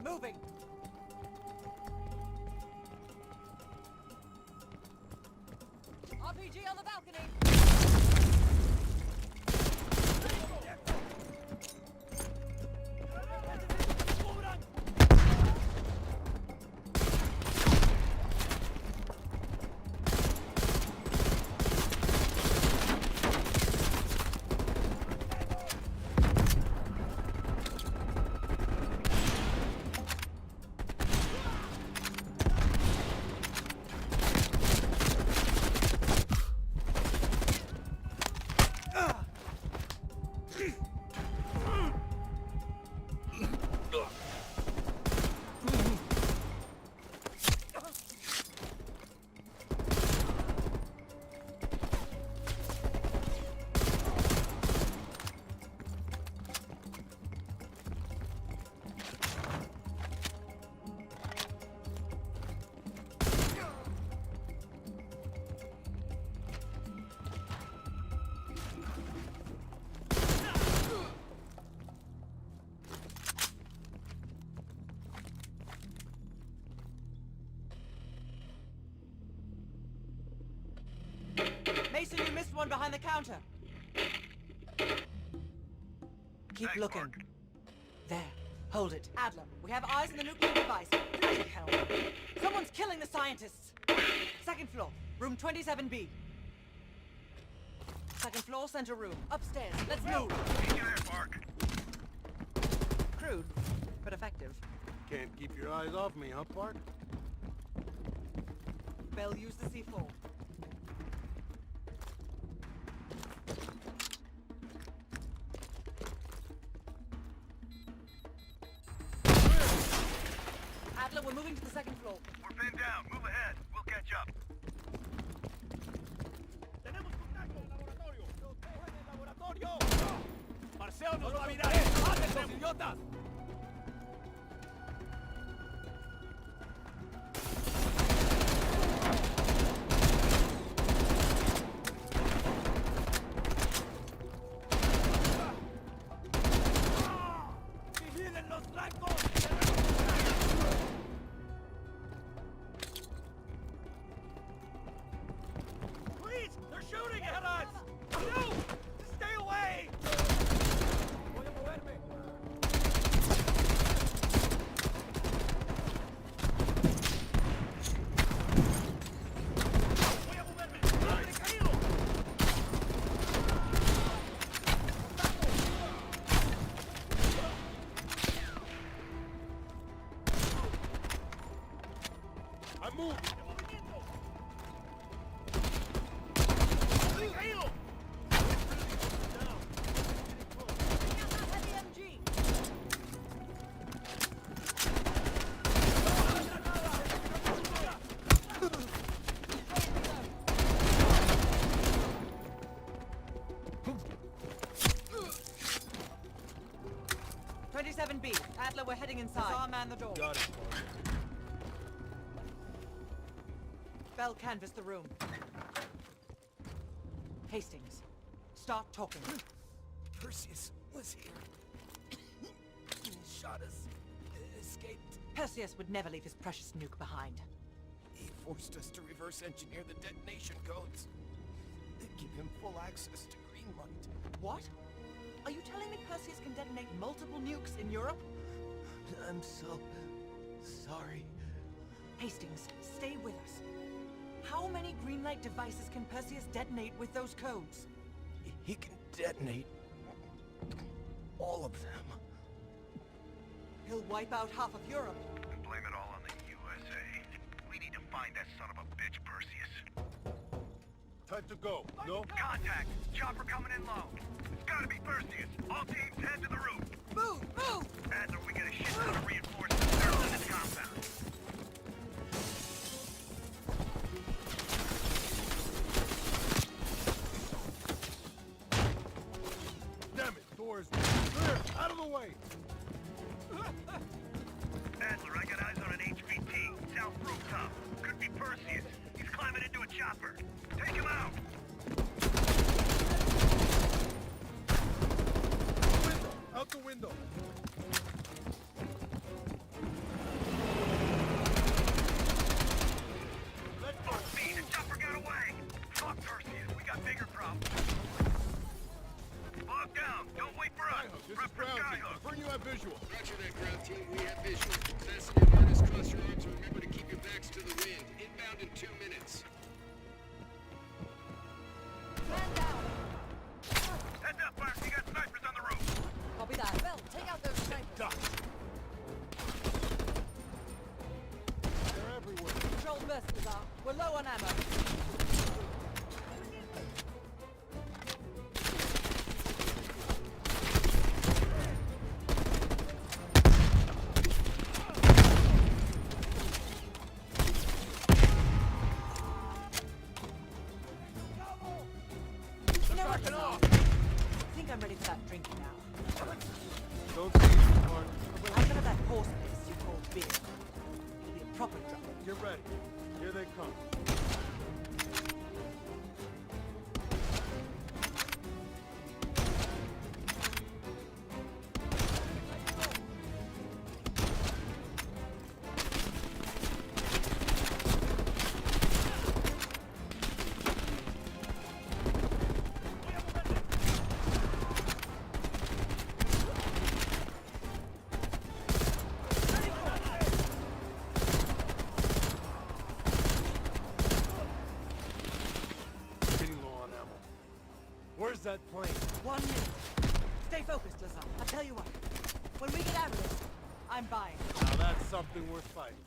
Moving! RPG on the balcony! Mason, you missed one behind the counter. Keep looking. There. Hold it. Adler, we have eyes on the nuclear device. Bloody hell. Someone's killing the scientists. Second floor, room 27B. Second floor, center room. Upstairs. Let's move.
Meet you there, Park.
Crude, but effective.
Can't keep your eyes off me, huh, Park?
Bell, use the C4. Adler, we're moving to the second floor.
We're pinned down. Move ahead. We'll catch up.
¡Tenemos contacto! ¡En el laboratorio! ¡Los dejo en el laboratorio! ¡Marcelo nos va a mirar! ¡Mátenlos, idiotas! ¡Vigilen los blancos! Please! They're shooting at us! No! Stay away! Voy a moverme. Voy a moverme. ¡Padre caído! I'm moving. ¡Padre caído!
27B. Adler, we're heading inside. Lazar, man the door.
Got it, Park.
Bell, canvass the room. Hastings, start talking.
Perseus was here. He shot us. Escaped.
Perseus would never leave his precious nuke behind.
He forced us to reverse engineer the detonation codes. They give him full access to green light.
What? Are you telling me Perseus can detonate multiple nukes in Europe?
I'm so sorry.
Hastings, stay with us. How many green light devices can Perseus detonate with those codes?
He can detonate all of them.
He'll wipe out half of Europe.
And blame it all on the USA. We need to find that son of a bitch, Perseus.
Time to go. No?
Contact! Chopper coming in low. It's gotta be Perseus. All teams head to the roof.
Move! Move!
Adler, we get a shit ton of reinforcements circling this compound.
Damn it, doors. Clear! Out of the way!
Adler, I got eyes on an HVT. South rooftop. Could be Perseus. He's climbing into a chopper. Take him out!
Out the window!
Let's go, speed! The chopper got away! Fuck Perseus, we got bigger problems. Lock down! Don't wait for us!
This
Prep
is
for
ground team.
Skyhook!
Confirm you have visual.
Roger that, ground team. We have visual. Fasten your harness, cross your arms, and remember to keep your backs to the wind. Inbound in 2 minutes.
Man down!
Heads up, Mark! You got snipers on the roof!
Copy that. Bell, take out those snipers.
They're everywhere.
Control burst, Lazar. We're low on ammo. You know what, Lazar? I think I'm ready for that drinking now.
Don't see it, Mark.
I'm gonna that horse piss you call beer. It'll be a proper drop.
Get ready. Here they come. Where's that plane?
1 minute. Stay focused, Lazar. I'll tell you what. When we get out of this, I'm buying.
Now that's something worth fighting.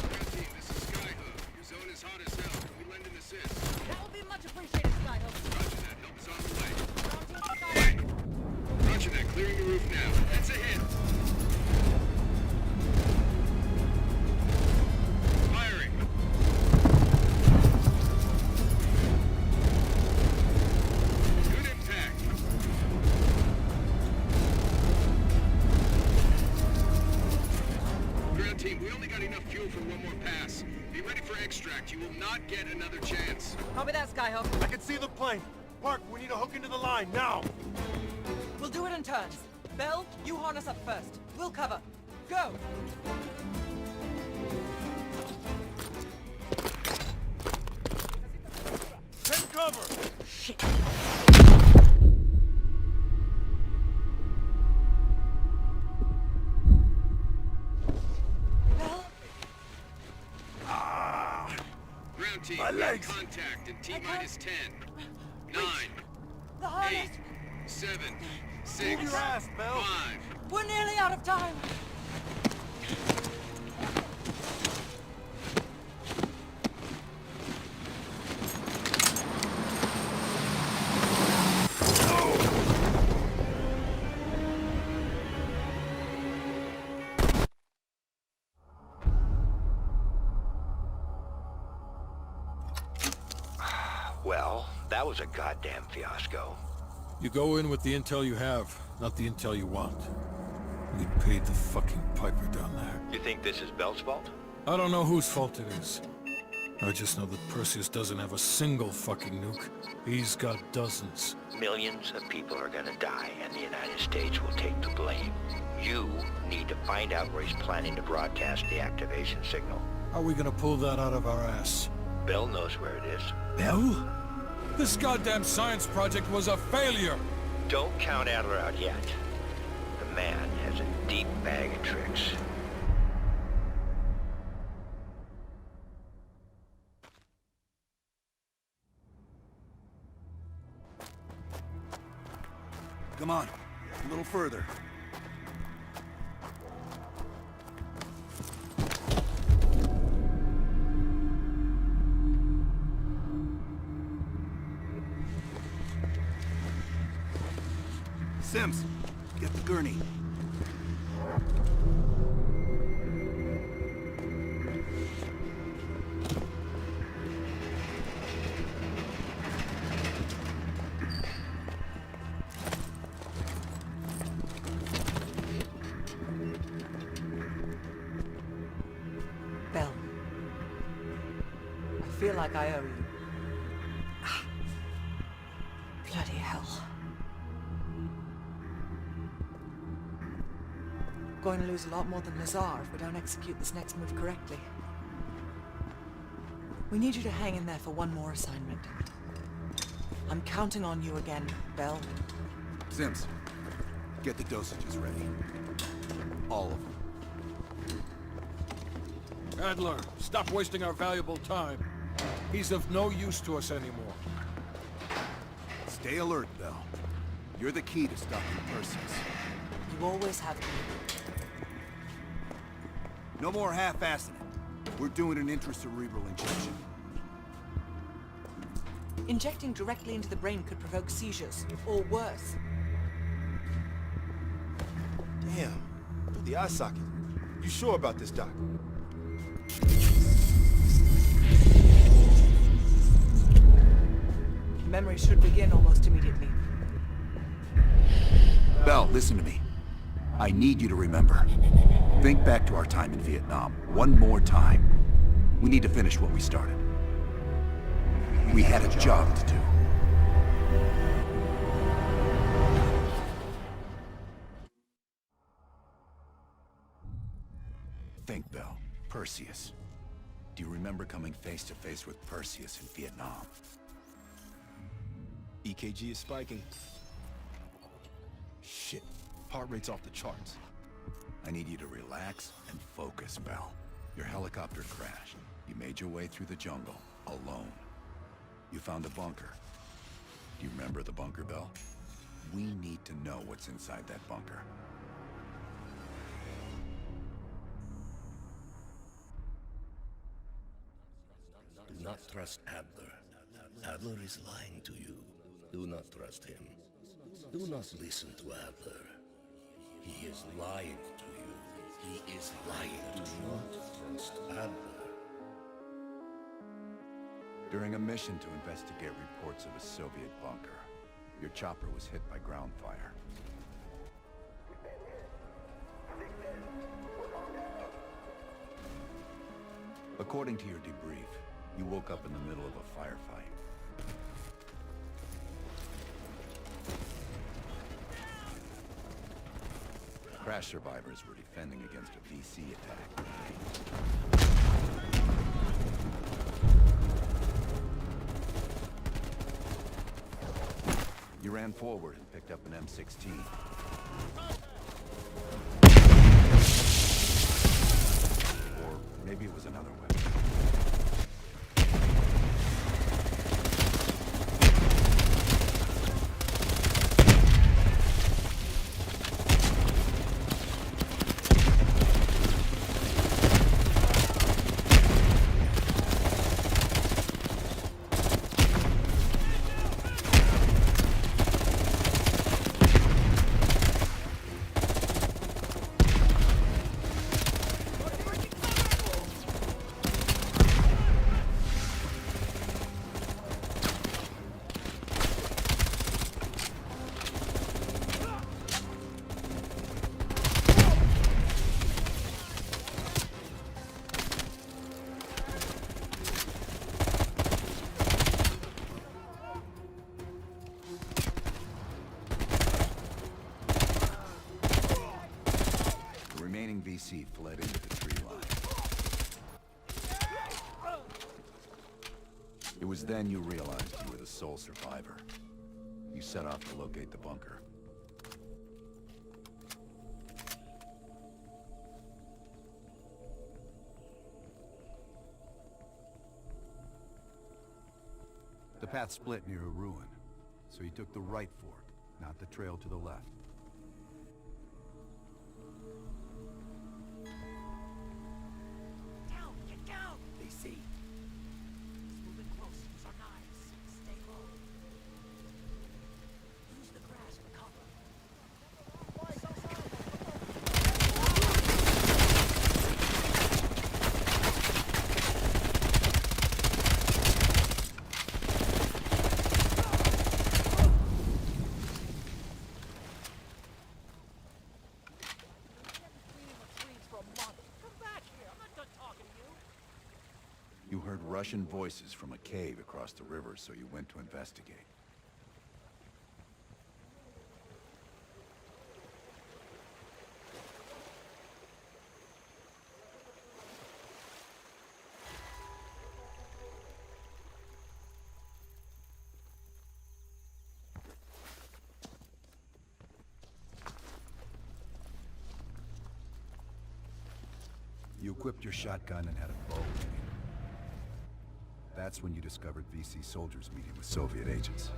Ground team, this is Skyhook. Your zone is hot as hell. Can we lend an assist?
That will be much appreciated, Skyhook.
Roger that. Help is on the way. Roger that. Clearing the roof now. That's a hit. Firing. Good impact. Ground team, we only got enough fuel for one more pass. Be ready for extract. You will not get another chance.
Copy that, Skyhook.
I can see the plane. Park, we need to hook into the line, now!
We'll do it in turns. Bell, you harness up first. We'll cover. Go!
Take cover!
Shit. Bell?
Ground team,
My
we have
legs.
contact in T-minus 10, 9,
The harness!
8, 7,
Move
6,
your ass, Bell.
5.
We're nearly out of time.
Well, that was a goddamn fiasco.
You go in with the intel you have, not the intel you want. We paid the fucking piper down there.
You think this is Bell's fault?
I don't know whose fault it is. I just know that Perseus doesn't have a single fucking nuke. He's got dozens.
Millions of people are gonna die, and the United States will take the blame. You need to find out where he's planning to broadcast the activation signal.
How are we gonna pull that out of our ass?
Bell knows where it is.
Bell? This goddamn science project was a failure!
Don't count Adler out yet. The man has a deep bag of tricks.
Come on, a little further. Sims, get the gurney.
Bell. I feel like I owe you. Ah. Bloody hell. Going to lose a lot more than Lazar if we don't execute this next move correctly. We need you to hang in there for one more assignment. I'm counting on you again, Bell.
Sims, get the dosages ready. All of them.
Adler, stop wasting our valuable time. He's of no use to us anymore.
Stay alert, Bell. You're the key to stopping Perseus.
You always have been.
No more half-assing it. We're doing an intracerebral injection.
Injecting directly into the brain could provoke seizures, or worse.
Damn. Through the eye socket. You sure about this, Doc?
Memory should begin almost immediately.
Bell, listen to me. I need you to remember. Think back to our time in Vietnam. One more time. We need to finish what we started. We had a job to do. Think, Bell. Perseus. Do you remember coming face to face with Perseus in Vietnam?
EKG is spiking. Shit. Heart rate's off the charts.
I need you to relax and focus, Bell. Your helicopter crashed. You made your way through the jungle, alone. You found a bunker. Do you remember the bunker, Bell? We need to know what's inside that bunker.
Do not trust Adler. Adler is lying to you. Do not trust him. Do not listen to Adler. He is lying to you. He is lying. Do not trust Adler.
During a mission to investigate reports of a Soviet bunker, your chopper was hit by ground fire. According to your debrief, you woke up in the middle of a firefight. Crash survivors were defending against a VC attack. You ran forward and picked up an M16. Or maybe it was another weapon. VC fled into the tree line. It was then you realized you were the sole survivor. You set off to locate the bunker. The path split near a ruin, so you took the right fork,
not the trail to the left.
Down! Get down! They see! He's moving close. Use our knives. Stay low. Use the grass for cover.
You heard Russian voices from a cave across the river, so you went to investigate. You equipped your shotgun and had a bow. That's when you discovered VC soldiers meeting with Soviet agents.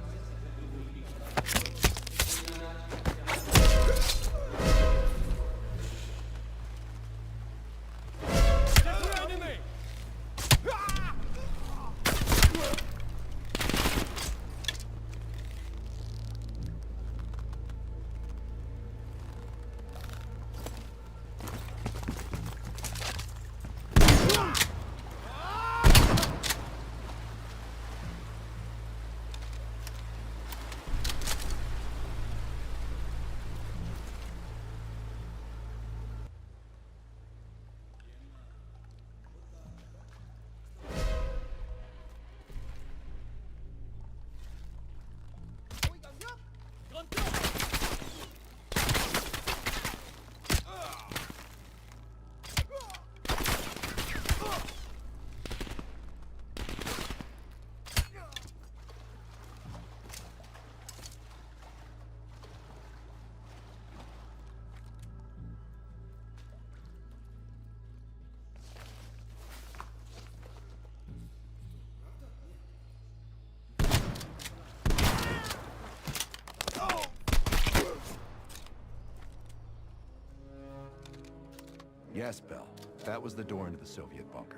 Yes, Bell. That was the door into the Soviet bunker.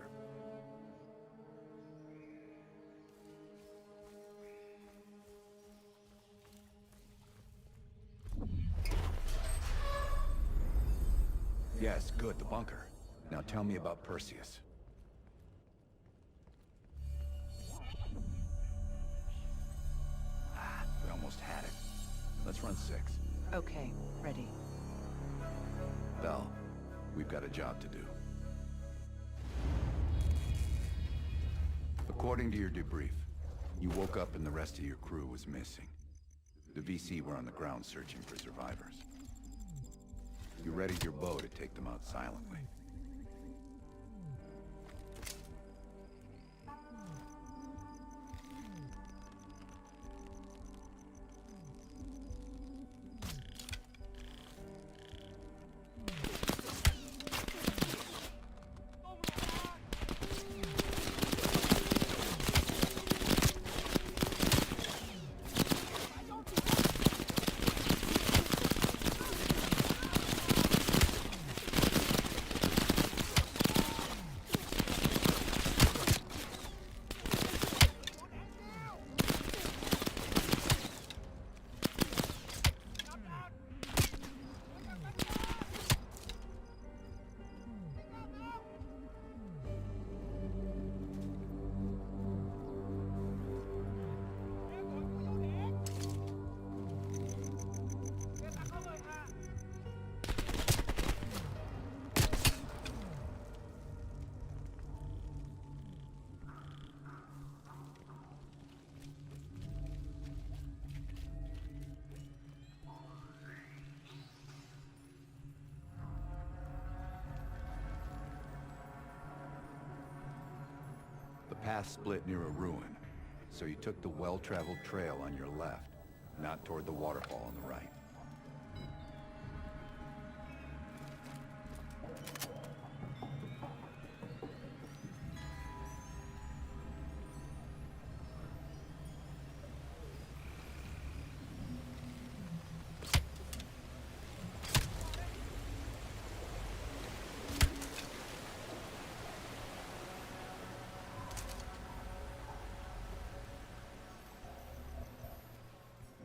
Yes, good, the bunker. Now tell me about Perseus. We almost had it. Let's run 6.
Okay, ready.
Bell, we've got a job to do. According to your debrief, you woke up and the rest of your crew was missing. The VC were on the ground searching for survivors. You readied your bow to take them out silently. The path split near a ruin, so you took the well-traveled trail on your left, not toward the waterfall on the right.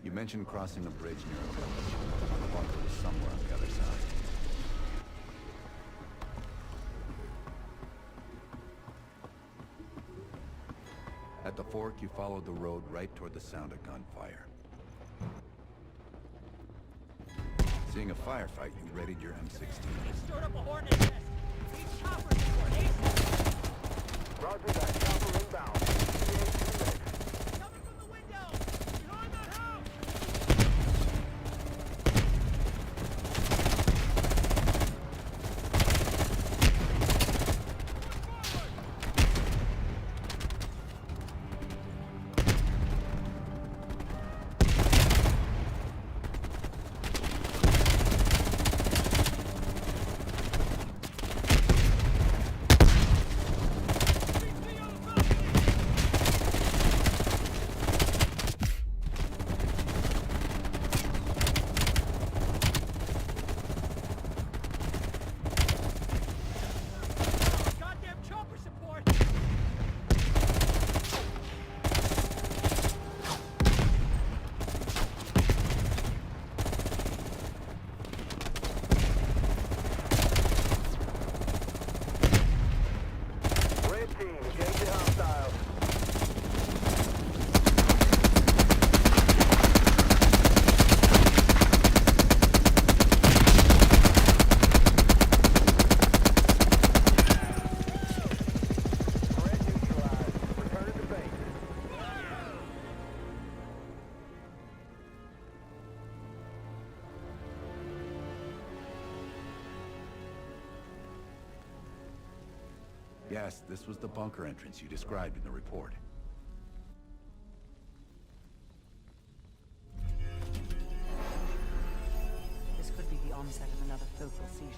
You mentioned crossing a bridge near a village. The bunker was somewhere on the other side. At the fork, you followed the road right toward the sound of gunfire. Seeing a firefight, you readied your M16.
Stirred up a hornet nest. Need choppers for ASAP.
Roger that. Chopper inbound.
Coming from the window. Behind that house. Goddamn chopper support.
Red team, engage the hostiles. Red neutralized. Return to base.
Yes, this was the bunker entrance you described in the report.
This could be the onset of another focal seizure.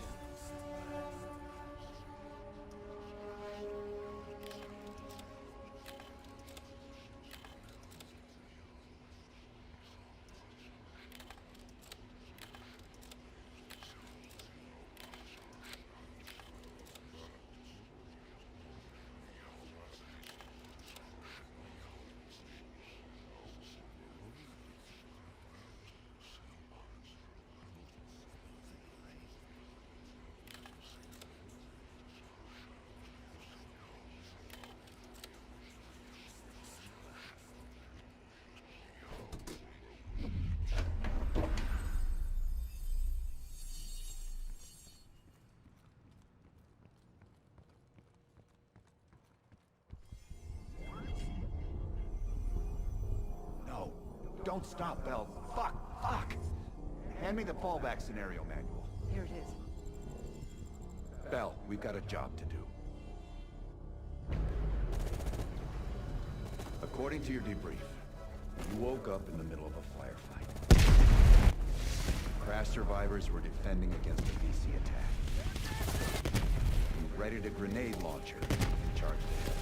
No, don't stop, Bell. Fuck! Hand me the fallback scenario manual.
Here it is.
Bell, we've got a job to do. According to your debrief, you woke up in the middle of a firefight. Crash survivors were defending against a VC attack. You readied a grenade launcher and charged ahead.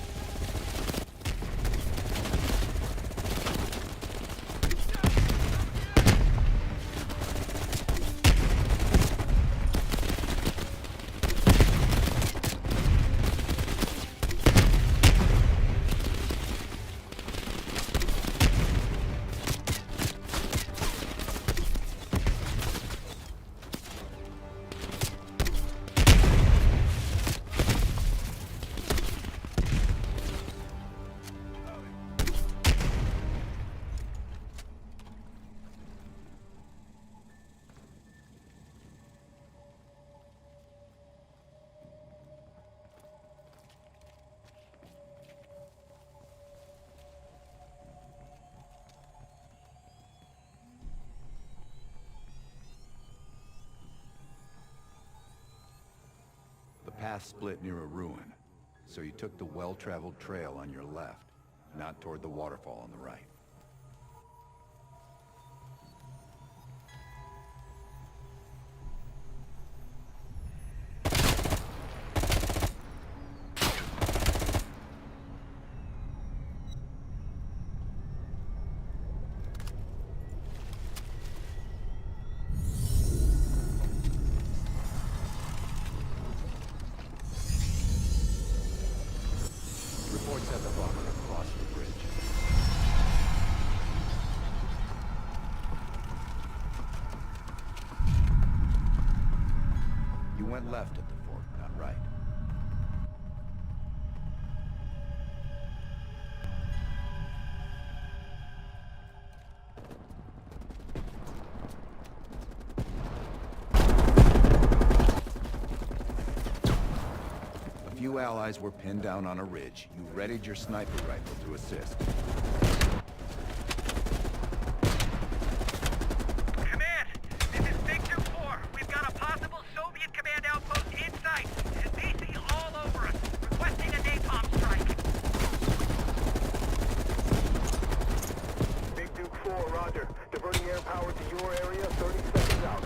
The path split near a ruin, so you took the well-traveled trail on your left, not toward the waterfall on the right. Reports have the bunker across the bridge. went left at the fork, not right. A few allies were pinned down on a ridge. You readied your sniper rifle to assist.
Command! This is Big Duke 4. We've got a possible Soviet command outpost in sight. And BC all over us, requesting a napalm strike. Big Duke 4, roger. Diverting air power to your area, 30 seconds out.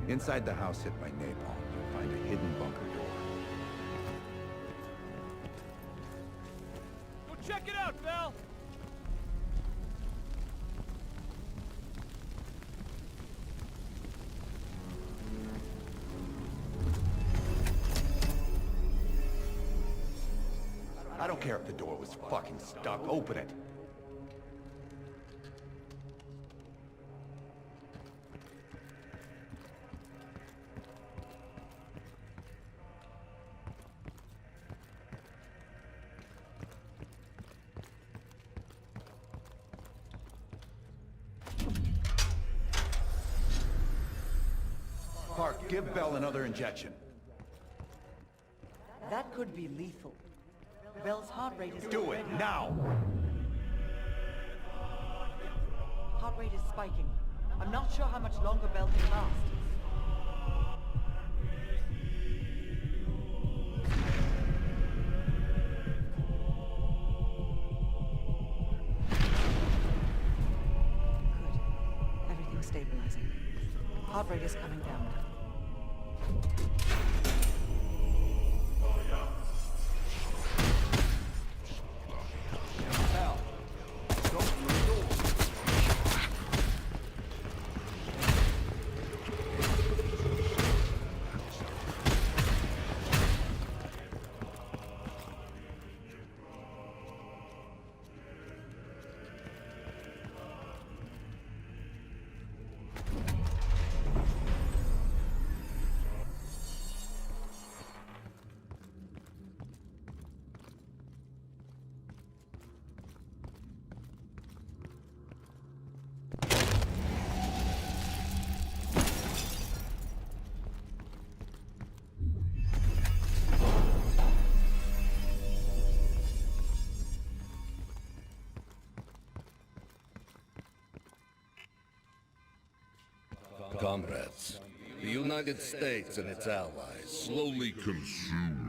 Inside the house hit by napalm, you'll find a hidden bunker door.
Go check it out, Val!
I don't care if the door was fucking stuck. Open it. Park, give Bell another injection.
That could be lethal. Bell's heart rate is...
Do it, now!
Heart rate is spiking. I'm not sure how much longer Bell can last. Good. Everything's stabilizing. Heart rate is coming down now.
Comrades, the United States and its allies slowly consume.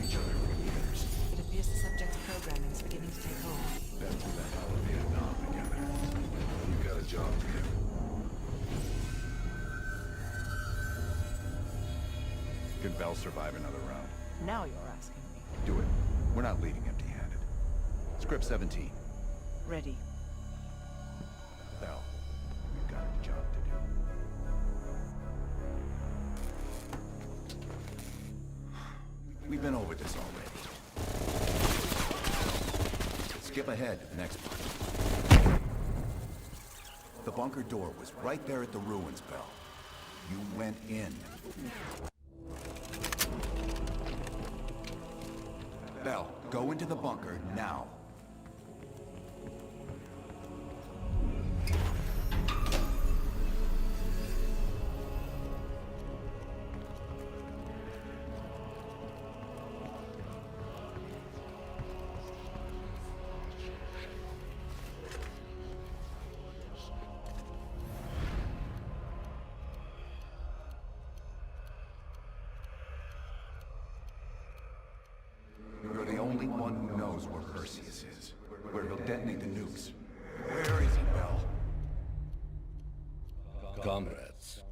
Each other for years.
It appears the subject's programming is beginning to take hold.
Been through the hell of Vietnam together. You got a job to do. Can Bell survive another round?
Now you're asking me.
Do it. We're not leaving empty-handed. Script 17.
Ready.
Bell, we've got a job to do. We've been over this already. Skip ahead to the next part. The bunker door was right there at the ruins, Bell. You went in. Bell, go into the bunker now. You're the only one who knows where Perseus is, where he'll detonate the nukes. Where is he, Bell?
Comrades,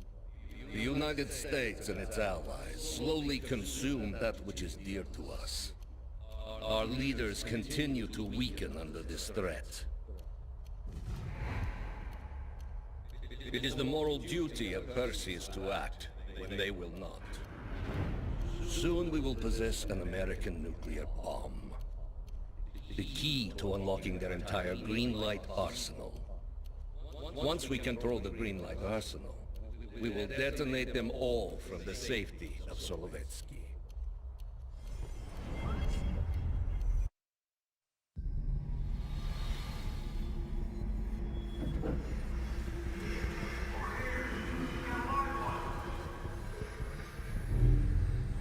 the United States and its allies slowly consume that which is dear to us. Our leaders continue to weaken under this threat. It is the moral duty of Perseus to act when they will not. Soon we will possess an American nuclear bomb. The key to unlocking their entire green light arsenal. Once we control the green light arsenal, we will detonate them all from the safety of Solovetsky.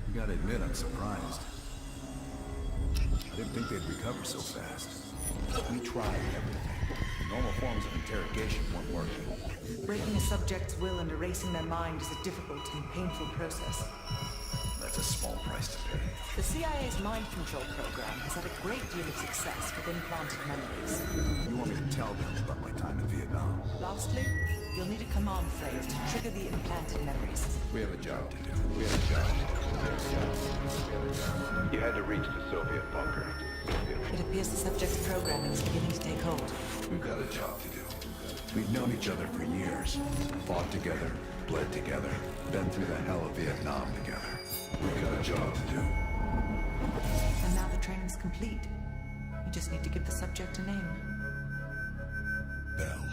You gotta admit, I'm surprised. I didn't think they'd recover so fast. We tried everything. Normal forms of interrogation weren't working.
Breaking a subject's will and erasing their mind is a difficult and painful process.
That's a small price to pay.
The CIA's mind control program has had a great deal of success with implanted memories.
You want me to tell them about my time in Vietnam?
Lastly, you'll need a command phrase to trigger the implanted memories.
We have a job to do.
You had to reach the Soviet bunker.
It appears the subject's programming is beginning to take hold.
We've got a job to do. We've known each other for years. Fought together, bled together, been through the hell of Vietnam together. We've got a job to do.
And now the training's complete. You just need to give the subject a name.
Bell.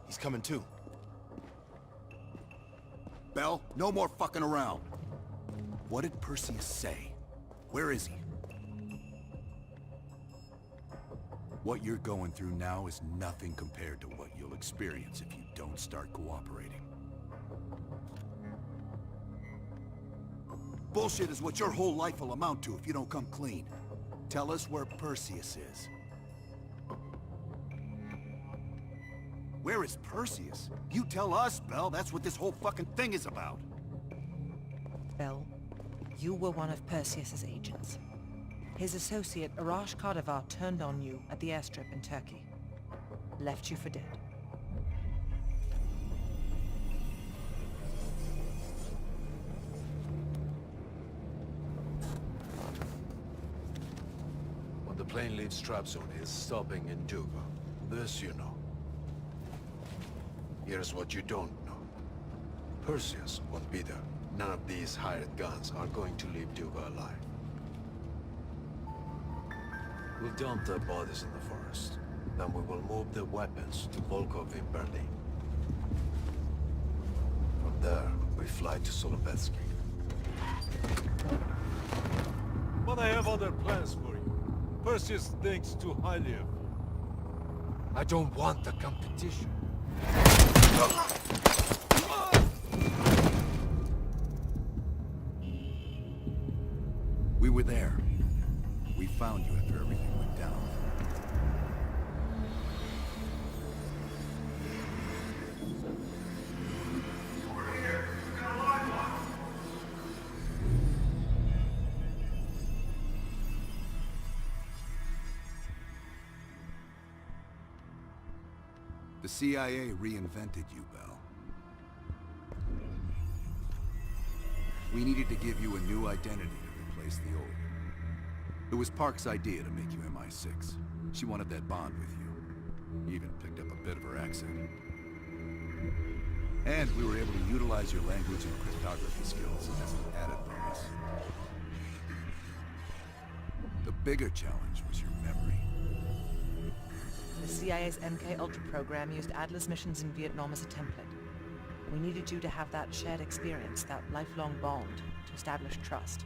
He's coming too.
Bell, no more fucking around. What did Perseus say? Where is he? What you're going through now is nothing compared to what you'll experience if you don't start cooperating. Bullshit is what your whole life will amount to if you don't come clean. Tell us where Perseus is. Where is Perseus? You tell us, Bell. That's what this whole fucking thing is about.
Bell, you were one of Perseus's agents. His associate, Arash Kardavar, turned on you at the airstrip in Turkey. Left you for dead.
When the plane leaves Trabzon, it's stopping in Duga. This you know. Here's what you don't know. Perseus won't be there. None of these hired guns are going to leave Duga alive. We'll dump their bodies in the forest. Then we will move the weapons to Volkhov in Berlin. From there, we fly to Solovetsky. But I have other plans for you. Perseus thinks too highly of you. I don't want the competition.
We were there. We found you after everything went down. The CIA reinvented you, Bell. We needed to give you a new identity to replace the old. It was Park's idea to make you MI6. She wanted that bond with you. You even picked up a bit of her accent. And we were able to utilize your language and cryptography skills as an added bonus. The bigger challenge was your memory.
The CIA's MK-Ultra program used Adler's missions in Vietnam as a template. We needed you to have that shared experience, that lifelong bond, to establish trust.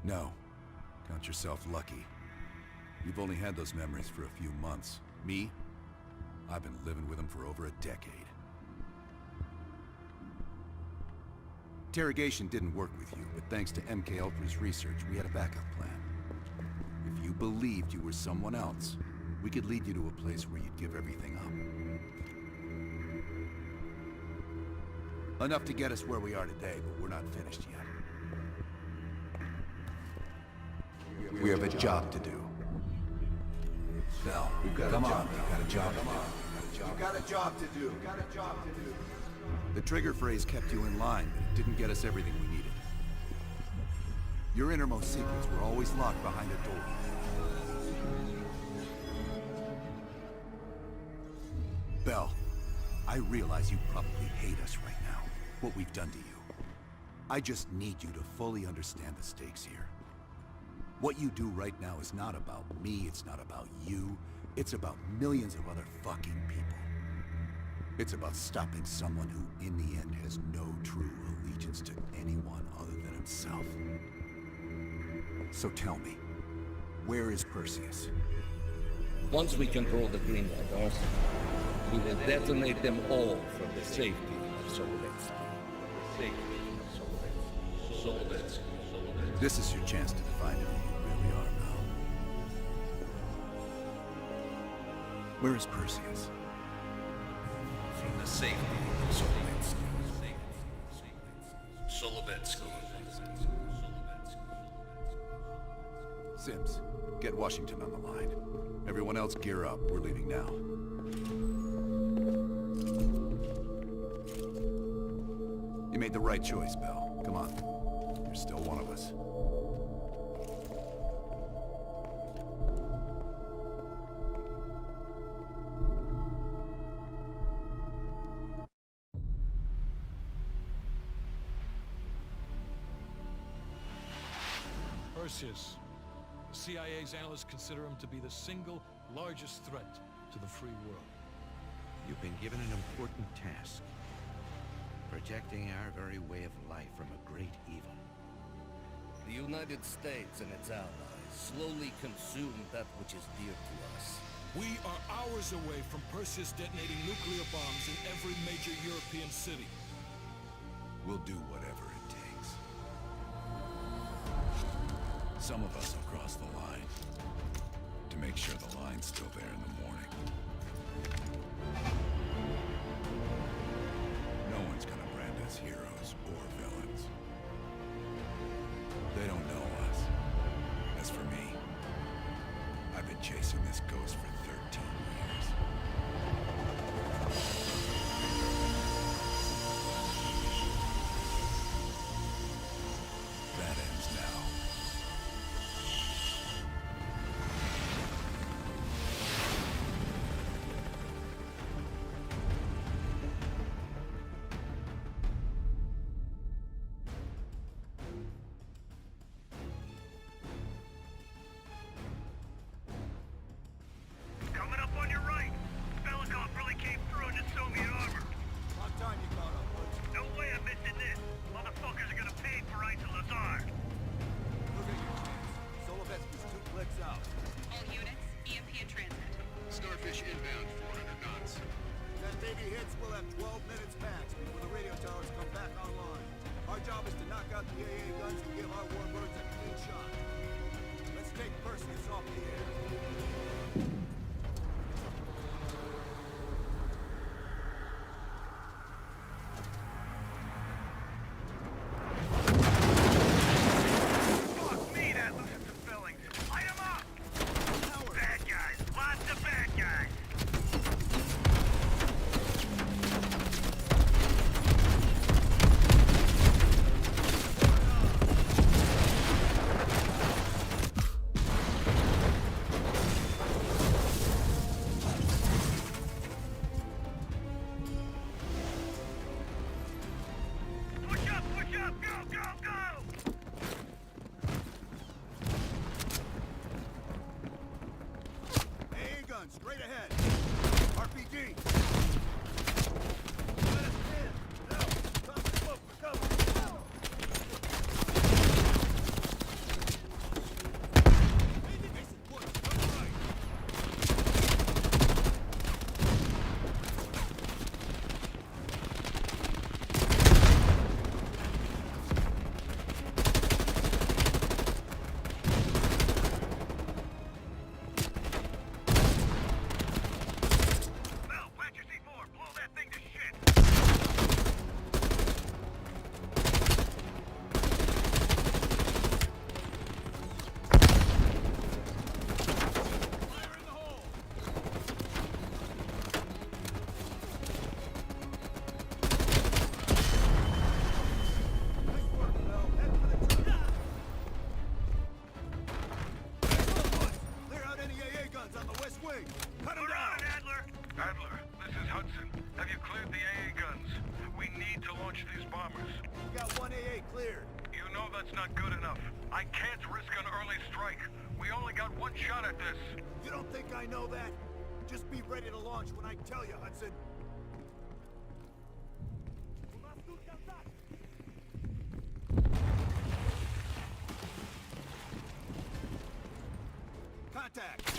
No. Count yourself lucky. You've only had those memories for a few months. Me? I've been living with them for over a decade. Interrogation didn't work with you, but thanks to MK-Ultra's research, we had a backup plan. If you believed you were someone else, we could lead you to a place where you'd give everything up. Enough to get us where we are today, but we're not finished yet. We have a job to do. Bell, come on, we've got a job to do.
You've got a job to do.
The trigger phrase kept you in line, but it didn't get us everything we needed. Your innermost secrets were always locked behind a door. Bell, I realize you probably hate us right now, what we've done to you. I just need you to fully understand the stakes here. What you do right now is not about me, it's not about you, it's about millions of other fucking people. It's about stopping someone who, in the end, has no true allegiance to anyone other than himself. So tell me, where is Perseus?
Once we control the Greenland arsenal, we will detonate them all from the safety of Solovetsky.
This is your chance to define who you really are now. Where is Perseus?
From the safety of Solovetsky.
Sims, get Washington on the line. Everyone else gear up. We're leaving now. You made the right choice, Bell. Come on. You're still one of us.
Perseus. The CIA's analysts consider him to be the single largest threat to the free world.
You've been given an important task. Protecting our very way of life from a great evil.
The United States and its allies slowly consume that which is dear to us.
We are hours away from Perseus detonating nuclear bombs in every major European city.
We'll do whatever it takes. Some of us will cross the line to make sure the line's still there in the morning. No one's gonna brand us heroes or villains. They don't know us. As for me, I've been chasing this ghost for 13 years. That ends now.
Coming up on your right. Belikov really came through in the Soviet armor. About time you caught up, Woods. No way I'm missing this. Motherfuckers are gonna pay for Ice Lazar. Look at your chance. Solovetsky's 2 clicks out.
All units, EMP in transit.
Starfish inbound, 400 knots.
That baby hits, we'll have 12 minutes max before the radio towers come back online. Our job is to knock out the AA guns and give our warbirds a clean shot. Let's take Perseus off the air.
bombers.
We got one AA cleared.
You know that's not good enough. I can't risk an early strike. We only got one shot at this.
You don't think I know that? Just be ready to launch when I tell you, Hudson. Contact!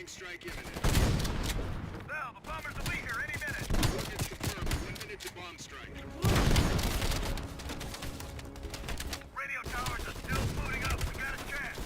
Strike imminent.
Val, the bombers will be here any minute.
Target's confirmed. 1 minute to bomb strike.
Radio towers are still booting up. We got a chance.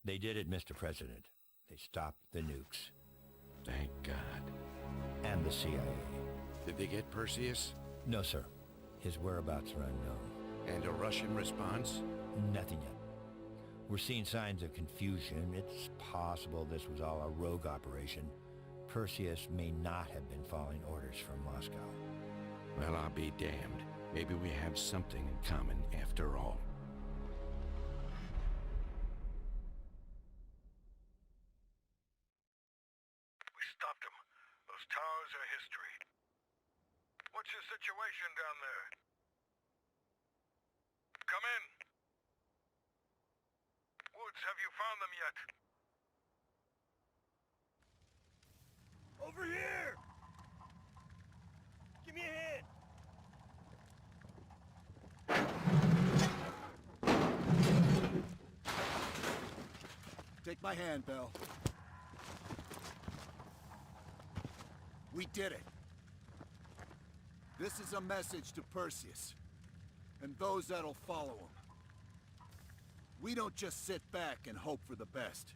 They did it, Mr. President. They stopped the nukes.
Thank God.
And the CIA.
Did they get Perseus?
No, sir. His whereabouts are unknown.
And a Russian response?
Nothing yet. We're seeing signs of confusion. It's possible this was all a rogue operation. Perseus may not have been following orders from Moscow.
Well, I'll be damned. Maybe we have something in common after all.
Stopped him. Those towers are history. What's your situation down there? Come in. Woods, have you found them yet?
Over here! Give me a hand! Take my hand, Bell. We did it. This is a message to Perseus, and those that'll follow him. We don't just sit back and hope for the best.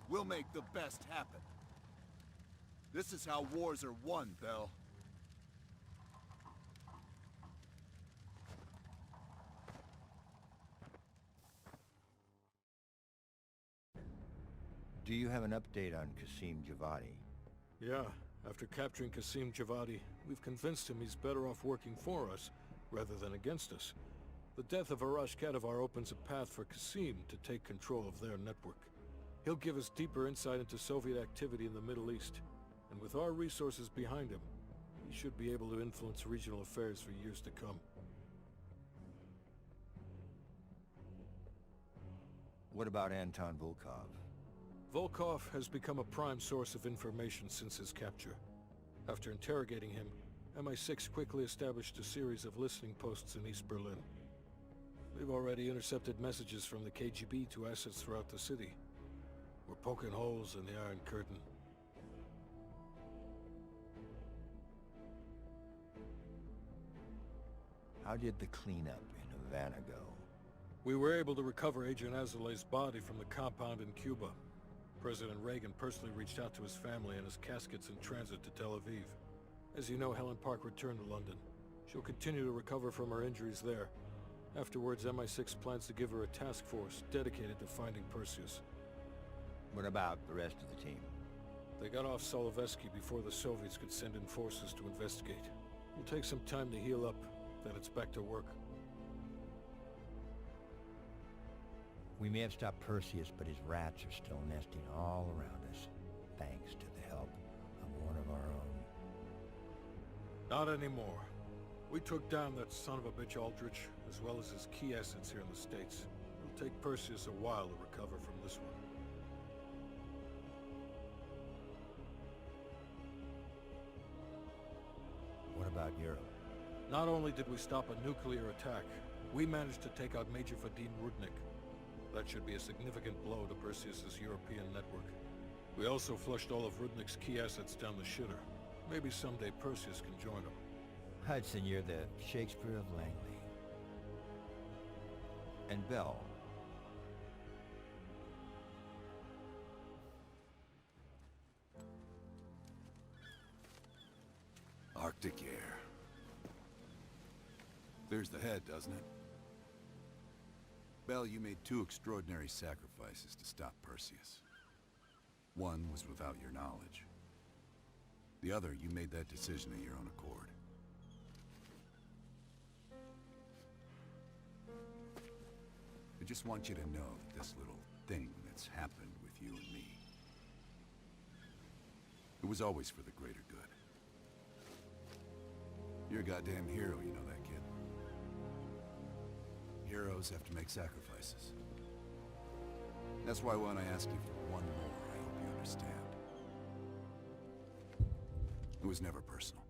We'll make the best happen. This is how wars are won, Bell.
Do you have an update on Qasim Javadi?
Yeah. After capturing Qasim Javadi, we've convinced him he's better off working for us, rather than against us. The death of Arash Kadivar opens a path for Qasim to take control of their network. He'll give us deeper insight into Soviet activity in the Middle East, and with our resources behind him, he should be able to influence regional affairs for years to come.
What about Anton Volkov?
Volkov has become a prime source of information since his capture. After interrogating him, MI6 quickly established a series of listening posts in East Berlin. We've already intercepted messages from the KGB to assets throughout the city. We're poking holes in the Iron Curtain.
How did the cleanup in Havana go?
We were able to recover Agent Azoulay's body from the compound in Cuba. President Reagan personally reached out to his family, and his casket's in transit to Tel Aviv. As you know, Helen Park returned to London. She'll continue to recover from her injuries there. Afterwards, MI6 plans to give her a task force dedicated to finding Perseus.
What about the rest of the team?
They got off Solovetsky before the Soviets could send in forces to investigate. It'll take some time to heal up, then it's back to work.
We may have stopped Perseus, but his rats are still nesting all around us, thanks to the help of one of our own.
Not anymore. We took down that son of a bitch Aldrich, as well as his key assets here in the States. It'll take Perseus a while to recover from this one.
What about Europe?
Not only did we stop a nuclear attack, we managed to take out Major Vadim Rudnik. That should be a significant blow to Perseus's European network. We also flushed all of Rudnik's key assets down the shitter. Maybe someday Perseus can join him.
Hudson, you're the Shakespeare of Langley. And Bell.
Arctic air. Clears the head, doesn't it? Bell, you made two extraordinary sacrifices to stop Perseus. One was without your knowledge. The other, you made that decision of your own accord. I just want you to know that this little thing that's happened with you and me, it was always for the greater good. You're a goddamn hero, you know that, kid. Heroes have to make sacrifices. That's why when I ask you for one more, I hope you understand. It was never personal.